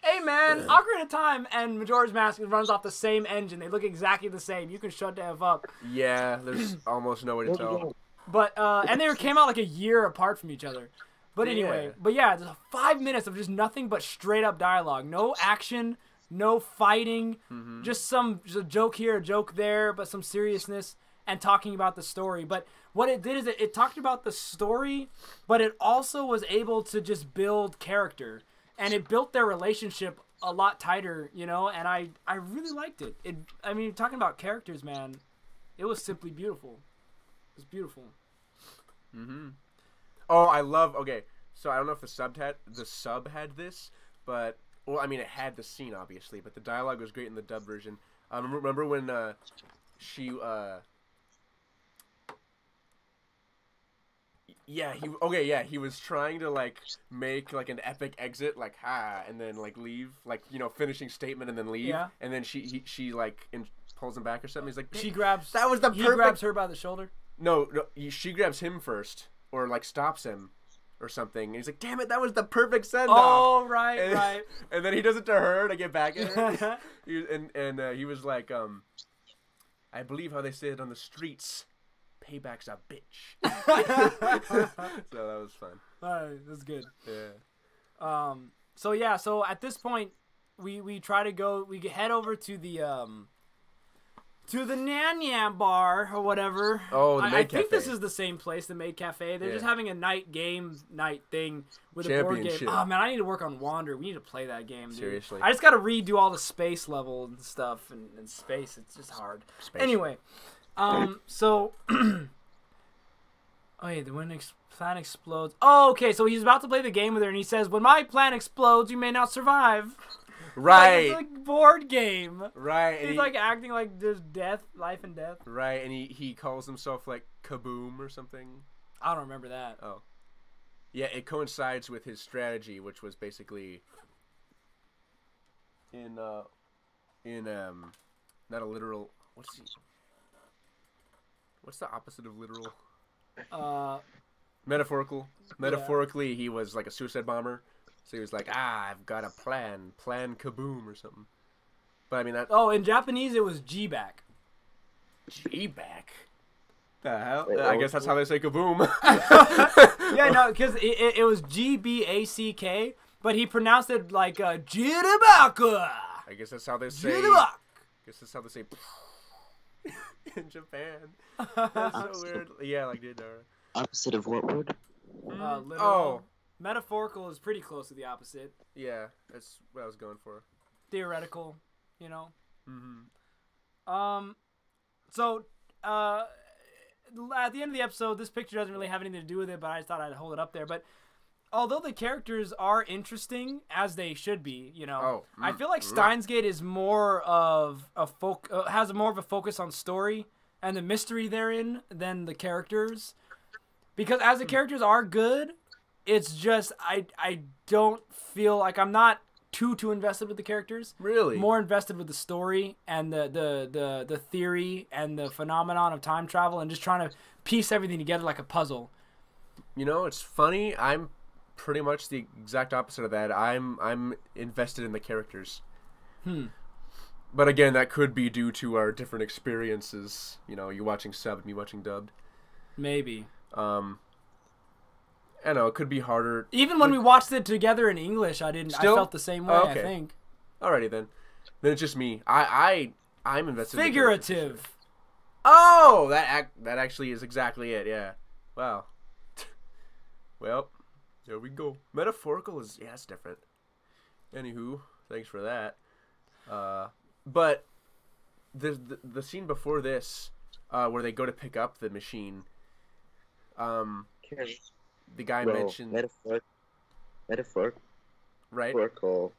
Hey man, Ocarina of Time and Majora's Mask runs off the same engine. They look exactly the same. You can shut the F up. Yeah, there's almost no way to tell. But and they came out like a year apart from each other. But anyway, there's 5 minutes of just nothing but straight up dialogue. No action, no fighting, just a joke here, a joke there, but some seriousness and talking about the story. But what it did is it talked about the story, but it also was able to just build character. And it built their relationship a lot tighter, and I really liked it. Talking about characters, man, it was simply beautiful. It was beautiful. Oh, I love. Okay, so I don't know if the sub had this, but it had the scene obviously, but the dialogue was great in the dub version. Remember when she he was trying to make an epic exit, and then leave, finishing statement and then leave, and then she pulls him back or something. He's like, he grabs her by the shoulder. No, she grabs him first, or stops him, or something. And he's like, damn it, that was the perfect send-off. Oh, right, right. And then he does it to her to get back at her. He was like, I believe how they say it on the streets. Payback's a bitch. So that was fun. All right, that's good. Yeah. So at this point, we try to go. We head over to the Nan Yan bar or whatever. Oh, the Maid I Cafe. think this is the same place, the Maid Cafe. They're just having a night thing with a board game. Oh man, I need to work on Wander. We need to play that game, dude. Seriously. I just got to redo all the space level and stuff and space. It's just hard. Space. Anyway, so. Oh yeah, when plan explodes. Oh, okay. So he's about to play the game with her, and he says, "When my plan explodes, you may not survive." Right. Like, it's like board game. Right. He's like acting like there's death, life and death. Right, and he calls himself like Kaboom or something. I don't remember that. Oh. Yeah, it coincides with his strategy, which was basically not a literal. What's the opposite of literal? Metaphorical. Metaphorically, he was like a suicide bomber. So he was like, I've got a plan Kaboom or something. But I mean that. Oh, in Japanese it was G-back. G-back. The hell? Wait, I guess that's how they say Kaboom. Yeah, no, because it was G-B-A-C-K, but he pronounced it like Jirabaku. I guess that's how they say. Jirabaku. I guess that's how they say. In Japan. That's so weird. Yeah, like dude. Opposite of what word? Literal. Oh. Metaphorical is pretty close to the opposite. Yeah, that's what I was going for. Theoretical, you know. Mm-hmm. So, at the end of the episode, this picture doesn't really have anything to do with it, but I just thought I'd hold it up there. But although the characters are interesting, as they should be, you know, I feel like Steins Gate is more of has more of a focus on story and the mystery therein than the characters. Because as the characters are good, it's just I don't feel like I'm not too invested with the characters. Really? More invested with the story and the theory and the phenomenon of time travel and just trying to piece everything together like a puzzle. You know, it's funny. I'm pretty much the exact opposite of that. I'm invested in the characters. But again, that could be due to our different experiences. You know, you watching subbed, me watching dubbed. Maybe. I know it could be harder. Even when we watched it together in English, I felt the same way. I think. Alrighty then. Then it's just me. I'm invested. Figurative. In the oh, that actually is exactly it. Yeah. Wow. Well, there we go. Metaphorical is it's different. Anywho, thanks for that. But the scene before this, where they go to pick up the machine. The guy mentioned metaphorical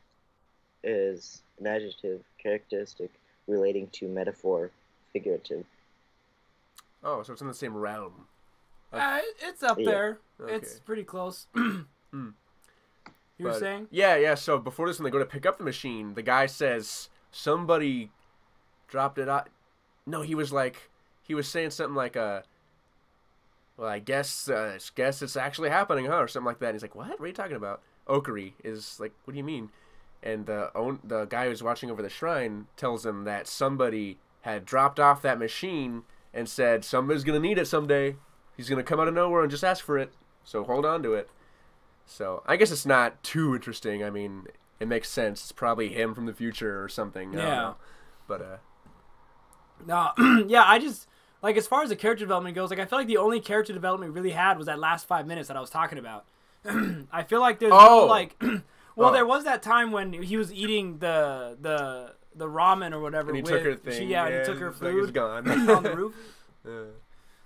is an adjective characteristic relating to metaphor, figurative. Oh, so it's in the same realm. It's up there. Okay. It's pretty close. You were saying? Yeah. So before this, when they go to pick up the machine, the guy says somebody dropped it out. No, he was saying something like well, I guess it's actually happening, huh? Or something like that. And he's like, what are you talking about? Okari is like, what do you mean? And the guy who's watching over the shrine tells him that somebody had dropped off that machine and said somebody's going to need it someday. He's going to come out of nowhere and just ask for it. So hold on to it. So I guess it's not too interesting. I mean, it makes sense. It's probably him from the future or something. I don't know. But, no, yeah, I just... Like, as far as the character development goes, like, I feel like the only character development we really had was that last 5 minutes that I was talking about. I feel like there's no, like... there was that time when he was eating the ramen or whatever. And he took her thing. And he took her food. Like it's gone. On the roof.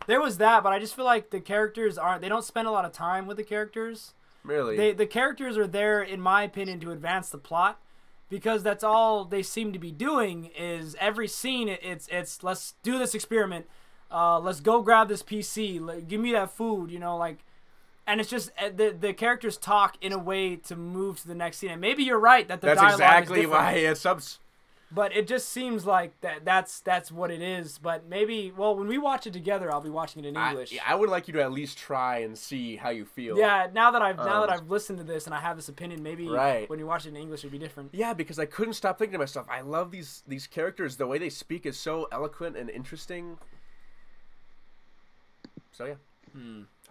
There was that, but I just feel like the characters they don't spend a lot of time with the characters. Really? The characters are there, in my opinion, to advance the plot. Because that's all they seem to be doing is every scene, it's let's do this experiment. Let's go grab this PC. Give me that food, you know, like, and it's just the characters talk in a way to move to the next scene. And maybe you're right that the dialogue exactly is different. why it's subs. But it just seems like that's what it is. But maybe, well, when we watch it together, I'll be watching it in English. I would like you to at least try and see how you feel. Yeah, now that I've listened to this and I have this opinion, maybe when you watch it in English, it'd be different. Yeah, because I couldn't stop thinking to myself, I love these characters. The way they speak is so eloquent and interesting. So yeah.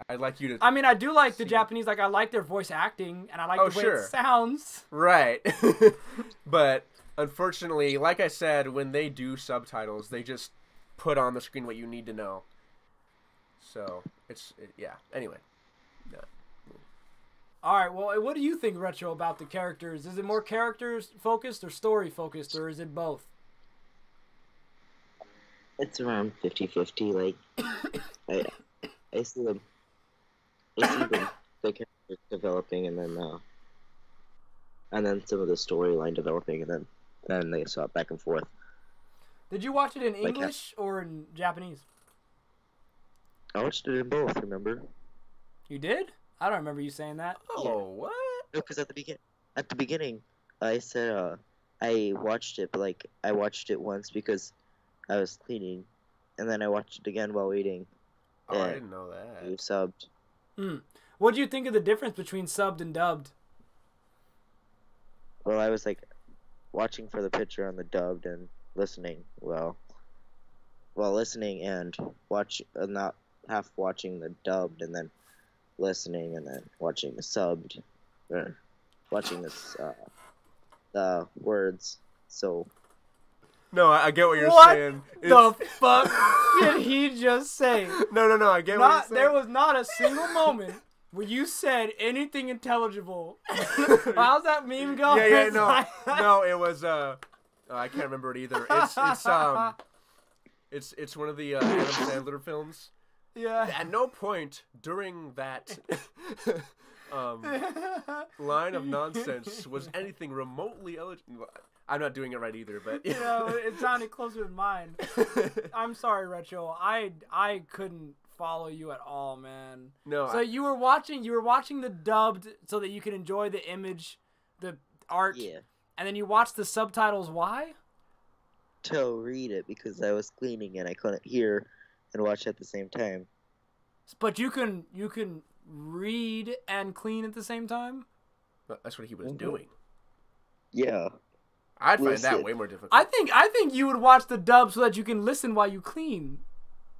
I'd like you to. I mean, I do like the Japanese. Like, I like their voice acting, and I like the way it sounds. Right. But unfortunately, like I said, when they do subtitles, they just put on the screen what you need to know. So yeah. Anyway. Yeah. All right. Well, what do you think, Retro, about the characters? Is it more characters focused or story focused, or is it both? It's around 50-50. Like, I see them. The characters developing, and then some of the storyline developing, and then they swap back and forth. Did you watch it in English or in Japanese? I watched it in both. Remember? You did? I don't remember you saying that. Oh, yeah. What? No, because at the beginning, I said I watched it, but I watched it once because I was cleaning, and then I watched it again while eating. Oh, I didn't know that. You subbed. What do you think of the difference between subbed and dubbed? Well, I was watching for the picture on the dubbed and listening. Listening and not half watching the dubbed and then listening and then watching the subbed, or watching the words. So. No, I get what you're saying. What the fuck did he just say? No, I get what you're saying. There was not a single moment where you said anything intelligible. How's that meme go? Yeah, no, it was I can't remember it either. It's one of the Adam Sandler films. Yeah. At no point during that line of nonsense was anything remotely eligible. I'm not doing it right either, but it sounded closer than mine. I'm sorry, Retro. I couldn't follow you at all, man. No. So you were watching the dubbed so that you could enjoy the image, the art. Yeah. And then you watched the subtitles. Why? To read it because I was cleaning and I couldn't hear and watch at the same time. But you can read and clean at the same time? But that's what he was doing. Yeah. I'd find that way more difficult. I think you would watch the dub so that you can listen while you clean.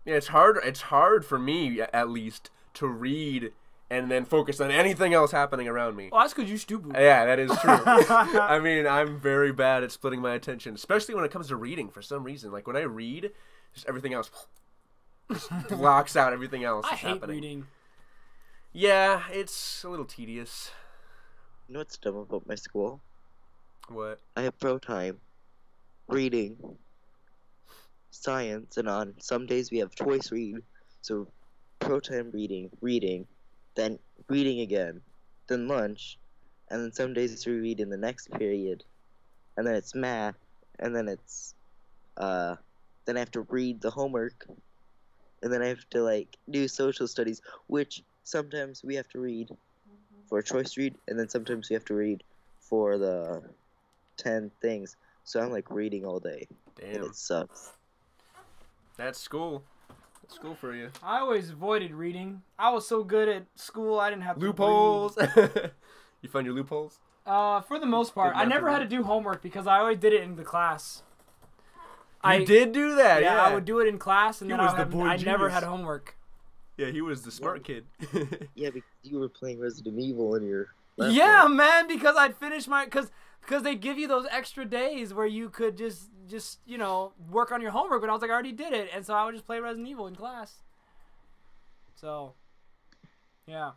Yeah, it's hard for me at least to read and then focus on anything else happening around me. Oh, that's because you're stupid. Yeah, that is true. I mean, I'm very bad at splitting my attention, especially when it comes to reading for some reason. Like when I read, just everything else just blocks out everything else I hate happening. reading. Yeah, it's a little tedious. You know what's dumb about my school? What? I have pro time, reading, science, and on some days we have choice read. So pro time reading, then reading again, then lunch, and then some days it's reread in the next period, and then it's math, and then it's then I have to read the homework, and then I have to do social studies, which sometimes we have to read for a choice read, and then sometimes we have to read for the 10 things. So I'm reading all day. Damn. And it sucks. That's school. That's school for you. I always avoided reading. I was so good at school, I didn't have loopholes. to read. You find your loopholes? For the most part. I never had to do homework because I always did it in the class. You did do that, yeah. I would do it in class, and then I never had homework. Yeah, he was the smart kid. Yeah, because you were playing Resident Evil in your laptop. Yeah, man, because I'd finish my... Because they give you those extra days where you could just work on your homework, but I was I already did it, and so I would just play Resident Evil in class. So, yeah.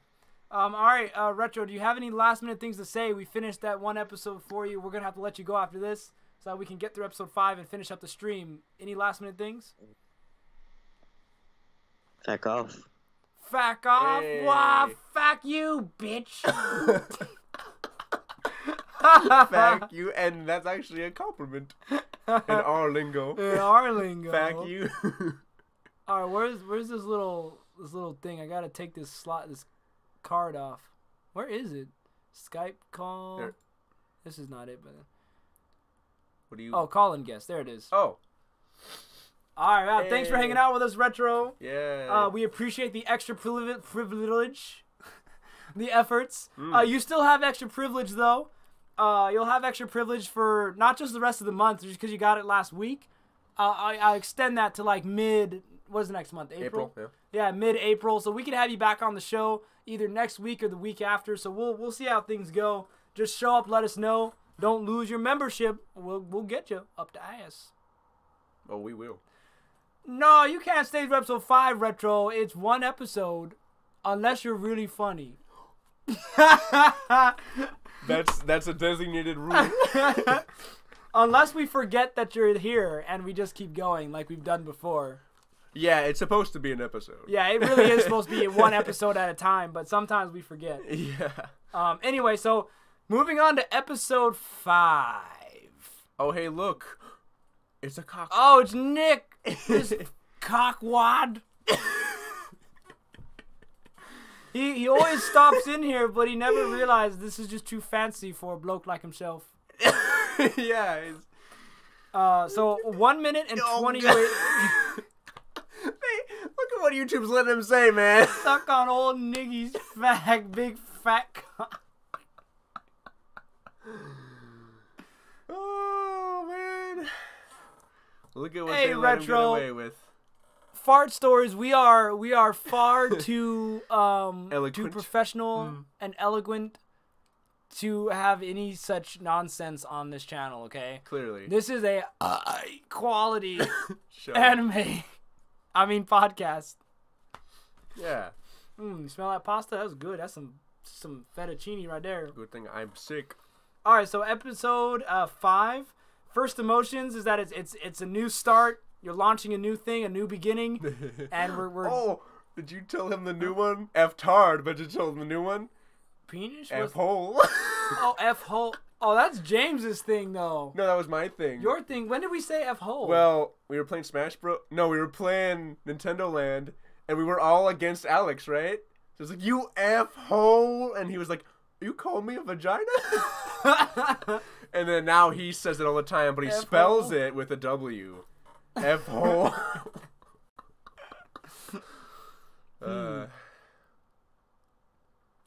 All right, Retro, do you have any last-minute things to say? We finished that one episode for you. We're going to have to let you go after this so that we can get through episode 5 and finish up the stream. Any last-minute things? Fuck off. Fuck off? Hey. Wow, fuck you, bitch. Fact you, and that's actually a compliment in our lingo. In our lingo. Fact you. All right, where's this little thing? I gotta take this card off. Where is it? Skype call. There. This is not it, but What do you? Oh, call and guess. There it is. Oh. All right. Thanks for hanging out with us, Retro. Yeah. We appreciate the extra privilege, the efforts. You still have extra privilege, though. You'll have extra privilege for not just the rest of the month, just because you got it last week. I extend that to like what is the next month? April? Yeah, mid-April. So we can have you back on the show either next week or the week after. So we'll see how things go. Just show up, let us know. Don't lose your membership. We'll get you up the ass. Oh, we will. No, you can't stay for episode 5, Retro. It's one episode, unless you're really funny. That's a designated rule. Unless we forget that you're here and we just keep going like we've done before. Yeah, it's supposed to be an episode. Yeah, it really is supposed to be one episode at a time, but sometimes we forget. Yeah. Anyway, so moving on to episode 5. Oh, hey, look. It's a cock. Oh, it's Nick. This cockwad. He always stops in here, but he never realized this is just too fancy for a bloke like himself. Yeah. So 1 minute and 20. Hey, look at what YouTube's letting him say, man. Suck on old Niggy's big fat cock. Oh man. Look at what Hey, they let him get Retro. away with. Fart stories. We are far too Eloquent. professional and eloquent to have any such nonsense on this channel. Okay. Clearly. This is a quality Show. podcast. Yeah. You smell that pasta? That's good. That's some fettuccine right there. Good thing I'm sick. All right, so episode 5. First emotions is that it's a new start. You're launching a new thing, a new beginning, and we're Oh, did you tell him the new one? F-tard, but you told him the new one? penis. F-hole. Oh, F-hole. Oh, that's James's thing though. No, that was my thing. Your thing. When did we say F-hole? Well, we were playing Smash Bros. No, we were playing Nintendo Land, and we were all against Alex, right? So it's like, you F-hole, and he was like, you call me a vagina? And then now he says it all the time, but he F-hole. spells it with a W. F-hole.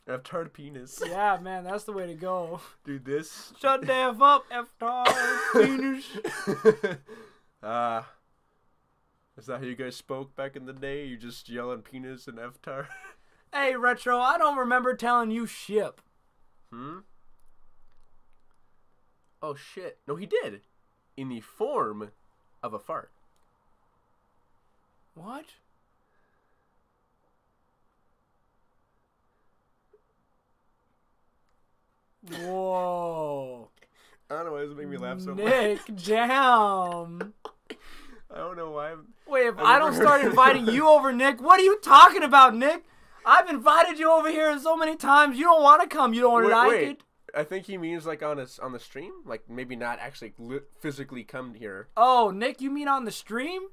F-tard penis. Yeah, man, that's the way to go. Dude, this. Shut the F up, F-tard penis. Is that how you guys spoke back in the day? You just yelling penis and F-tard? Hey, Retro, I don't remember telling you ship. Oh, shit. No, he did. In the form of a fart. What? Whoa. I don't know why this making me laugh so much. Nick, damn. I don't know why. Wait, if I don't start inviting you over, Nick, what are you talking about, Nick? I've invited you over here so many times. You don't want to come. You don't like it. I think he means like on the stream, like maybe not actually physically come here. Oh, Nick, you mean on the stream?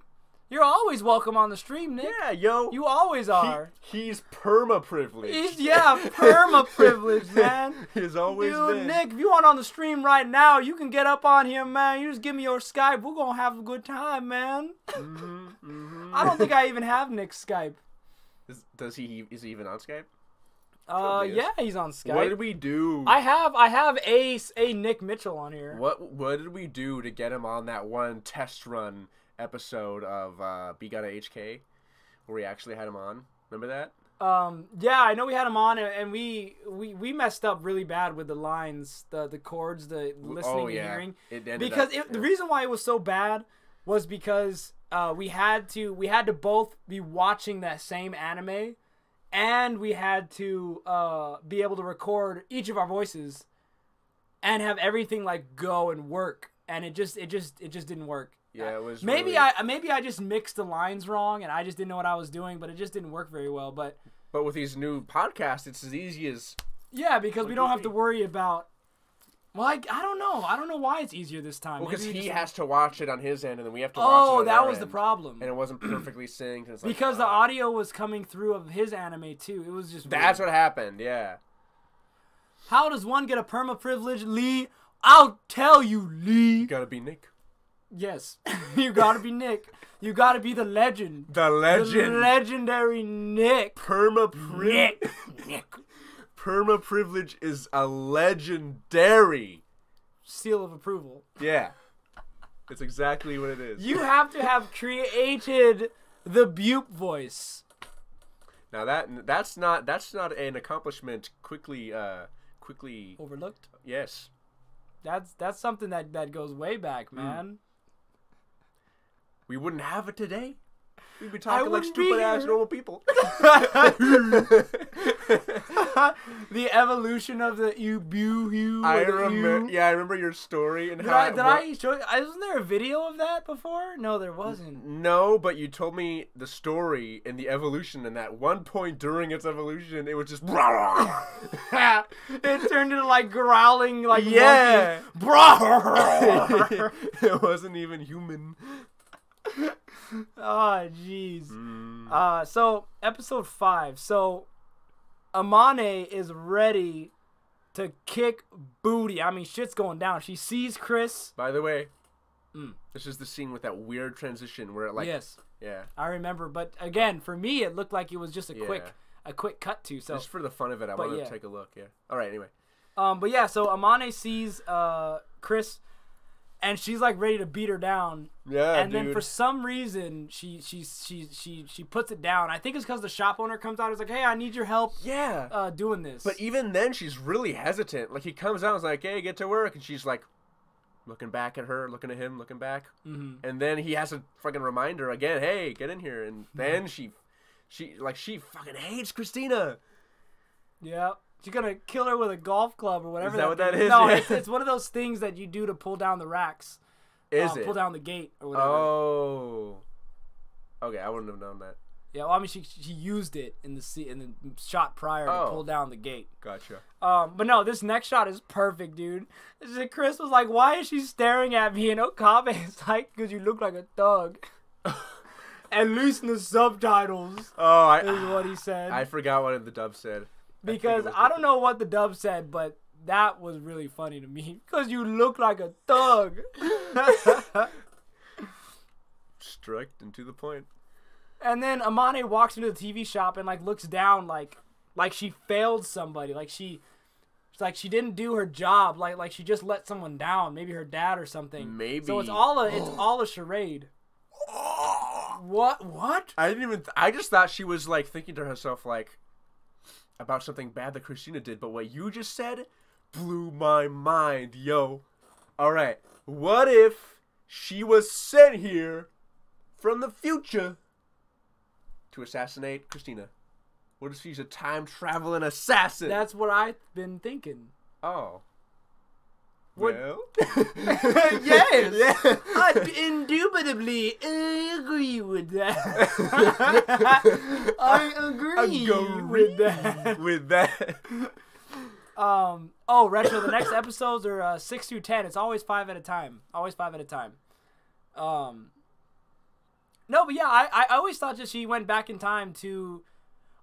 You're always welcome on the stream, Nick. Yeah, yo. You always are. He's perma-privileged. Perma-privileged, man. He's always Dude, been. Nick, if you want on the stream right now, you can get up on here, man. You just give me your Skype. We're going to have a good time, man. I don't think I even have Nick's Skype. Is he even on Skype? Yeah, he's on Skype. What did we do? I have a Nick Mitchell on here. What did we do to get him on that one test run episode of Be Gotta HK where we actually had him on? Remember that? Yeah, I know we had him on, and we messed up really bad with the lines, the chords, the listening and hearing. The reason why it was so bad was because we had to both be watching that same anime, and we had to be able to record each of our voices and have everything like go and work, and it just didn't work. Yeah, it was maybe I just mixed the lines wrong and I just didn't know what I was doing, but it just didn't work very well. But with these new podcasts, it's as easy as because we don't have to worry about. Well, I don't know why it's easier this time. Well, because he has to watch it on his end, and then we have to watch it Oh, on that our was the end. problem. And it wasn't perfectly synced. It's like, because the audio was coming through of his anime too. It was just that's weird. what happened. Yeah. How does one get a perma privilege, Lee? I'll tell you, Lee. You gotta be Nick. Yes, you gotta be Nick. You gotta be the legend. The legend. The legendary Nick. Nick. Perma privilege is a legendary seal of approval. Yeah. It's exactly what it is. You have to have created the Bupe voice. Now that's not an accomplishment quickly overlooked. Yes. That's something that goes way back, man. We wouldn't have it today. We'd be talking like wouldn't be stupid ass here. normal people. The evolution of the you. I remember your story and Did I show you? Wasn't there a video of that before? No, there wasn't. No, but you told me the story and the evolution, and at one point during its evolution, it was just It turned into like growling, like yeah, monkey. It wasn't even human. Oh, jeez. So episode 5. So Amane is ready to kick booty. I mean, shit's going down. She sees Chris. By the way, this is the scene with that weird transition where it like yes, yeah, I remember. But again, for me, it looked like it was just a quick cut to. So just for the fun of it, I wanted to take a look. Yeah. All right. Anyway. But yeah, so Amane sees Chris. And she's like ready to beat her down. Yeah, and then for some reason she puts it down. I think it's because the shop owner comes out and is like, "Hey, I need your help." Yeah. Doing this. But even then, she's really hesitant. Like he comes out and is like, "Hey, get to work," and she's like, looking back at her, looking at him, looking back, and then he has to fucking remind her again, "Hey, get in here." And then she fucking hates Christina. Yeah. She's gonna kill her with a golf club or whatever. Is that what that is? No, Yeah. it's one of those things that you do to pull down the racks. Is it? Pull down the gate or whatever. Oh. Okay, I wouldn't have known that. Yeah, well, I mean, she used it in the shot prior to pull down the gate. Gotcha. But no, this next shot is perfect, dude. Chris was like, "Why is she staring at me?" And Okabe is like, "Because you look like a thug." At least in the subtitles. Is what he said. I forgot what the dub said. Because I don't know what the dub said, but that was really funny to me. Because you look like a thug. Strict and to the point. And then Amane walks into the TV shop and like looks down like she failed somebody. Like she didn't do her job. Like she just let someone down. Maybe her dad or something. Maybe. So it's all a charade. What? I just thought she was like thinking to herself like about something bad that Christina did, but what you just said blew my mind, yo. Alright, what if she was sent here from the future to assassinate Christina? What if she's a time-traveling assassin? That's what I've been thinking. Oh. What? Well? Yes! Yeah. I indubitably agree with that. I agree with that. With that. Retro, the next episodes are 6 through 10. It's always 5 at a time. No, but yeah, I always thought that she went back in time to...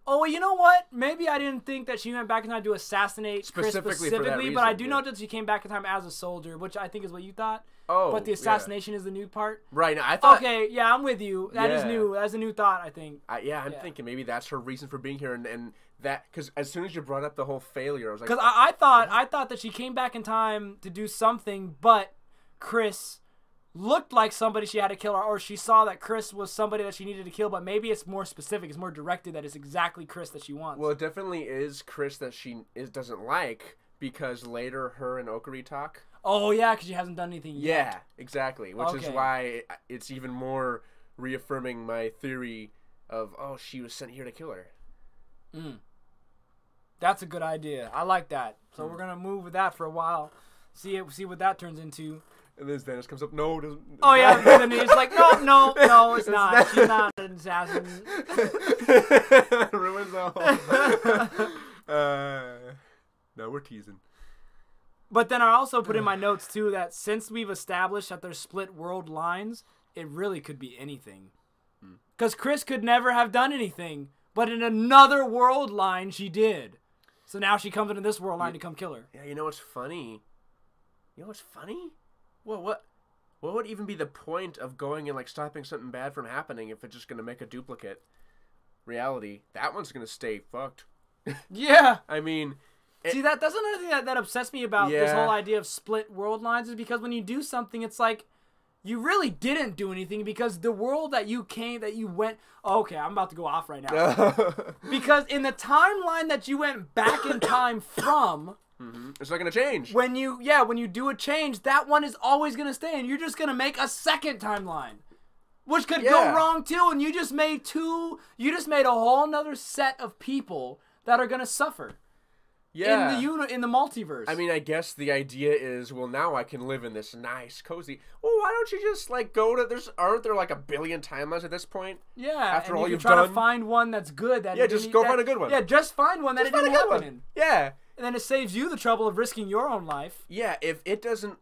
Oh, well, you know what? Maybe I didn't think that she went back in time to assassinate Chris specifically, but I do know that she came back in time as a soldier, which I think is what you thought. Oh, but the assassination is the new part. Right. I thought. Okay, yeah, I'm with you. That is new. That's a new thought, I think. I'm thinking maybe that's her reason for being here, and that because as soon as you brought up the whole failure, I was like, because I thought that she came back in time to do something, but Chris looked like somebody she had to kill, or she saw that Chris was somebody that she needed to kill, but maybe it's more specific, it's more directed, that it's exactly Chris that she wants. Well, it definitely is Chris that she doesn't like, because later her and Okari talk. Oh, yeah, because she hasn't done anything yet. Yeah, exactly, which is why it's even more reaffirming my theory of, she was sent here to kill her. That's a good idea. I like that. So we're going to move with that for a while, see what that turns into. And then Dennis comes up, no, it doesn't. Oh, yeah, and then he's like, no, it's not. She's not an assassin. Ruins the whole... no, we're teasing. But then I also put in my notes, too, that since we've established that there's split world lines, it really could be anything. Because Chris could never have done anything, but in another world line, she did. So now she comes into this world line to come kill her. Yeah, you know what's funny? You know what's funny? Well, what would even be the point of going and like stopping something bad from happening if it's just gonna make a duplicate reality? That one's gonna stay fucked. Yeah. I mean, see, that's another thing that upsets me about this whole idea of split world lines is because when you do something, it's like you really didn't do anything because the world that you went. Oh, okay, I'm about to go off right now. Because in the timeline that you went back in time from. It's not gonna change. When you do a change, that one is always gonna stay, and you're just gonna make a second timeline, which could go wrong too. And you just made a whole nother set of people that are gonna suffer. Yeah. In the multiverse. I mean, I guess the idea is, well, now I can live in this nice, cozy. Well, why don't you just like go to? Aren't there like a billion timelines at this point? Yeah. After all you you've try done, to find one that's good. Just go find a good one. Yeah, just find one that it didn't happen in. Yeah. And then it saves you the trouble of risking your own life. Yeah, if it doesn't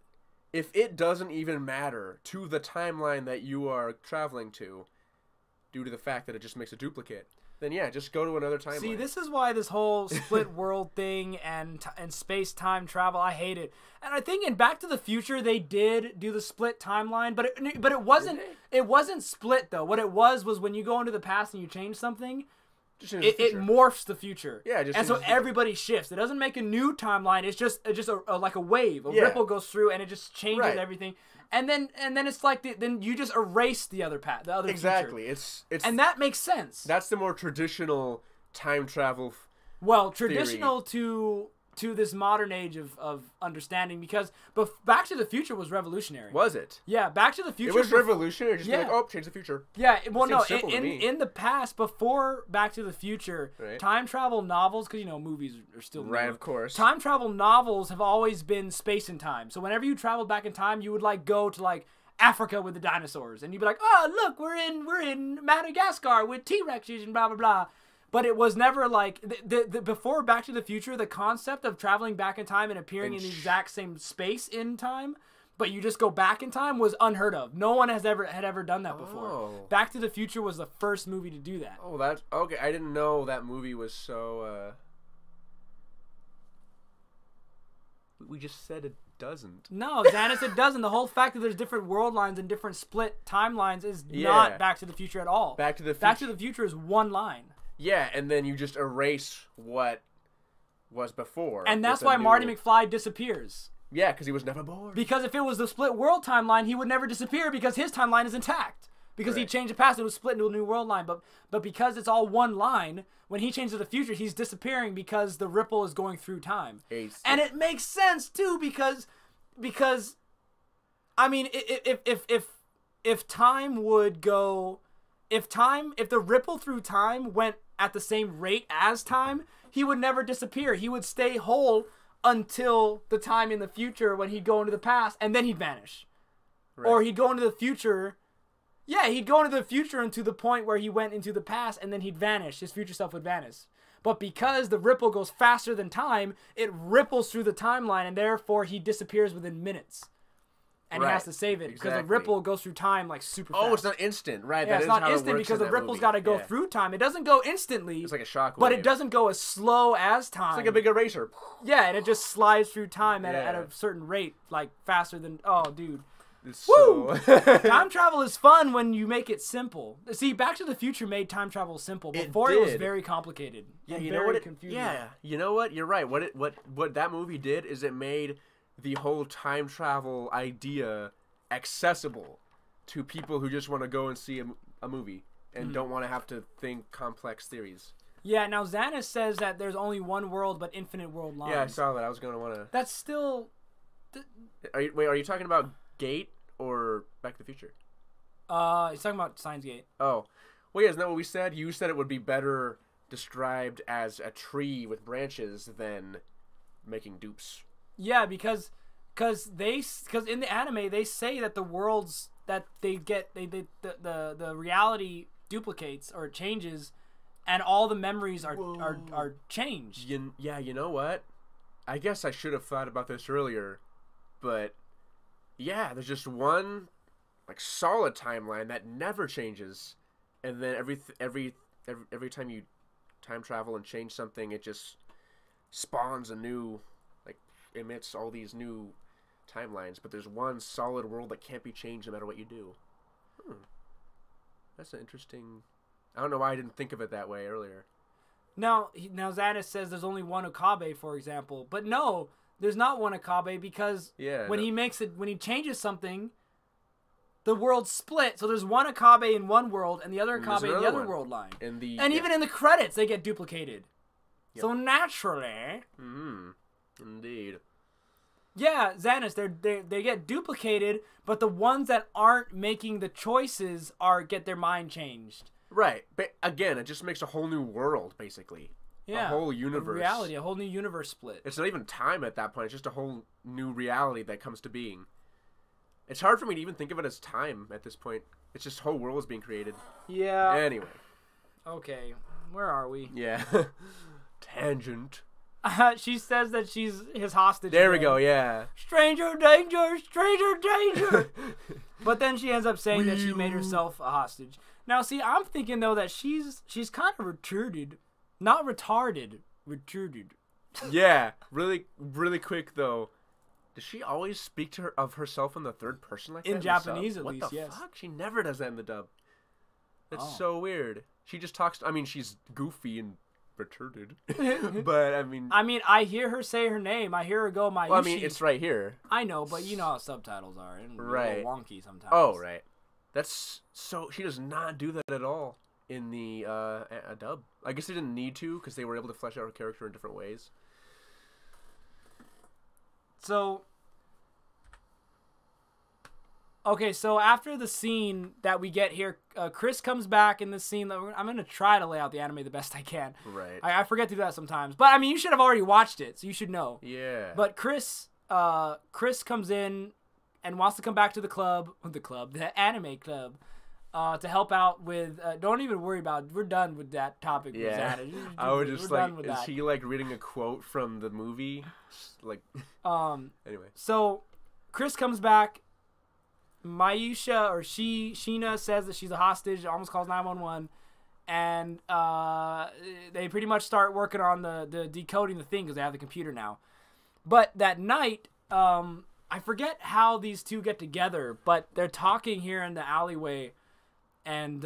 even matter to the timeline that you are traveling to, due to the fact that it just makes a duplicate, then yeah, just go to another timeline. See, this is why this whole split world thing and space-time travel, I hate it. And I think in Back to the Future they did do the split timeline, but it wasn't split though. What it was when you go into the past and you change something, it morphs the future. Yeah, and so everybody shifts. It doesn't make a new timeline. It's just like a wave. A ripple goes through and it just changes everything. And then it's like then you just erase the other path, the other exactly. future. It's and that makes sense. That's the more traditional time travel. Traditional to this modern age of understanding, because Back to the Future was revolutionary. Was it? Yeah, Back to the Future. It was revolutionary. Just be like, oh, change the future. Yeah, well, no, in the past, before Back to the Future, time travel novels, because movies are still new. Of course. Time travel novels have always been space and time. So whenever you traveled back in time, you would like go to like Africa with the dinosaurs, and you'd be like, oh look, we're in Madagascar with T-Rexes and blah blah blah. But it was never like before Back to the Future, the concept of traveling back in time and appearing in the exact same space in time, but you just go back in time, was unheard of. No one had ever done that before. Back to the Future was the first movie to do that. Oh, that's okay. I didn't know that movie was so. We just said it doesn't. No, Xanis, it doesn't. The whole fact that there's different world lines and different split timelines is not Back to the Future at all. Back to the Future is one line. Yeah, and then you just erase what was before. And that's why Marty McFly disappears. Yeah, because he was never born. Because if it was the split world timeline, he would never disappear because his timeline is intact. Because he changed the past, it was split into a new world line. But because it's all one line, when he changes the future, he's disappearing because the ripple is going through time. And it makes sense too because I mean, if time would go, if the ripple through time went at the same rate as time, he would never disappear. He would stay whole until the time in the future when he'd go into the past, and then he'd vanish. Or he'd go into the future. Yeah, he'd go into the future into the point where he went into the past, and then he'd vanish. His future self would vanish. But because the ripple goes faster than time, it ripples through the timeline, and therefore he disappears within minutes. And he has to save it because the ripple goes through time like super fast. Oh, it's not instant, right? Yeah, it's not instant because the ripple's got to go through time. It doesn't go instantly. It's like a shockwave. But it doesn't go as slow as time. It's like a big eraser. Yeah, and it just slides through time at a certain rate, like faster than... Oh, dude. Woo! Time travel is fun when you make it simple. See, Back to the Future made time travel simple. Before it was very complicated. Yeah, you know what? Confusing. Yeah, you know what? You're right. What that movie did is it made the whole time travel idea accessible to people who just want to go and see a movie and don't want to have to think complex theories. Yeah, now Xanis says that there's only one world but infinite world lines. Yeah, I saw that. I was going to want to... That's still... Are you talking about Gate or Back to the Future? He's talking about Steins Gate. Oh. Well, yeah, isn't that what we said? You said it would be better described as a tree with branches than making dupes. Yeah, because in the anime they say that the worlds that they get the reality duplicates or changes, and all the memories are changed. Yeah, you know what? I guess I should have thought about this earlier, but yeah, there's just one like solid timeline that never changes, and then every time you time travel and change something, it just spawns a new, like, emits all these new timelines, but there's one solid world that can't be changed no matter what you do. That's an interesting... I don't know why I didn't think of it that way earlier. Now Xanis says there's only one Okabe, for example. But no, there's not one Okabe because when he changes something, the world's split. So there's one Okabe in one world and the other Okabe in the other world line. And even in the credits, they get duplicated. Yep. So naturally... Indeed. Yeah, Xanis, they get duplicated, but the ones that aren't making the choices get their mind changed. Right, but again, it just makes a whole new world, basically. Yeah, a whole universe. Reality, a whole new universe split. It's not even time at that point, it's just a whole new reality that comes to being. It's hard for me to even think of it as time at this point. It's just whole world is being created. Yeah. Anyway. Okay, where are we? Yeah. Tangent. She says that she's his hostage. There we go, yeah. Stranger danger, stranger danger. But then she ends up saying that she made herself a hostage. Now, see, I'm thinking, though, that she's kind of retarded. Not retarded. Retarded. Yeah. Really, really quick, though. Does she always speak to of herself in the third person like that? In Japanese, at least, yes. What the fuck? She never does that in the dub. That's so weird. She just talks... I mean, she's goofy and retarded. But, I mean... I hear her say her name. I hear her go, Mayushi. Well, I mean, it's right here. I know, but you know how subtitles are. And right. A little wonky sometimes. Oh, right. That's so... She does not do that at all in the dub. I guess they didn't need to because they were able to flesh out her character in different ways. So... Okay, so after the scene that we get here, Chris comes back in this scene. I'm going to try to lay out the anime the best I can. Right. I forget to do that sometimes. But, I mean, you should have already watched it, so you should know. Yeah. But Chris comes in and wants to come back to the anime club, to help out with... don't even worry about it. We're done with that topic. Yeah. I was just like, is he, like, reading a quote from the movie? Like, anyway. So, Chris comes back. Mayusha or Sheena says that she's a hostage, almost calls 911, and they pretty much start working on the decoding the thing because they have the computer now. But that night, I forget how these two get together, but they're talking here in the alleyway, and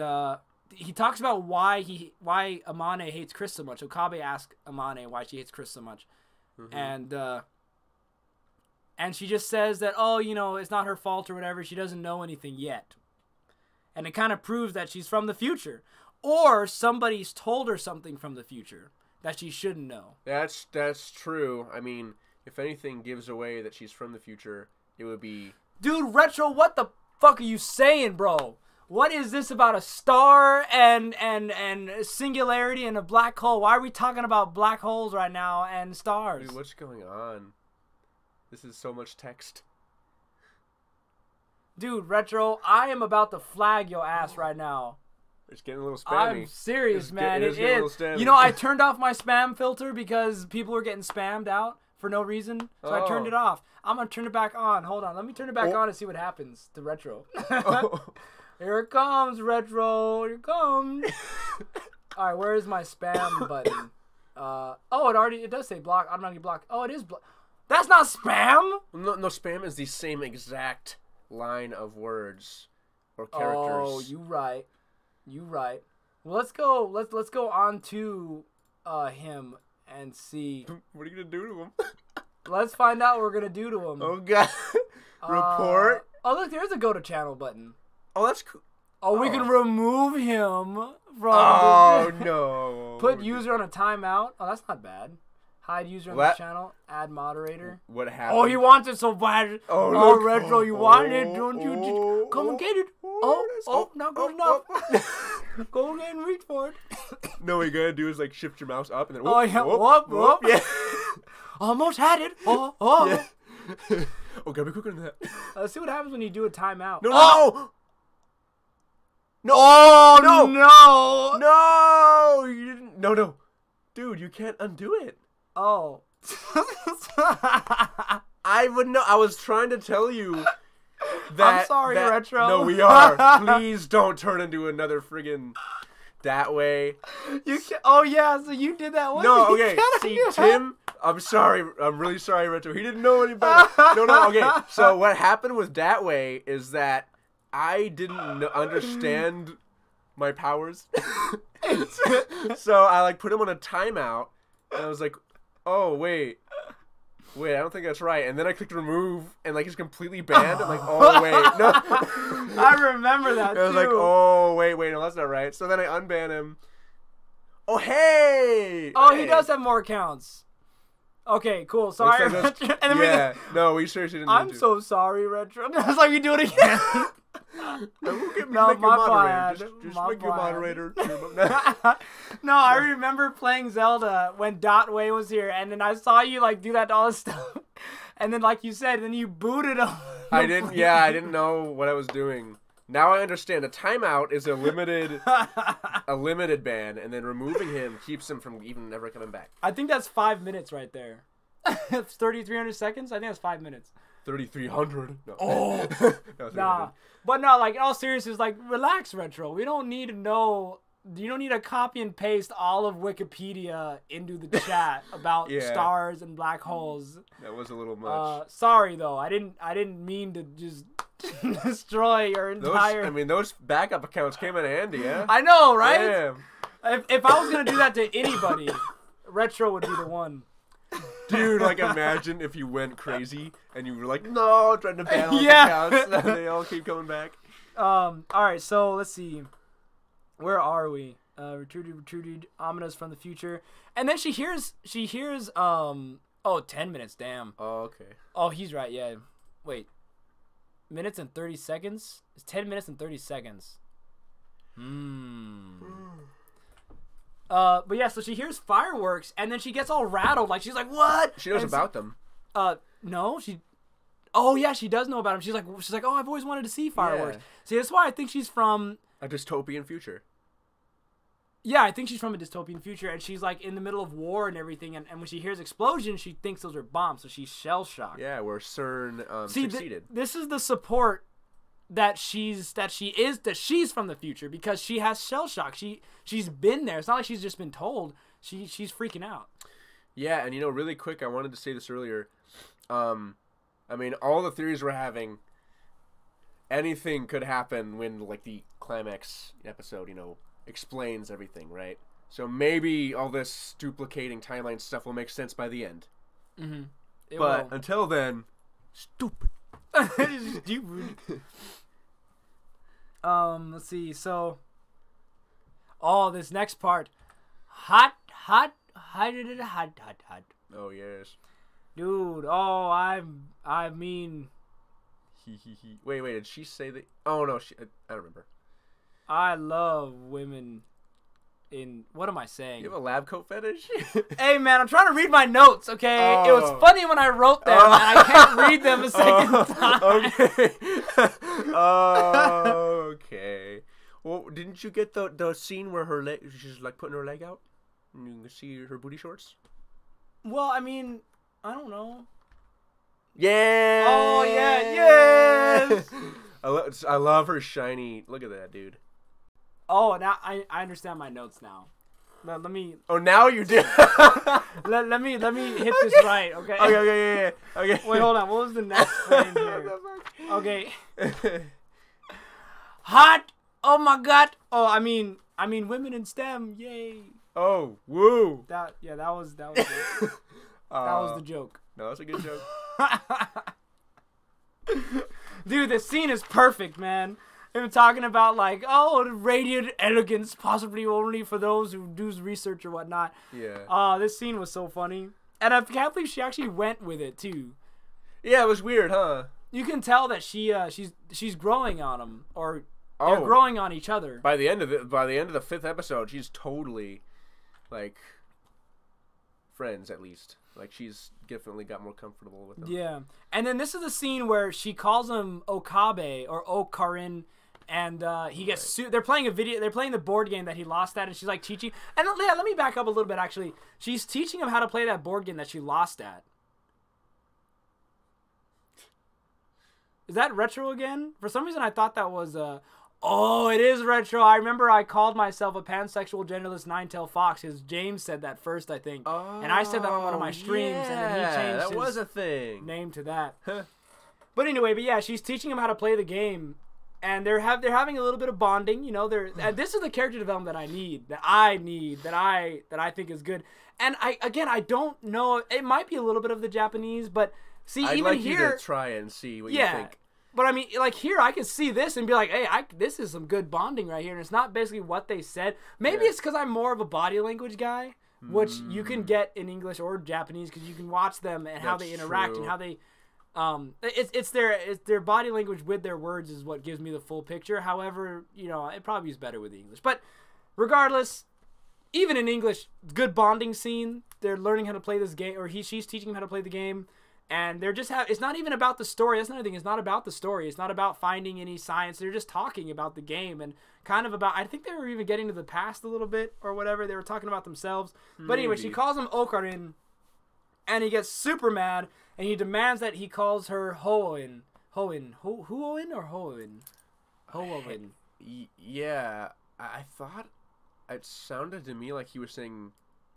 he talks about why Amane hates Chris so much. Okabe asks Amane why she hates Chris so much, and she just says that, oh, you know, it's not her fault or whatever. She doesn't know anything yet. And it kind of proves that she's from the future. Or somebody's told her something from the future that she shouldn't know. That's true. I mean, if anything gives away that she's from the future, it would be... Dude, Retro, what the fuck are you saying, bro? What is this about a star and singularity and a black hole? Why are we talking about black holes right now and stars? Dude, what's going on? This is so much text. Dude, Retro, I am about to flag your ass right now. It's getting a little spammy. I'm serious, man. It is. You know, I turned off my spam filter because people were getting spammed out for no reason. So I turned it off. I'm going to turn it back on. Hold on. Let me turn it back on and see what happens to Retro. Here it comes, Retro. Here it comes. All right, where is my spam button? It does say block. Automatically block. Oh, it is block. That's not spam. No, spam is the same exact line of words or characters. Oh, you right. Well, let's go on to him and see. What are you gonna do to him? Let's find out what we're gonna do to him. Oh God! Report. Look, there's a go to channel button. Oh, that's cool. Oh, we can remove him from. Oh no! Put user on a timeout. Oh, that's not bad. Hide user on the channel. Add moderator. What happened? Oh, he wants it so bad. Oh, Retro, you want it, don't you? Come and get it. Now go now. Go ahead and reach for it. No, what you gotta do is like shift your mouse up and then. Whoop. Yeah. Almost had it. Yeah. Gotta be quicker than that. Let's see what happens when you do a timeout. No. You didn't. No. Dude, you can't undo it. Oh. I would know. I was trying to tell you that. I'm sorry, Retro. No, we are. Please don't turn into another friggin'. that way. Oh yeah, so you did that one. No, okay. See, Tim, I'm sorry. I'm really sorry, Retro. He didn't know any better. No. Okay. So what happened with that way is that I didn't understand my powers. So I like put him on a timeout, and I was like, oh wait, I don't think that's right. And then I clicked remove, and like he's completely banned. I'm like, oh wait, no. I remember that too. I was like, oh wait, no, that's not right. So then I unban him. Oh hey. Oh, hey. he does have more accounts. Okay, cool. Sorry, Retro. And then no, we seriously didn't. I'm so sorry, Retro. It's like we do it again. Make you my moderator. bad. Just make you moderator. No, I remember playing Zelda when Dot Way was here, and then I saw you like do that all this stuff, and then like you said, then you booted him. I didn't know what I was doing. Now I understand. A timeout is a limited ban, and then removing him keeps him from even ever coming back. I think that's 5 minutes right there. It's 3,300 seconds. I think that's 5 minutes. 3,300. No. Oh, nah. But no, like in all seriousness, like relax, Retro. We don't need to know. You don't need to copy and paste all of Wikipedia into the chat about stars and black holes. That was a little much. Sorry though, I didn't mean to just destroy your entire. Those backup accounts came in handy, yeah. I know, right? Damn. If I was gonna do that to anybody, Retro would be the one. Dude, like imagine if you went crazy and you were like, no, trying to ban all the accounts, and they all keep coming back. All right, so let's see. Where are we? Retreated, ominous from the future. And then she hears 10 minutes, damn. Oh, okay. Oh, he's right, yeah. Wait. Minutes and 30 seconds? It's 10 minutes and 30 seconds. But yeah, so she hears fireworks, and then she gets all rattled. Like, she's like, what? She knows about them. No, oh yeah, she does know about them. She's like, oh, I've always wanted to see fireworks. Yeah. See, that's why I think she's from a dystopian future. Yeah, I think she's from a dystopian future, and she's like in the middle of war and everything, and when she hears explosions, she thinks those are bombs, so she's shell-shocked. Yeah, where CERN succeeded. This is the support that she's from the future, because she has shell-shock. She's been there. It's not like she's just been told. She's freaking out. Yeah, and really quick, I wanted to say this earlier. All the theories we're having, anything could happen when like the climax episode, explains everything, right? So maybe all this duplicating timeline stuff will make sense by the end. Mm-hmm. But until then, stupid. Stupid. Let's see. So, this next part, hot. Oh yes, dude. Oh, I mean. Wait. Did she say that? Oh no, I don't remember. I love women in... What am I saying? You have a lab coat fetish? Hey, man, I'm trying to read my notes, okay? It was funny when I wrote them, and I can't read them a second time. Okay. Okay. Well, didn't you get the scene where her leg... She's, like, putting her leg out? And you can see her booty shorts? Well, I don't know. Yeah! Oh, yeah, yes! I love her shiny... Look at that, dude. Oh, now I understand my notes now. Let me. Oh, now you do. let me hit this right, okay? Okay. Wait, hold on. What was the next frame here? Okay. Hot. Oh my God. Oh, I mean, women in STEM. Yay. Oh, woo. That was it. That was the joke. No, that's a good joke. Dude, this scene is perfect, man. They're talking about like, radiant elegance, possibly only for those who do research or whatnot. Yeah. This scene was so funny, and I can't believe she actually went with it too. Yeah, it was weird, huh? You can tell that she's growing on him, or they're growing on each other. By the end of the 5th episode, she's totally like friends, at least. Like, she's definitely got more comfortable with him. Yeah. And then this is the scene where she calls him Okabe or Okarin, and he gets sued. They're playing the board game that he lost at, and she's like teaching. And yeah, let me back up a little bit, actually. She's teaching him how to play that board game that she lost at. Is that retro again? For some reason, I thought that was Oh, it is retro. I remember I called myself a pansexual genderless nine-tailed fox because James said that first, I think. Oh, and I said that on one of my streams, and then he changed that was his a thing. name to that. But anyway, yeah, she's teaching him how to play the game, and they're having a little bit of bonding. You know, and this is the character development that I think is good. And I don't know. It might be a little bit of the Japanese, but see, I'd even like here, you to try and see what you think. But I mean, like here, I can see this and be like, hey, this is some good bonding right here. And it's not basically what they said. Maybe it's because I'm more of a body language guy, which you can get in English or Japanese because you can watch them and how they interact and how they, it's their body language with their words is what gives me the full picture. However, you know, it probably is better with the English. But regardless, even in English, good bonding scene. They're learning how to play this game, or she's teaching him how to play the game. And they're just it's not even about the story. That's another thing. It's not about the story. It's not about finding any science. They're just talking about the game and kind of about, I think they were even getting to the past a little bit or whatever. They were talking about themselves. But anyway, she calls him Okarin, and he gets super mad, and he demands that he calls her Hoin. Huoin or Hoin? Hoin. Yeah, I thought it sounded to me like he was saying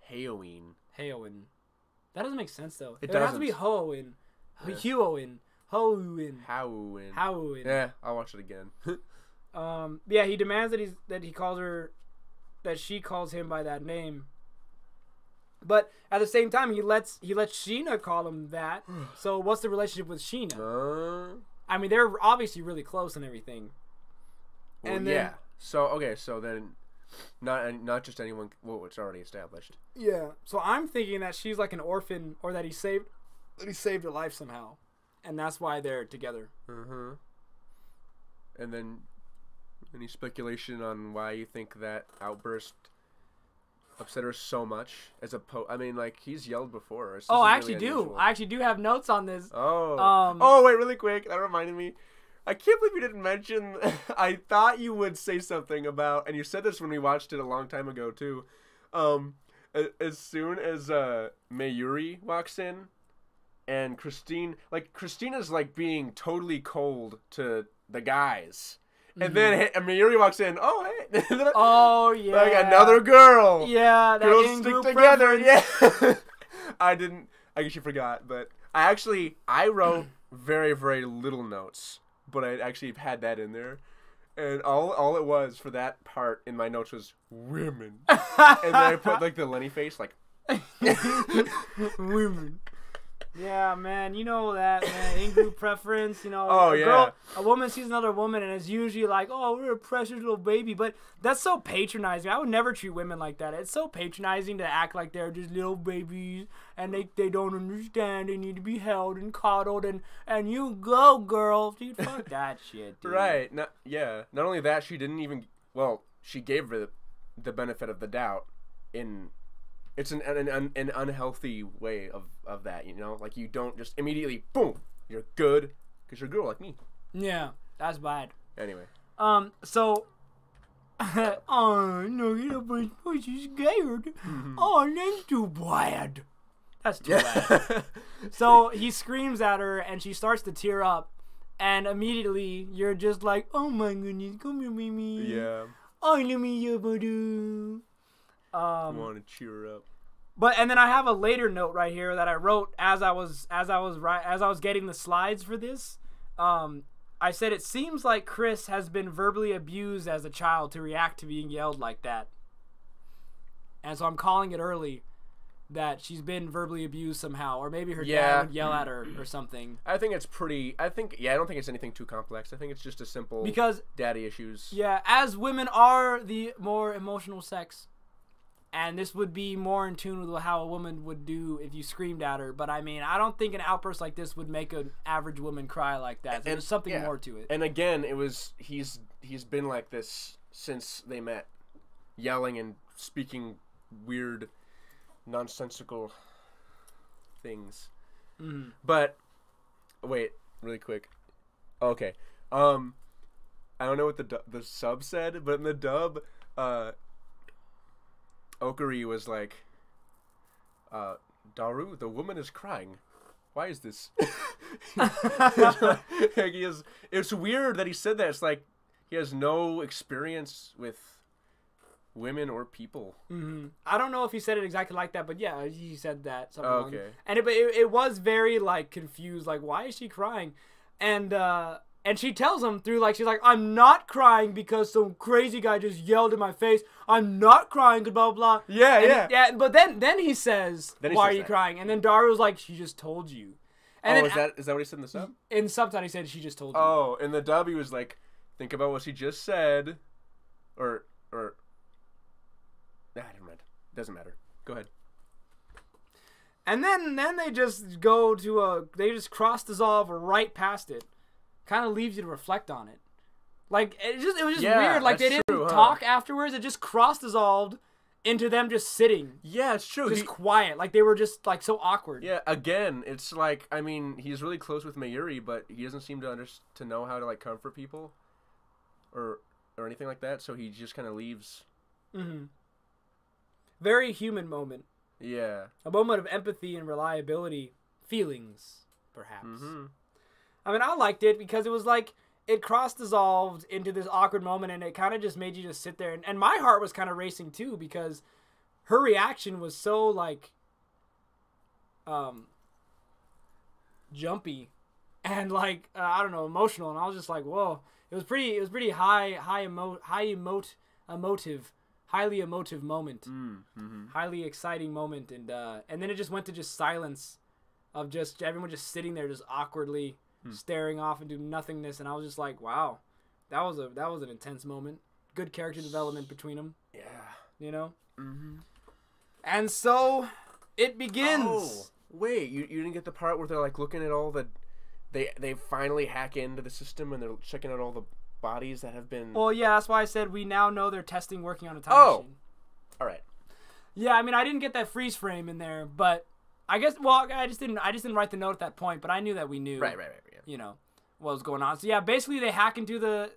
Heoin. Heoin. That doesn't make sense though. It has to be Hoin. Huoin. Hoin. Howin. Yeah, I'll watch it again. Yeah, he demands that he calls her, that she calls him by that name. But at the same time, he lets Sheena call him that. So what's the relationship with Sheena? I mean, they're obviously really close and everything. Well, and then, yeah. So then, not just anyone. Well, it's already established. Yeah. So I'm thinking that she's like an orphan, or that he saved her life somehow, and that's why they're together. Mm-hmm. And then, any speculation on why you think that outburst upset her so much? I mean, like, he's yelled before. Oh, I actually do. I actually do have notes on this. Oh, wait, really quick. That reminded me. I can't believe you didn't mention. I thought you would say something about, and you said this when we watched it a long time ago too. As soon as Mayuri walks in, and Christina's like being totally cold to the guys, and then Mayuri walks in. Oh, hey. Oh yeah. Like another girl. Yeah, that girls in-group stick together. preference. Yeah. I guess you forgot, but I wrote very, very little notes. But I actually had that in there. And all it was for that part in my notes was women. And then I put like the Lenny face, like women. Yeah, man, you know that, man. In-group preference, you know. Oh, yeah. A woman sees another woman and it's usually like, oh, we're a precious little baby. But that's so patronizing. I would never treat women like that. It's so patronizing to act like they're just little babies and they don't understand. They need to be held and coddled and you go, girl. Dude, fuck that shit, dude. Right. Not only that, she didn't even, she gave her the benefit of the doubt in... It's an unhealthy way of that, you know? Like, you don't just immediately, boom, you're good, because you're a girl like me. Yeah, that's bad. Anyway. So, oh, no, she's scared. Oh, that's too bad. That's too bad. So, he screams at her, and she starts to tear up, and immediately, you're just like, oh my goodness, come here, Mimi. Yeah. Oh, let me do. Want to cheer her up. And then I have a later note right here that I wrote as I was getting the slides for this. I said it seems like Chris has been verbally abused as a child to react to being yelled like that. And so I'm calling it early that she's been verbally abused somehow, or maybe her dad would yell at her or something. I think it's I don't think it's anything too complex. I think it's just a simple daddy issues. Yeah, as women are the more emotional sex. And this would be more in tune with how a woman would do if you screamed at her. But I mean, I don't think an outburst like this would make an average woman cry like that. So there's something more to it. And again, he's been like this since they met, yelling and speaking weird, nonsensical things. Mm-hmm. But wait, really quick. Okay, I don't know what the sub said, but in the dub, Okari was like, Daru, the woman is crying. Why is this? It's weird that he said that. It's like, He has no experience with women or people. I don't know if he said it exactly like that, but yeah, he said that. Something along. Okay. And it was very like confused, like why is she crying? And she tells him through like she's like, I'm not crying because some crazy guy just yelled in my face. I'm not crying, blah blah. Yeah. But then he says, why are you crying? And then Dario's like, she just told you. And is that what he said in the sub? In the subtitle, he said she just told you. Oh, in the dub, he was like, think about what she just said, or. Never mind. Doesn't matter. Go ahead. And then they just go to they just cross dissolve right past it. Kind of leaves you to reflect on it. Like it was just weird. Like they didn't talk afterwards. It just cross dissolved into them just sitting. Yeah, it's true. Just quiet. Like they were just like so awkward. Yeah, again, it's like, I mean, he's really close with Mayuri, but he doesn't seem to know how to like comfort people or anything like that, so he just kind of leaves. Very human moment. Yeah. A moment of empathy and reliability. Feelings, perhaps. I mean, I liked it because it was like, it cross-dissolved into this awkward moment, and it kind of just made you just sit there. And my heart was kind of racing, too, because her reaction was so, like, jumpy and, like, I don't know, emotional. And I was just like, whoa. It was pretty highly emotive moment. Highly exciting moment. And then it just went to just silence of just everyone just sitting there just awkwardly staring off into nothingness. And I was just like, wow, that was an intense moment. Good character development between them. Yeah. You know? And so it begins. Oh, wait, you didn't get the part where they're like looking at all the they finally hack into the system and they're checking out all the bodies that have been. Well, yeah, that's why I said we now know they're testing working on a time machine. All right. Yeah, I mean, I didn't get that freeze frame in there, but I guess I just didn't write the note at that point, but I knew that we knew. Right. Yeah. You know what was going on. So yeah, basically they hack into the.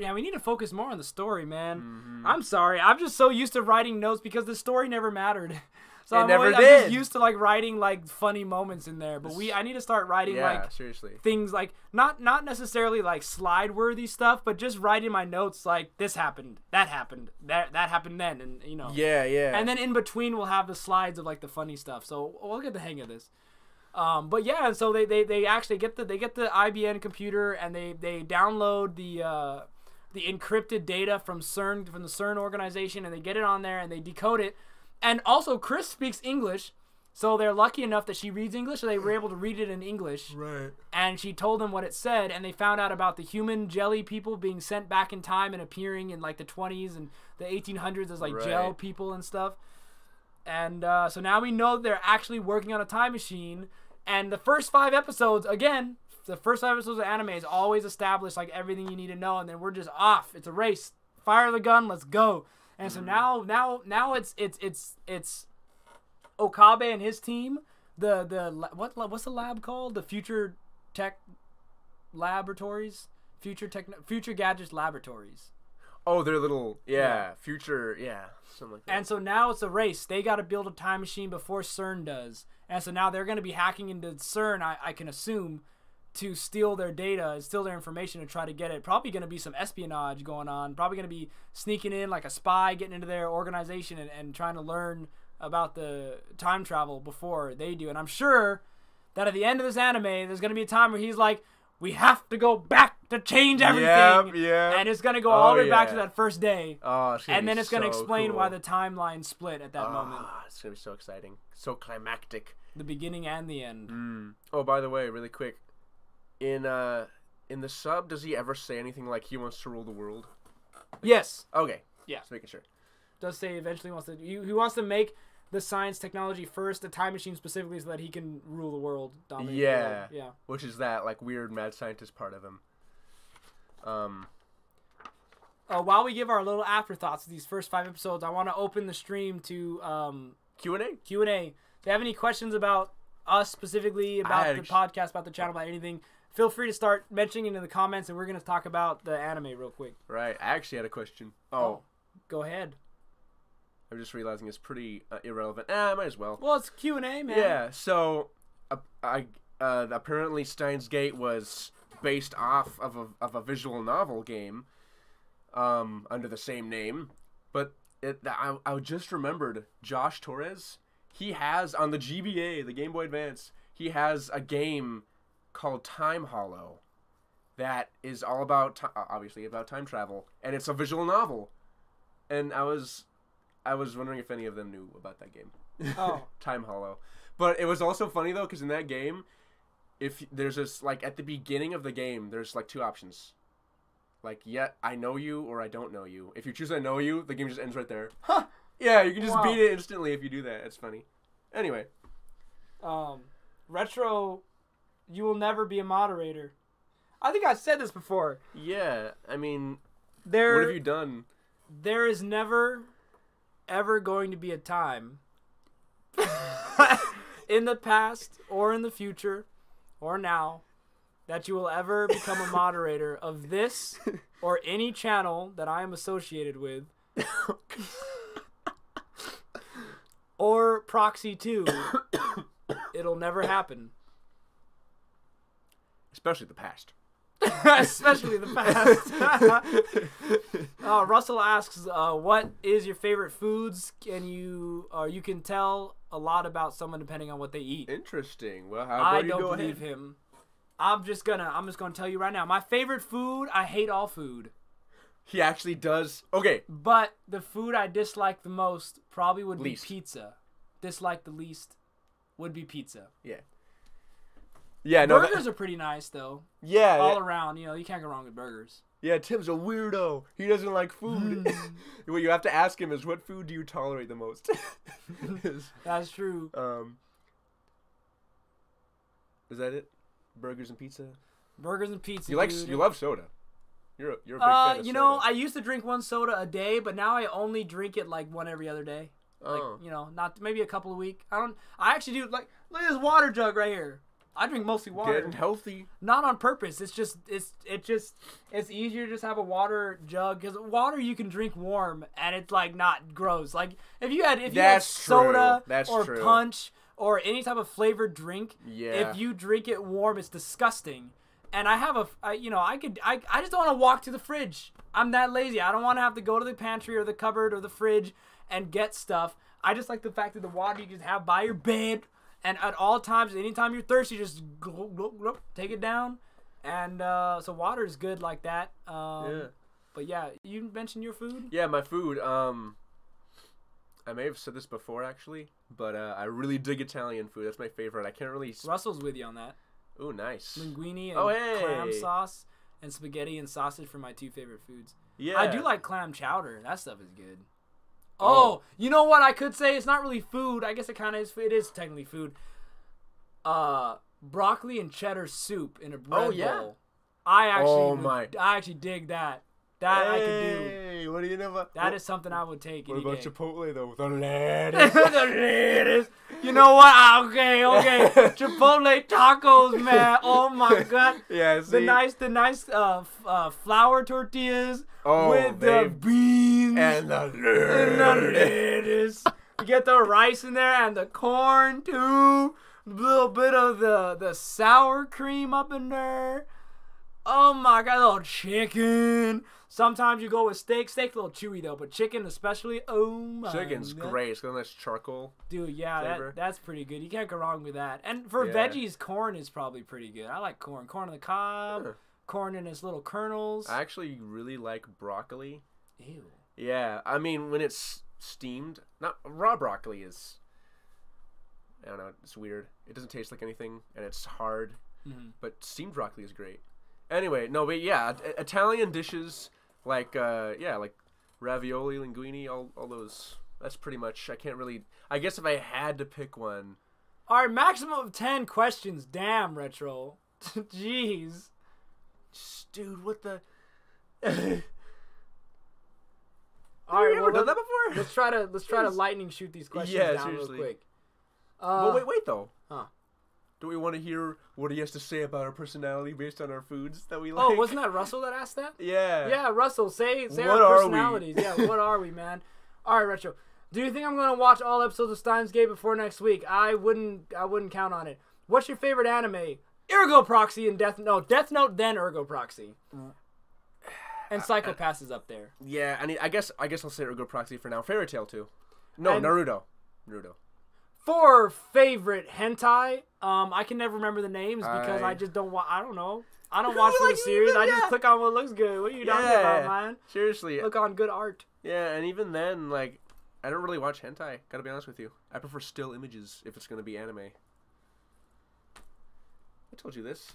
Yeah, we need to focus more on the story, man. I'm sorry, I'm just so used to writing notes because the story never mattered. So I'm just used to like writing like funny moments in there, but I need to start writing seriously things like not necessarily like slide worthy stuff, but just writing my notes like this happened, that happened, that happened then, and you know. Yeah. And then in between we'll have the slides of like the funny stuff. So we'll get the hang of this. But yeah, and so they actually get the IBM computer and they download the encrypted data from the CERN organization, and they get it on there and they decode it. And also, Chris speaks English, so they're lucky enough that she reads English, so they were able to read it in English. Right. And she told them what it said, and they found out about the human jelly people being sent back in time and appearing in, like, the 20s and the 1800s as, like, gel people and stuff. And so now we know they're actually working on a time machine. And the first 5 episodes, again, the first 5 episodes of anime is always established, like, everything you need to know, and then we're just off. It's a race. Fire the gun, let's go. And so now it's Okabe and his team. What's the lab called? The Future Tech Laboratories, Future Gadgets Laboratories. Oh, they're little future something like that. And so now it's a race. They got to build a time machine before CERN does. And so now they're going to be hacking into CERN. I can assume, to steal their data and steal their information and try to get it. Probably going to be some espionage going on. Probably going to be sneaking in like a spy, getting into their organization and trying to learn about the time travel before they do. And I'm sure that at the end of this anime, there's going to be a time where he's like, we have to go back to change everything. Yeah. And it's going to go all the way back to that first day. Oh, and then it's going to explain why the timeline split at that moment. It's going to be so exciting. So climactic. The beginning and the end. Oh, by the way, really quick. In the sub, does he ever say anything like he wants to rule the world? Yes. Okay. Yeah. Just making sure. Does say eventually he wants to make the science technology first, the time machine specifically, so that he can rule the world, dominate the world. Yeah. Which is that like weird mad scientist part of him. While we give our little afterthoughts of these first 5 episodes, I want to open the stream to Q&A. Q&A. If you have any questions about us specifically, about the podcast, about the channel, about anything, feel free to start mentioning it in the comments, and we're going to talk about the anime real quick. Right. I actually had a question. Oh. Go ahead. I'm just realizing it's pretty irrelevant. Might as well. Well, it's Q&A, man. Yeah, so apparently Steins Gate was based off of a visual novel game, under the same name. But I just remembered Josh Torres. He has, on the GBA, the Game Boy Advance, he has a game called Time Hollow that is all about, obviously, about time travel. And it's a visual novel. And I was wondering if any of them knew about that game. Oh. Time Hollow. But it was also funny, though, because in that game, if there's this, like, at the beginning of the game, there's, like, 2 options. Like, yeah, I know you or I don't know you. If you choose I know you, the game just ends right there. Huh. Yeah, you can just beat it instantly if you do that. It's funny. Anyway. Retro, you will never be a moderator. I think I said this before. Yeah, I mean, what have you done? There is never, ever going to be a time in the past or in the future or now that you will ever become a moderator of this or any channel that I am associated with. Or Proxy 2. It'll never happen. Especially the past. Especially the past. Russell asks, what is your favorite foods? You can tell a lot about someone depending on what they eat. Interesting. Well, how about you go ahead? I don't believe him. I'm just gonna tell you right now. My favorite food, I hate all food. He actually does. Okay. But the food I dislike the most probably would be pizza. Dislike the least would be pizza. Yeah. Yeah, no. Burgers are pretty nice though. Yeah. All around, you can't go wrong with burgers. Yeah, Tim's a weirdo. He doesn't like food. What you have to ask him is, what food do you tolerate the most? That's true. Is that it? Burgers and pizza? Burgers and pizza. You love soda. You're a big fan of soda. I used to drink 1 soda a day, but now I only drink it like 1 every other day. Like, not maybe a couple a week. I actually do, like, look at this water jug right here. I drink mostly water. Getting healthy. Not on purpose. It's easier to just have a water jug, because water you can drink warm and it's like not gross. Like if you had soda or punch or any type of flavored drink, if you drink it warm, it's disgusting. And I just don't want to walk to the fridge. I'm that lazy. I don't want to have to go to the pantry or the cupboard or the fridge and get stuff. I just like the fact that the water you can have by your bed, and at all times, anytime you're thirsty, just take it down. And so water is good like that. But yeah, you mentioned your food? Yeah, my food. I may have said this before actually, but I really dig Italian food. That's my favorite. I can't really. Russell's with you on that. Ooh, nice. Linguine and clam sauce and spaghetti and sausage for my 2 favorite foods. Yeah. I do like clam chowder. That stuff is good. Oh, you know what I could say? It's not really food. I guess it kind of is. It is technically food. Broccoli and cheddar soup in a bread bowl. I actually dig that. That I could do. Hey, what do you know about that? Is something I would take. What about day. Chipotle though? The lettuce. The lettuce. You know what? Okay. Chipotle tacos, man. Oh my god. Yeah. See? The nice flour tortillas with the beans and the lettuce. You get the rice in there and the corn too. A little bit of the sour cream up in there. Oh my god, a little chicken. Sometimes you go with steak. Steak's a little chewy though, but chicken especially. Oh my Chicken's god. great. It's got a nice charcoal. Dude, yeah, that's pretty good. You can't go wrong with that. And for veggies, corn is probably pretty good. I like corn. Corn on the cob. Corn in its little kernels. I actually really like broccoli. Ew. Yeah, I mean when it's steamed. Not raw broccoli is. I don't know. It's weird. It doesn't taste like anything, and it's hard. Mm-hmm. But steamed broccoli is great. Anyway, no, but yeah, Italian dishes like ravioli, linguine, all those. That's pretty much. I can't really. I guess if I had to pick one. All right, maximum of 10 questions. Damn, Retro. Jeez. Dude, what the? All right, ever done that before? Let's try to lightning shoot these questions down seriously. real quick. Well, wait though. Huh? Do we want to hear what he has to say about our personality based on our foods that we like? Oh, wasn't that Russell that asked that? Yeah. Yeah, Russell, say what our personalities. Yeah, what are we, man? All right, Retro. Do you think I'm gonna watch all episodes of Steins Gate before next week? I wouldn't count on it. What's your favorite anime? Ergo Proxy and Death Note. Death Note, then Ergo Proxy. And Psychopaths is up there. Yeah, I guess I'll say a good proxy for now. Fairy Tail too. No, And- Naruto. For favorite hentai, I can never remember the names because I just don't I don't know. I don't watch for the series. I just click on what looks good. What are you talking about, man? Seriously. Look on good art. Yeah, and even then, like, I don't really watch hentai. Gotta be honest with you. I prefer still images if it's gonna be anime. I told you this.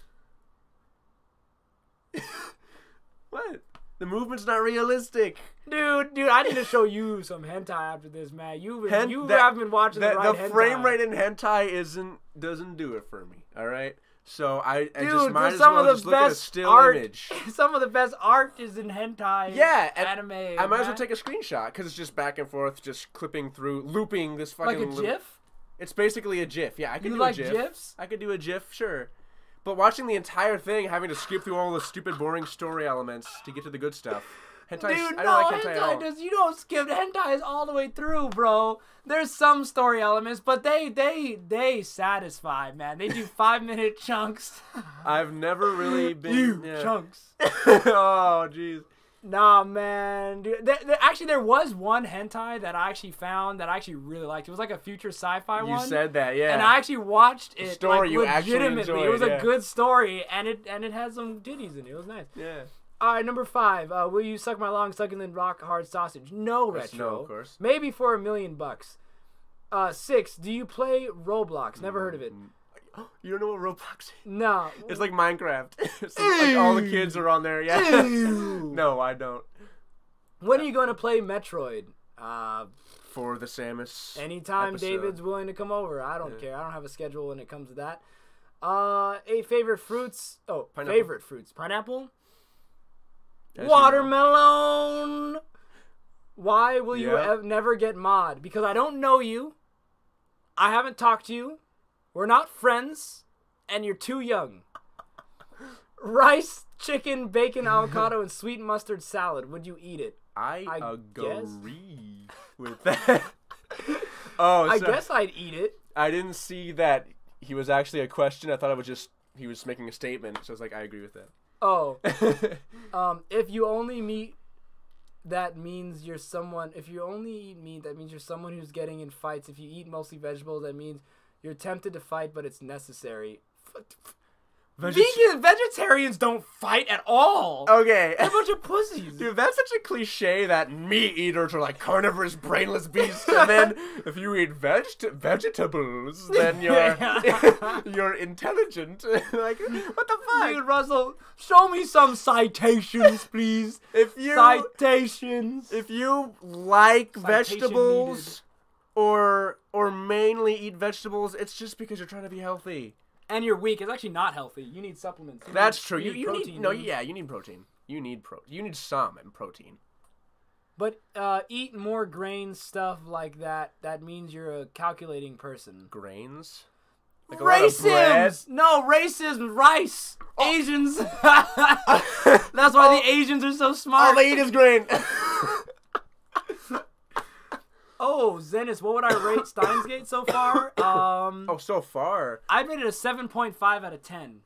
What? The movement's not realistic. Dude, I need to show you some hentai after this, man. You haven't been watching the right hentai. The frame rate in hentai doesn't do it for me. All right. So I just might as well just look at a still image. Some of the best art is in hentai. Yeah, anime. I might as well take a screenshot because it's just back and forth, just clipping through, looping this fucking. Like a GIF. It's basically a GIF. Yeah, I could You do like a GIF. GIFs? I could do a GIF, sure. But watching the entire thing, having to skip through all the stupid, boring story elements to get to the good stuff. Hentai, Dude, I don't no, like hentai at all. you don't skip hentais all the way through, bro. There's some story elements, but they satisfy, man. They do 5-minute chunks. I've never really been chunks. Oh, jeez. Nah, man. Dude, there was one hentai that I actually found that I actually really liked. It was like a future sci-fi one. You said that, yeah. And I actually watched it. Story like, you actually legitimately. enjoyed, It was yeah. a good story, and it had some ditties in it. It was nice. Yeah. All right, number 5. Will you suck my long succulent rock hard sausage? No, That's retro. no, of course. Maybe for $1 million. 6. Do you play Roblox? Never heard of it. You don't know what Roblox is? No. It's like Minecraft. It's like all the kids are on there. Yeah. No, I don't. When are you going to play Metroid? For the Samus. Anytime episode. David's willing to come over. I don't care. I don't have a schedule when it comes to that. 8 favorite fruits. Oh, Pineapple. favorite fruits. Pineapple. As you Watermelon. Why will you Yeah. never get mod? Because I don't know you. I haven't talked to you. We're not friends. And you're too young. Rice, chicken, bacon, avocado, and sweet mustard salad. Would you eat it? I guess. agree with that. Oh, I so guess I'd eat it. I didn't see that he was actually a question. I thought it was just he was making a statement. So I was like, I agree with that. Oh. If you only meet, that means you're someone. If you only eat meat, that means you're someone who's getting in fights. If you eat mostly vegetables, that means you're tempted to fight, but it's necessary. Vegetarians don't fight at all. Okay. They're a bunch of pussies. Dude, that's such a cliche that meat eaters are like carnivorous, brainless beasts, and then if you eat vegetables, then you're intelligent. Like, what the fuck? Dude, Russell, show me some citations, please. Citations. If you like Citation vegetables or mainly eat vegetables, it's just because you're trying to be healthy. And you're weak. It's actually not healthy. You need supplements. That's true. You protein, need dude. you need protein. You need some protein. But eat more grain stuff like that. That means you're a calculating person. Grains? Like a lot of bread? Racism! No, racism. Rice. Asians. That's why the Asians are so smart. All they eat is grain. Oh, Zennis, what would I rate Steins Gate so far? So far. I'd rate it a 7.5 out of 10.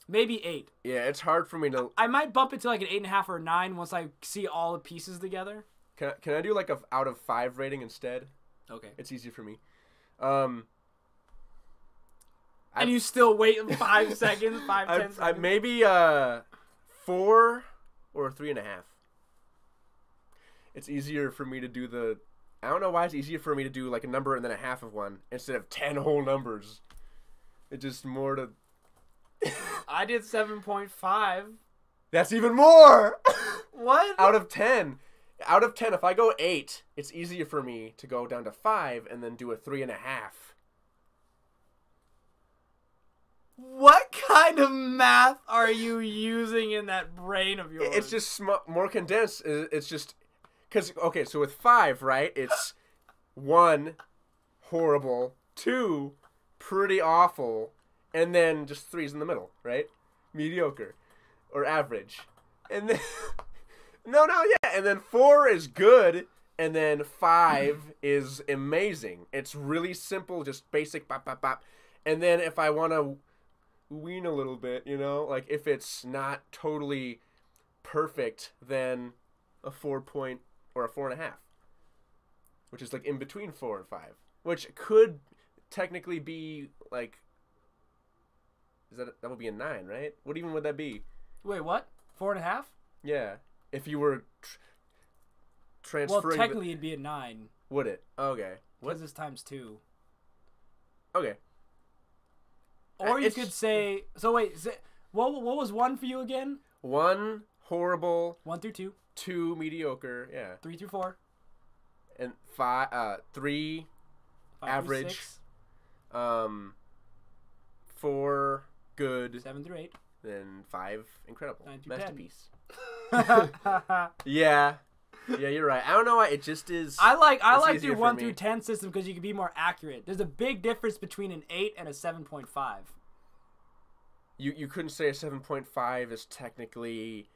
Maybe 8. Yeah, it's hard for me to. I might bump it to like an 8.5 or 9 once I see all the pieces together. Can I do like a out of 5 rating instead? Okay. It's easier for me. And you still wait 5 seconds, 10 seconds. Maybe 4 or 3.5. It's easier for me to do the. I don't know why it's easier for me to do like a number and then a half of one instead of 10 whole numbers. It's just more to. I did 7.5. That's even more. What? Out of 10. Out of 10, if I go 8, it's easier for me to go down to 5 and then do a 3.5. What kind of math are you using in that brain of yours? It's just more condensed. It's just because okay. So with 5, right? It's 1, horrible. 2, pretty awful, and then just 3's in the middle, right? Mediocre or average, and then and then 4 is good, and then 5 is amazing. It's really simple, just basic bop bop bop, and then if I want to wean a little bit, like if it's not totally perfect than a 4 point or a 4.5, which is like in between 4 and 5, which could technically be like, that would be a 9, right? What even would that be? Wait, what? 4.5? Yeah, if you were transferring. Well, technically it'd be a 9. Would it? Okay. Because it's times 2. Okay. Or you could say. So wait, what was 1 for you again? 1 horrible. 1 through 2. 2 mediocre. Yeah. 3 through 4. And 3 average. 4 good. 7 through 8. Then 5 incredible. 9 through 10. Masterpiece. Yeah. Yeah, you're right. I don't know why it just is. I like the 1 through 10 system because you can be more accurate. There's a big difference between an 8 and a 7.5. You couldn't say a 7.5 is technically.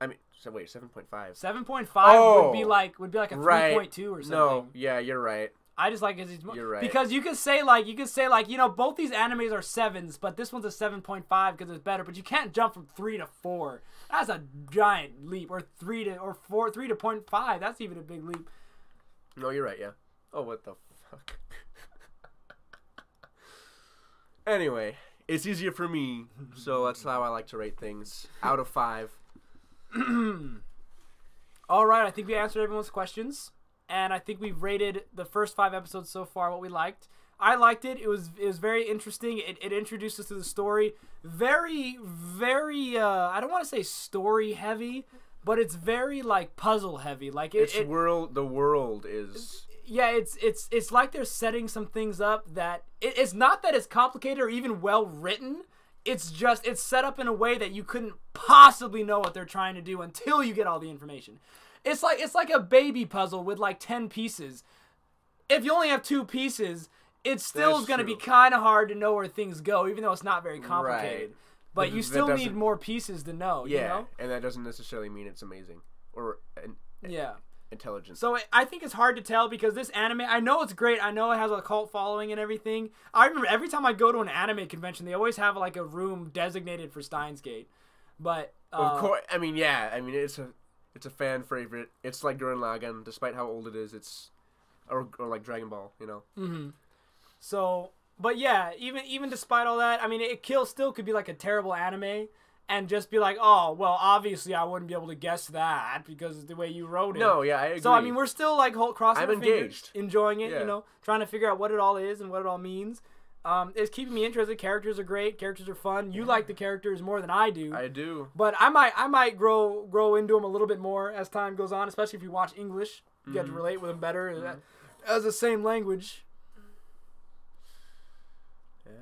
I mean, so wait, 7.5. 7.5 would be like a 3.2 or something. No, yeah, you're right. I just like it. You're right. Because you could say both these animes are 7s, but this one's a 7.5 because it's better. But you can't jump from 3 to 4. That's a giant leap. Or 3 to 0.5. That's even a big leap. No, you're right. Yeah. Oh, what the fuck. Anyway, it's easier for me, so that's how I like to rate things. Out of 5. All right, I think we answered everyone's questions. And I think we've rated the first 5 episodes so far what we liked. I liked it. It was very interesting. It introduced us to the story. Very, very, I don't want to say story heavy, but it's very, like, puzzle heavy. Like the world is... Yeah, it's like they're setting some things up that... It's not that it's complicated or even well written. It's just, it's set up in a way that you couldn't possibly know what they're trying to do until you get all the information. It's like a baby puzzle with like 10 pieces. If you only have 2 pieces, it still is going to be kind of hard to know where things go, even though it's not very complicated. Right. But you still need more pieces to know. Yeah, you know? And that doesn't necessarily mean it's amazing or intelligent. So I think it's hard to tell because this anime, I know it's great. I know it has a cult following and everything. I remember every time I go to an anime convention, they always have like a room designated for Steins Gate. But of course, I mean, it's a fan favorite. It's like Gurren Lagann, despite how old it is. It's or like Dragon Ball, you know. Mm-hmm. So, but yeah, even despite all that, I mean, still could be like a terrible anime, and just be like, oh, well, obviously I wouldn't be able to guess that because of the way you wrote it. No, yeah, I agree. So I mean, we're still like crossing our fingers, engaged, enjoying it, trying to figure out what it all is and what it all means. It's keeping me interested. Characters are great. Characters are fun. You like the characters more than I do. I do. But I might grow into them a little bit more as time goes on, especially if you watch English. You get to relate with them better as the same language. Yeah.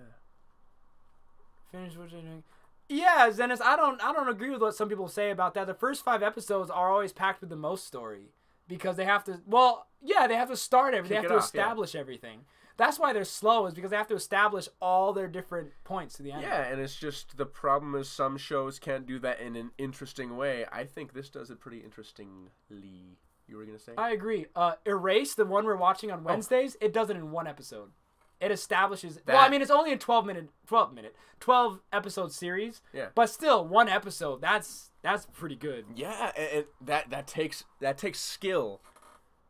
Finish what you're doing. Yeah, Zenis, I don't agree with what some people say about that. The first 5 episodes are always packed with the most story because they have to. Well, yeah, they have to start everything. They have to establish everything. That's why they're slow, is because they have to establish all their different points to the end. Yeah, and it's just the problem is some shows can't do that in an interesting way. I think this does it pretty interestingly. You were gonna say? I agree. Erase, the one we're watching on Wednesdays, it does it in 1 episode. It establishes. That, well, I mean, it's only a 12 episode series. Yeah. But still, 1 episode. That's pretty good. Yeah, and that takes skill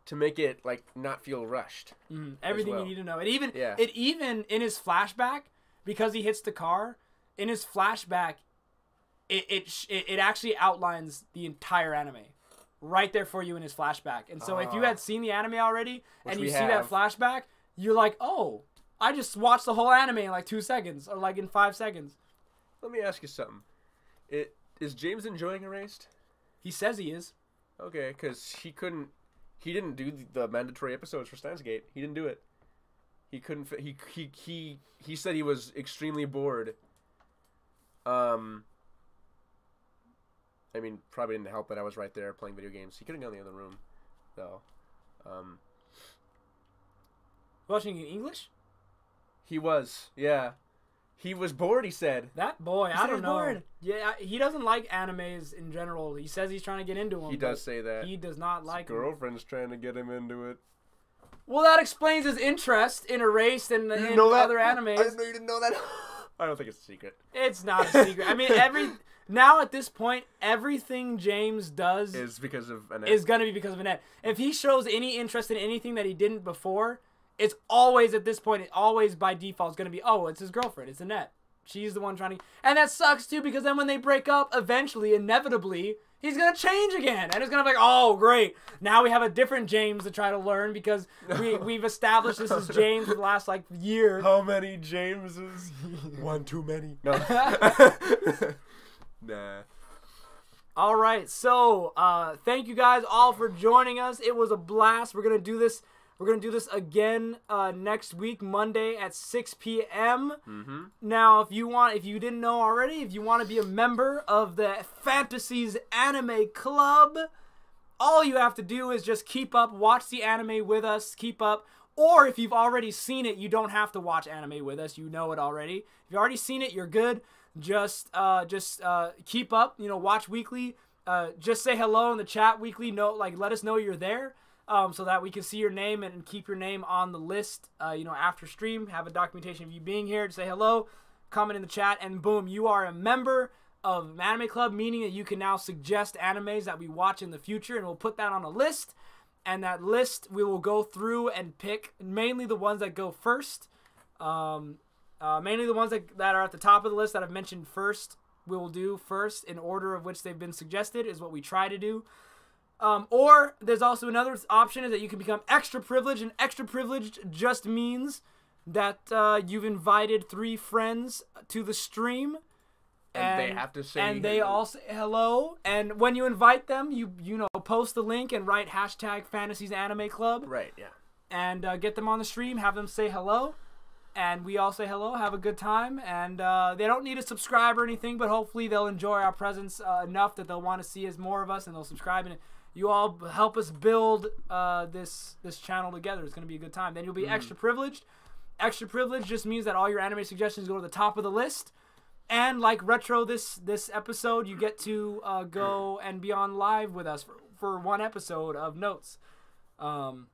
to make it like not feel rushed. Everything you need to know. It even in his flashback, because he hits the car, in his flashback, it actually outlines the entire anime right there for you in his flashback. And so if you had seen the anime already and you see that flashback, you're like, oh, I just watched the whole anime in like 2 seconds or like in 5 seconds. Let me ask you something. Is James enjoying Erased? He says he is. Okay, because he didn't do the mandatory episodes for Steins Gate. He didn't do it. He couldn't. He said he was extremely bored. I mean, probably didn't help that I was right there playing video games. He could have gone in the other room, though. Watching in English? He was, yeah. He was bored, he said. That boy, I don't know. Bored. Yeah, he doesn't like animes in general. He says he's trying to get into them. He does say that. He does not like them. His girlfriend's trying to get him into it. Well, that explains his interest in Erased and in other animes. I didn't know you didn't know that. I don't think it's a secret. It's not a secret. I mean, Now at this point, everything James does is because of Annette. Is gonna be because of Annette. If he shows any interest in anything that he didn't before, it's always at this point. It always by default is gonna be, oh, it's his girlfriend. It's Annette. She's the one trying to, and that sucks too because then when they break up, eventually, inevitably, he's gonna change again, and it's gonna be like, oh, great. Now we have a different James to try to learn because we've established this is James for the last like year. How many Jameses? One too many. No. Nah. All right, so thank you guys all for joining us. It was a blast. We're gonna do this. We're gonna do this again next week, Monday at 6 p.m. Mm-hmm. Now, if you didn't know already, if you want to be a member of the Fantasies Anime Club, all you have to do is just keep up, watch the anime with us, keep up. Or if you've already seen it, you don't have to watch anime with us. You know it already. If you've already seen it, you're good. Just keep up. Watch weekly. Just say hello in the chat weekly. Let us know you're there, so that we can see your name and keep your name on the list. After stream, have a documentation of you being here to say hello, comment in the chat, and boom, you are a member of Anime Club, meaning that you can now suggest animes that we watch in the future, and we'll put that on a list. And that list we will go through and pick mainly the ones that go first. Mainly the ones that are at the top of the list that I've mentioned first, we will do first in order of which they've been suggested is what we try to do. Or there's also another option is that you can become extra privileged, and extra privileged just means that you've invited 3 friends to the stream. And they have to say and they all say hello. And when you invite them, you post the link and write hashtag #Fantasysanimeclub. Right, yeah. And get them on the stream, have them say hello. And we all say hello, have a good time, and they don't need to subscribe or anything, but hopefully they'll enjoy our presence enough that they'll want to see us more of us, and they'll subscribe, and you all help us build this channel together. It's going to be a good time. Then you'll be extra privileged. Extra privileged just means that all your anime suggestions go to the top of the list, and like Retro this episode, you get to go and be on live with us for one episode of Notes. And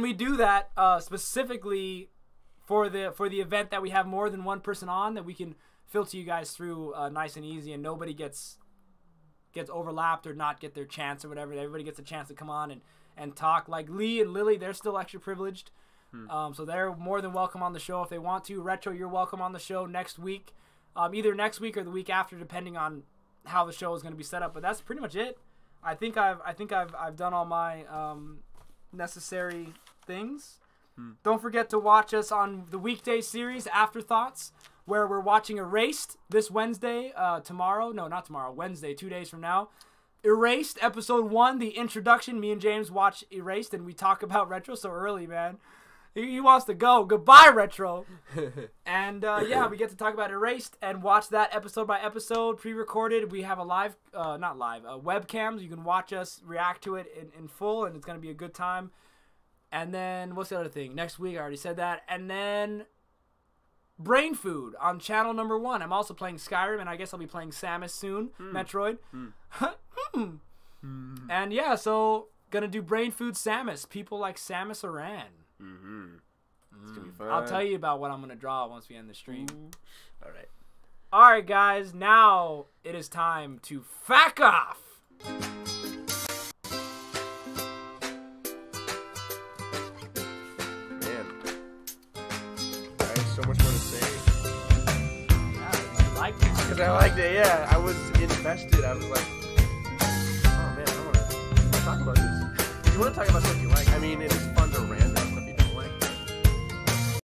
we do that specifically for the event that we have more than one person on, that we can filter you guys through nice and easy, and nobody gets overlapped or not get their chance or whatever. Everybody gets a chance to come on and talk. Like Lee and Lily, they're still extra privileged, so they're more than welcome on the show if they want to. Retro, you're welcome on the show next week, either next week or the week after, depending on how the show is going to be set up. But that's pretty much it. I think I've done all my necessary things. Don't forget to watch us on the weekday series Afterthoughts, where we're watching Erased this Wednesday. Wednesday, 2 days from now. Erased, episode 1, the introduction. Me and James watch Erased, and we talk about Retro so early, man. He wants to go. Goodbye, Retro. And, we get to talk about Erased and watch that episode by episode, pre-recorded. We have a webcams. You can watch us react to it in full, and it's going to be a good time. And then, what's the other thing? Next week, I already said that. And then, Brain Food on channel number 1. I'm also playing Skyrim, and I guess I'll be playing Samus soon. Metroid. And yeah, so, gonna do Brain Food Samus. People like Samus Aran. It's gonna be fun. I'll tell you about what I'm gonna draw once we end the stream. Alright. Alright, guys. Now, it is time to fack off. So much more to say. Yeah, you liked it. Because I liked it, yeah. I was invested. I was like, oh man, I want to talk about this. If you want to talk about something you like, I mean, it is fun to rant